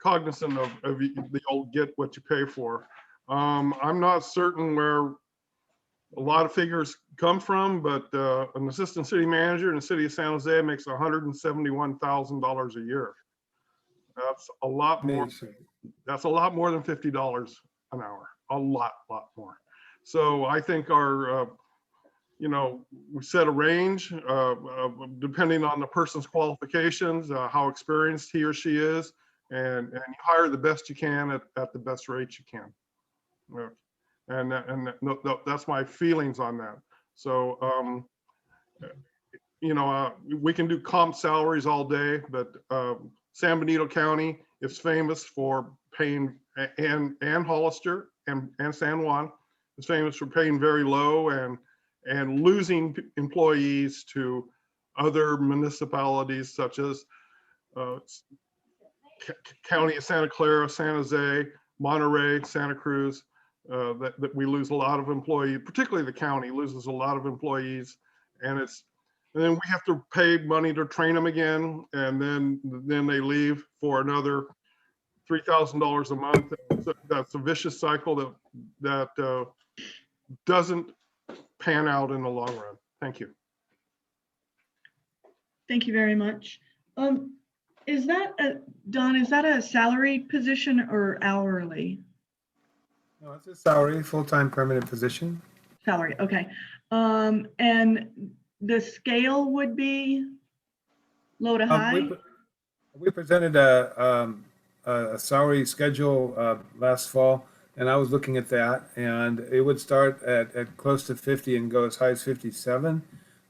cognizant of the old get what you pay for. I'm not certain where a lot of figures come from, but an assistant city manager in the city of San Jose makes $171,000 a year. That's a lot more. That's a lot more than $50 an hour. A lot more. So I think our, we set a range depending on the person's qualifications, how experienced he or she is, and you hire the best you can at the best rate you can. And that's my feelings on that. So, we can do comp salaries all day, but San Benito County is famous for paying, and Hollister and San Juan is famous for paying very low and losing employees to other municipalities such as County of Santa Clara, San Jose, Monterey, Santa Cruz. That we lose a lot of employees, particularly the county loses a lot of employees, and then we have to pay money to train them again, and then they leave for another $3,000 a month. That's a vicious cycle that doesn't pan out in the long run. Thank you. Thank you very much. Is that Don? Is that a salaried position or hourly? No, it's a salary, full-time permanent position. Salary, okay. And the scale would be low to high? We presented a salary schedule last fall, and I was looking at that, and it would start at close to 50 and go as high as 57.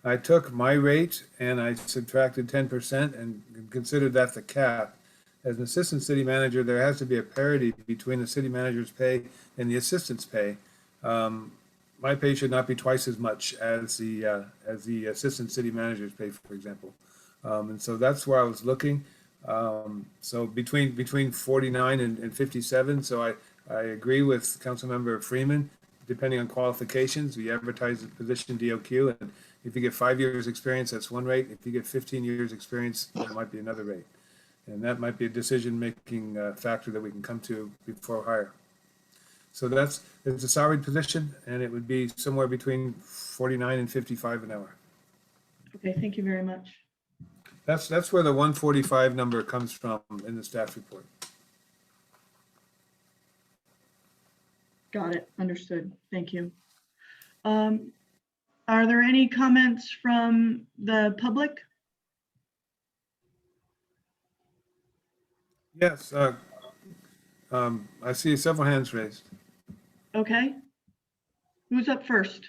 I took my rate and I subtracted 10% and considered that the cap. As an assistant city manager, there has to be a parity between the city manager's pay and the assistant's pay. My pay should not be twice as much as the assistant city manager's pay, for example. And so that's where I was looking. So between 49 and 57. So I agree with Councilmember Freeman. Depending on qualifications, we advertise the position DOQ, and if you get 5 years experience, that's one rate. If you get 15 years experience, that might be another rate. And that might be a decision-making factor that we can come to before hire. So it's a salaried position, and it would be somewhere between 49 and 55 an hour. Okay, thank you very much. That's where the 145 number comes from in the staff report. Got it, understood. Thank you. Are there any comments from the public? Yes, I see several hands raised. Okay. Who's up first?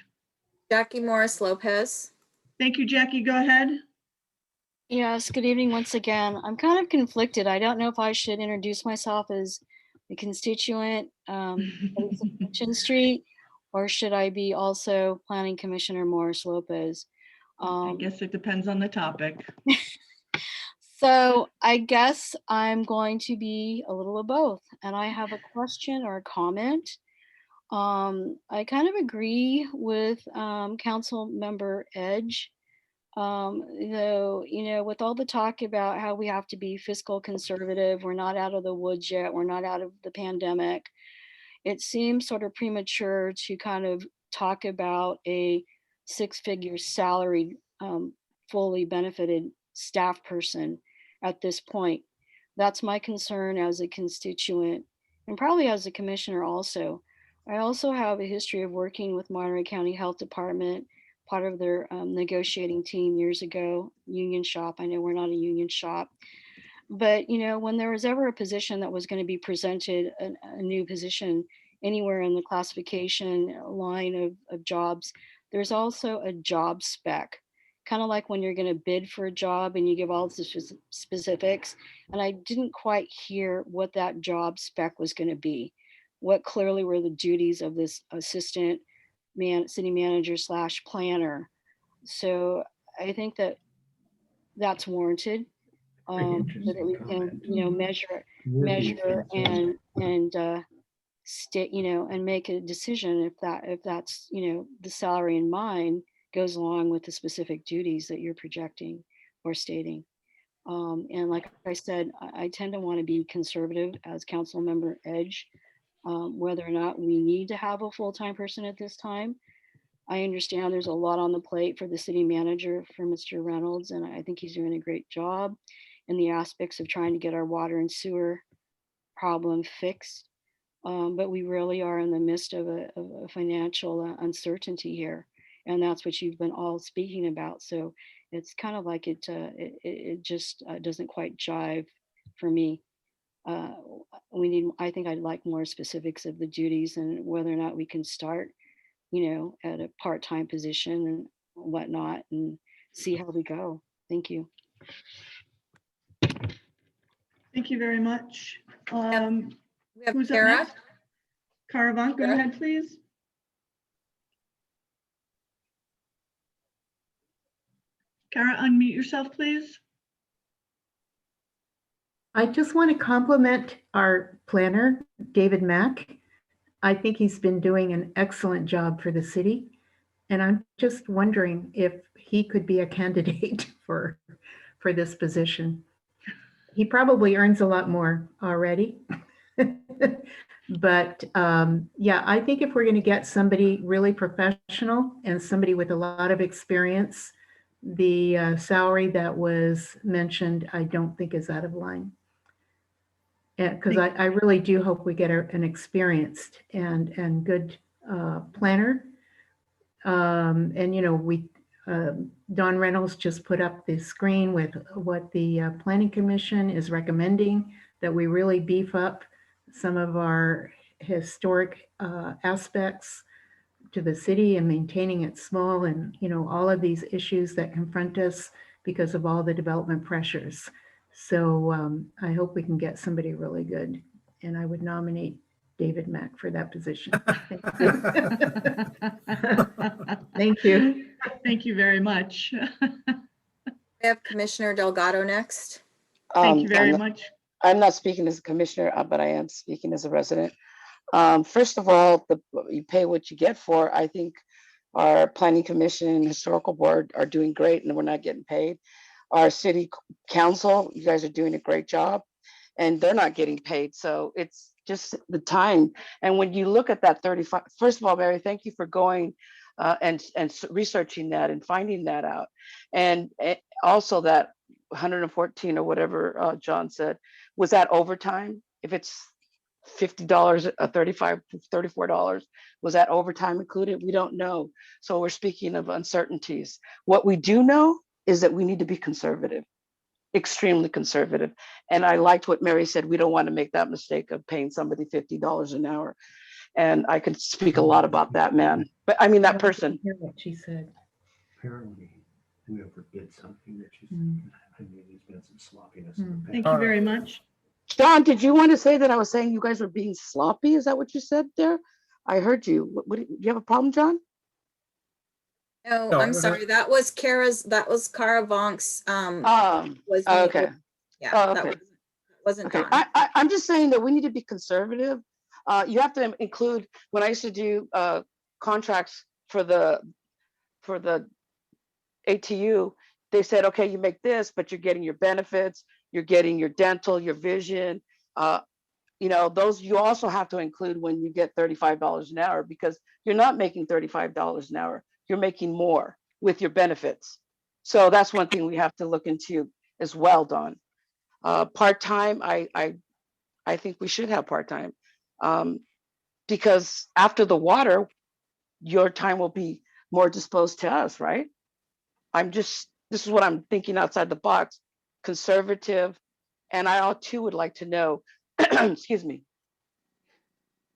Jackie Morris Lopez. Thank you, Jackie. Go ahead. Yes, good evening once again. I'm kind of conflicted. I don't know if I should introduce myself as the constituent Chin Street, or should I be also Planning Commissioner Morris Lopez? I guess it depends on the topic. So I guess I'm going to be a little of both, and I have a question or a comment. I kind of agree with Council Member Edge. Though, with all the talk about how we have to be fiscal conservative, we're not out of the woods yet, we're not out of the pandemic. It seems sort of premature to kind of talk about a six-figure salaried, fully benefited staff person at this point. That's my concern as a constituent and probably as a commissioner also. I also have a history of working with Monterey County Health Department, part of their negotiating team years ago, union shop. I know we're not a union shop, but when there was ever a position that was going to be presented, a new position anywhere in the classification line of jobs, there's also a job spec, kind of like when you're going to bid for a job and you give all the specifics. And I didn't quite hear what that job spec was going to be. What clearly were the duties of this assistant city manager / planner. So I think that that's warranted, so that we can, measure and state, and make a decision if that's, the salary in mind goes along with the specific duties that you're projecting or stating. And like I said, I tend to want to be conservative as council member Edge, whether or not we need to have a full-time person at this time. I understand there's a lot on the plate for the city manager, for Mr. Reynolds, and I think he's doing a great job in the aspects of trying to get our water and sewer problem fixed. But we really are in the midst of a financial uncertainty here. And that's what you've been all speaking about. So it's kind of like it just doesn't quite jive for me. I think I'd like more specifics of the duties and whether or not we can start, at a part-time position and whatnot, and see how we go. Thank you. Thank you very much. We have Who's up Kara. next? Caravan, go ahead, please. Kara, unmute yourself, please. I just want to compliment our planner, David Mack. I think he's been doing an excellent job for the city. And I'm just wondering if he could be a candidate for this position. He probably earns a lot more already. But yeah, I think if we're going to get somebody really professional and somebody with a lot of experience, the salary that was mentioned, I don't think is out of line. Because I really do hope we get an experienced and good planner. And Don Reynolds just put up the screen with what the Planning Commission is recommending, that we really beef up some of our historic aspects to the city and maintaining it small, and all of these issues that confront us because of all the development pressures. So I hope we can get somebody really good, and I would nominate David Mack for that position. Thank you. Thank you very much. We have Commissioner Delgado next. Thank you very much. I'm not speaking as a commissioner, but I am speaking as a resident. First of all, you pay what you get for. I think our Planning Commission and Historical Board are doing great, and we're not getting paid. Our City Council, you guys are doing a great job, and they're not getting paid. So it's just the time. And when you look at that 35, first of all, Mary, thank you for going and researching that and finding that out. And also that 114 or whatever John said, was that overtime? If it's $50, $35, $34, was that overtime included? We don't know. So we're speaking of uncertainties. What we do know is that we need to be conservative, extremely conservative. And I liked what Mary said, we don't want to make that mistake of paying somebody $50 an hour. And I can speak a lot about that man, but I mean, that person. Hear what she said. Apparently, whoever did something that she's, I mean, there's been some sloppiness. in the past. Thank you very much. John, did you want to say that I was saying you guys were being sloppy? Is that what you said there? I heard you. What do you have a problem, John? No, No, I'm sorry. That was Cara Vonk's. Was okay. Yeah, Oh, that okay. wasn't Okay. Don. I'm just saying that we need to be conservative. You have to include, when I used to do contracts for the ATU, they said, okay, you make this, but you're getting your benefits, you're getting your dental, your vision. You know, those you also have to include when you get $35 an hour, because you're not making $35 an hour. You're making more with your benefits. So that's one thing we have to look into as well, Dawn. Part-time, I think we should have part-time. Because after the water, your time will be more disposed to us, right? This is what I'm thinking outside the box, conservative. And I too would like to know, excuse me,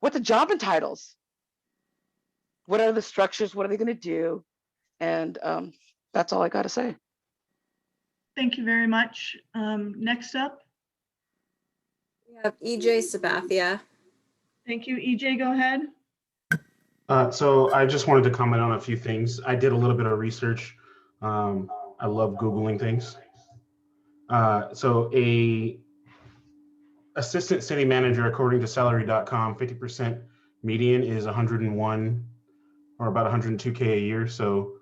what the job entitles. What are the structures? What are they going to do? And that's all I got to say. Thank you very much. Next up. We have EJ Sabathia. Thank you. EJ, go ahead. So I just wanted to comment on a few things. I did a little bit of research. I love Googling things. So a assistant city manager, according to salary.com, 50% median is 101 or about 102K a year. So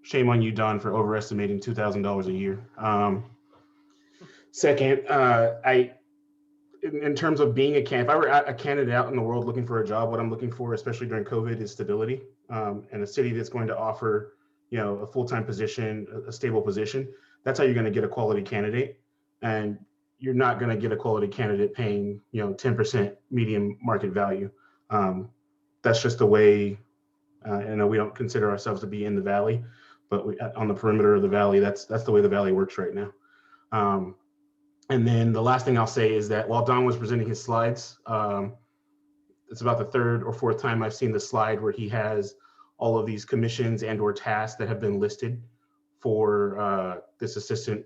shame on you, Don, for overestimating $2,000 a year. Second, in terms of being if I were a candidate out in the world looking for a job, what I'm looking for, especially during COVID, is stability, and a city that's going to offer, a full-time position, a stable position. That's how you're going to get a quality candidate, and you're not going to get a quality candidate paying, 10% median market value. That's just the way. I know we don't consider ourselves to be in the valley, but on the perimeter of the valley, that's the way the valley works right now. And then the last thing I'll say is that while Don was presenting his slides, it's about the third or fourth time I've seen the slide where he has all of these commissions and or tasks that have been listed for this assistant,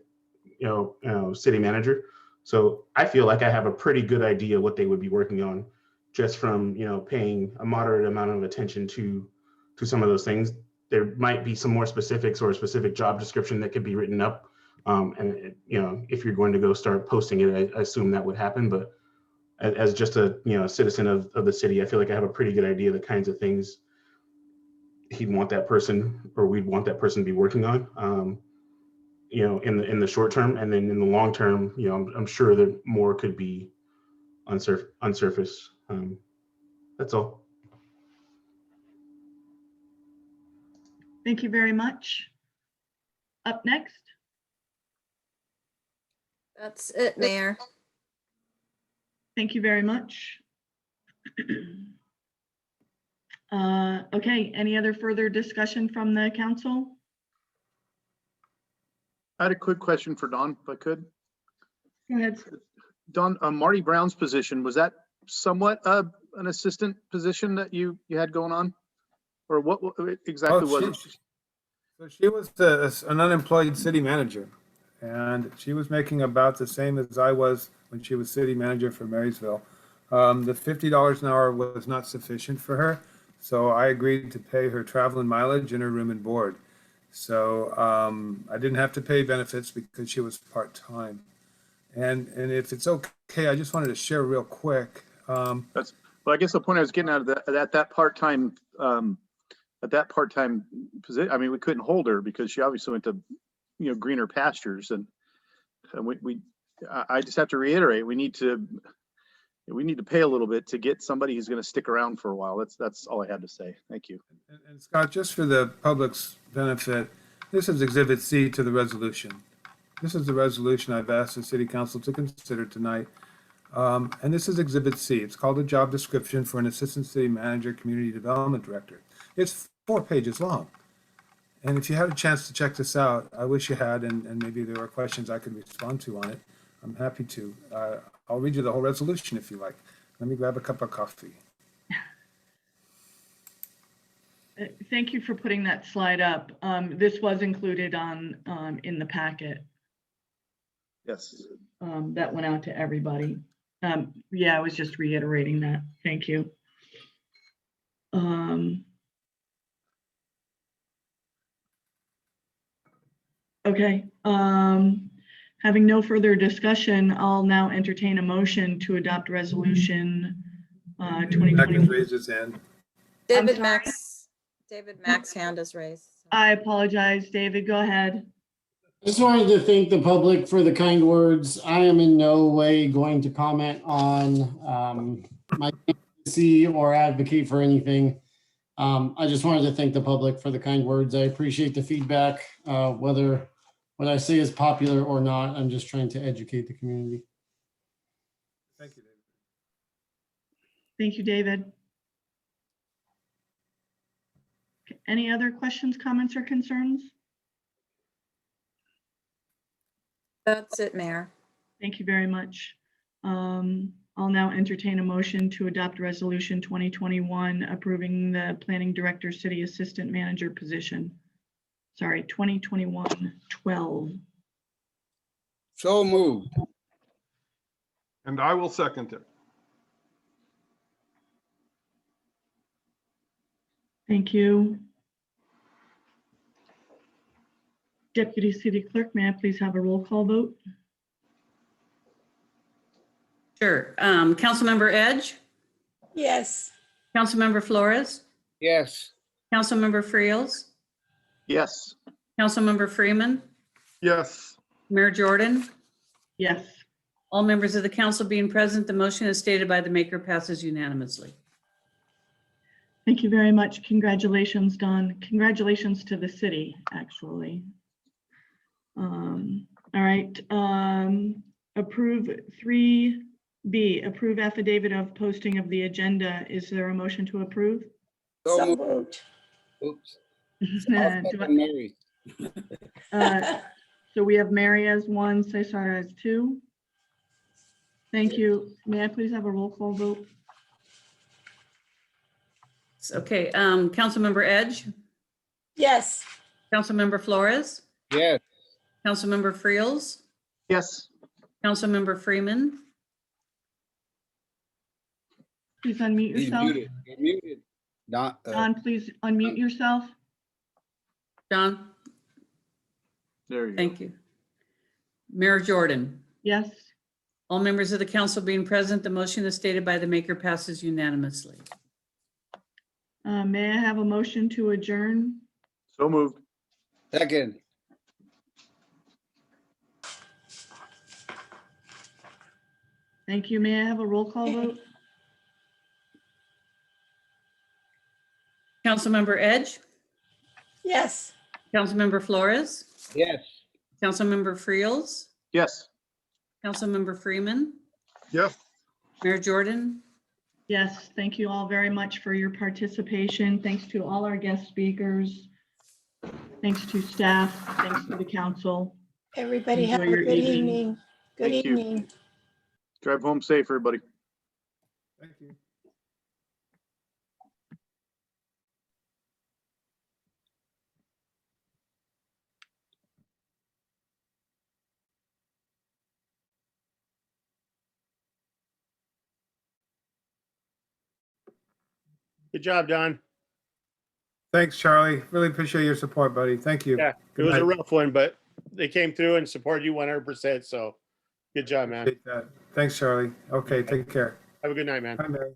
city manager. So I feel like I have a pretty good idea what they would be working on just from, paying a moderate amount of attention to some of those things. There might be some more specifics or a specific job description that could be written up. And if you're going to go start posting it, I assume that would happen. But as just a citizen of the city, I feel like I have a pretty good idea of the kinds of things he'd want that person, or we'd want that person to be working on. In the short term, and then in the long term, I'm sure that more could be on surface. That's all. Thank you very much. Up next. That's it, Mayor. Thank you very much. Okay, any other further discussion from the council? I had a quick question for Don, if I could. Go ahead. Don, Marty Brown's position, was that somewhat an assistant position that you had going on? Or what exactly was it? So she was an unemployed city manager, and she was making about the same as I was when she was city manager for Marysville. The $50 an hour was not sufficient for her, so I agreed to pay her travel and mileage and her room and board. So I didn't have to pay benefits because she was part-time. And if it's okay, I just wanted to share real quick. Well, I guess the point I was getting at that part-time position, I mean, we couldn't hold her because she obviously went to, greener pastures, and I just have to reiterate, we need to pay a little bit to get somebody who's going to stick around for a while. That's all I had to say. Thank you. And Scott, just for the public's benefit, this is Exhibit C to the resolution. This is the resolution I've asked the City Council to consider tonight. And this is Exhibit C. It's called a job description for an Assistant City Manager, Community Development Director. It's 4 pages long. And if you had a chance to check this out, I wish you had, and maybe there were questions I could respond to on it. I'm happy to. I'll read you the whole resolution if you like. Let me grab a cup of coffee. Thank you for putting that slide up. This was included in the packet. Yes. That went out to everybody. Yeah, I was just reiterating that. Thank you. Okay. Having no further discussion, I'll now entertain a motion to adopt resolution 2021. Raise his hand. David Mack's hand is raised. I apologize, David. Go ahead. I just wanted to thank the public for the kind words. I am in no way going to comment on my candidacy or advocate for anything. I just wanted to thank the public for the kind words. I appreciate the feedback, whether what I say is popular or not. I'm just trying to educate the community. Thank you, David. Thank you, David. Any other questions, comments, or concerns? That's it, Mayor. Thank you very much. I'll now entertain a motion to adopt Resolution 2021 approving the Planning Director City Assistant Manager position. Sorry, 2021-12. So moved. And I will second it. Thank you. Deputy City Clerk, may I please have a roll call vote? Sure. Councilmember Edge, Yes. Councilmember Flores, Yes. Councilmember Friels, Yes. Councilmember Freeman, Yes. Mayor Jordan. Yes. All members of the council being present, the motion as stated by the maker passes unanimously. Thank you very much. Congratulations, Don. Congratulations to the city, actually. All right. Approve 3B, approve affidavit of posting of the agenda. Is there a motion to approve? So moved. Oops. Do I'll I- second Mary. So we have Mary as one, Cesar as two. Thank you. May I please have a roll call vote? Okay, Councilmember Edge, Yes. Councilmember Flores, Yes. Councilmember Friels, Yes. Councilmember Freeman, Please unmute He's yourself. muted. You're muted. Not, Don, please unmute yourself. John, There you go. thank you. Mayor Jordan. Yes. All members of the council being present, the motion as stated by the maker passes unanimously. May I have a motion to adjourn? So moved. second. Thank you. May I have a roll call vote? Councilmember Edge, Yes. Councilmember Flores, Yes. Councilmember Friels, Yes. Councilmember Freeman, Yes. Mayor Jordan. Yes, thank you all very much for your participation. Thanks to all our guest speakers. Thanks to staff, thanks to the council. Everybody have a Enjoy your good evening. evening. Good Thank you. evening. Drive home safe, everybody. Thank you. Good job, Don. Thanks, Charlie. Really appreciate your support, buddy. Thank you. Yeah, it Good was a night. rough one, but they came through and supported you 100%. So good job, man. Appreciate that. Thanks, Charlie. Okay, take care. Have a good night, man. Bye, Mary.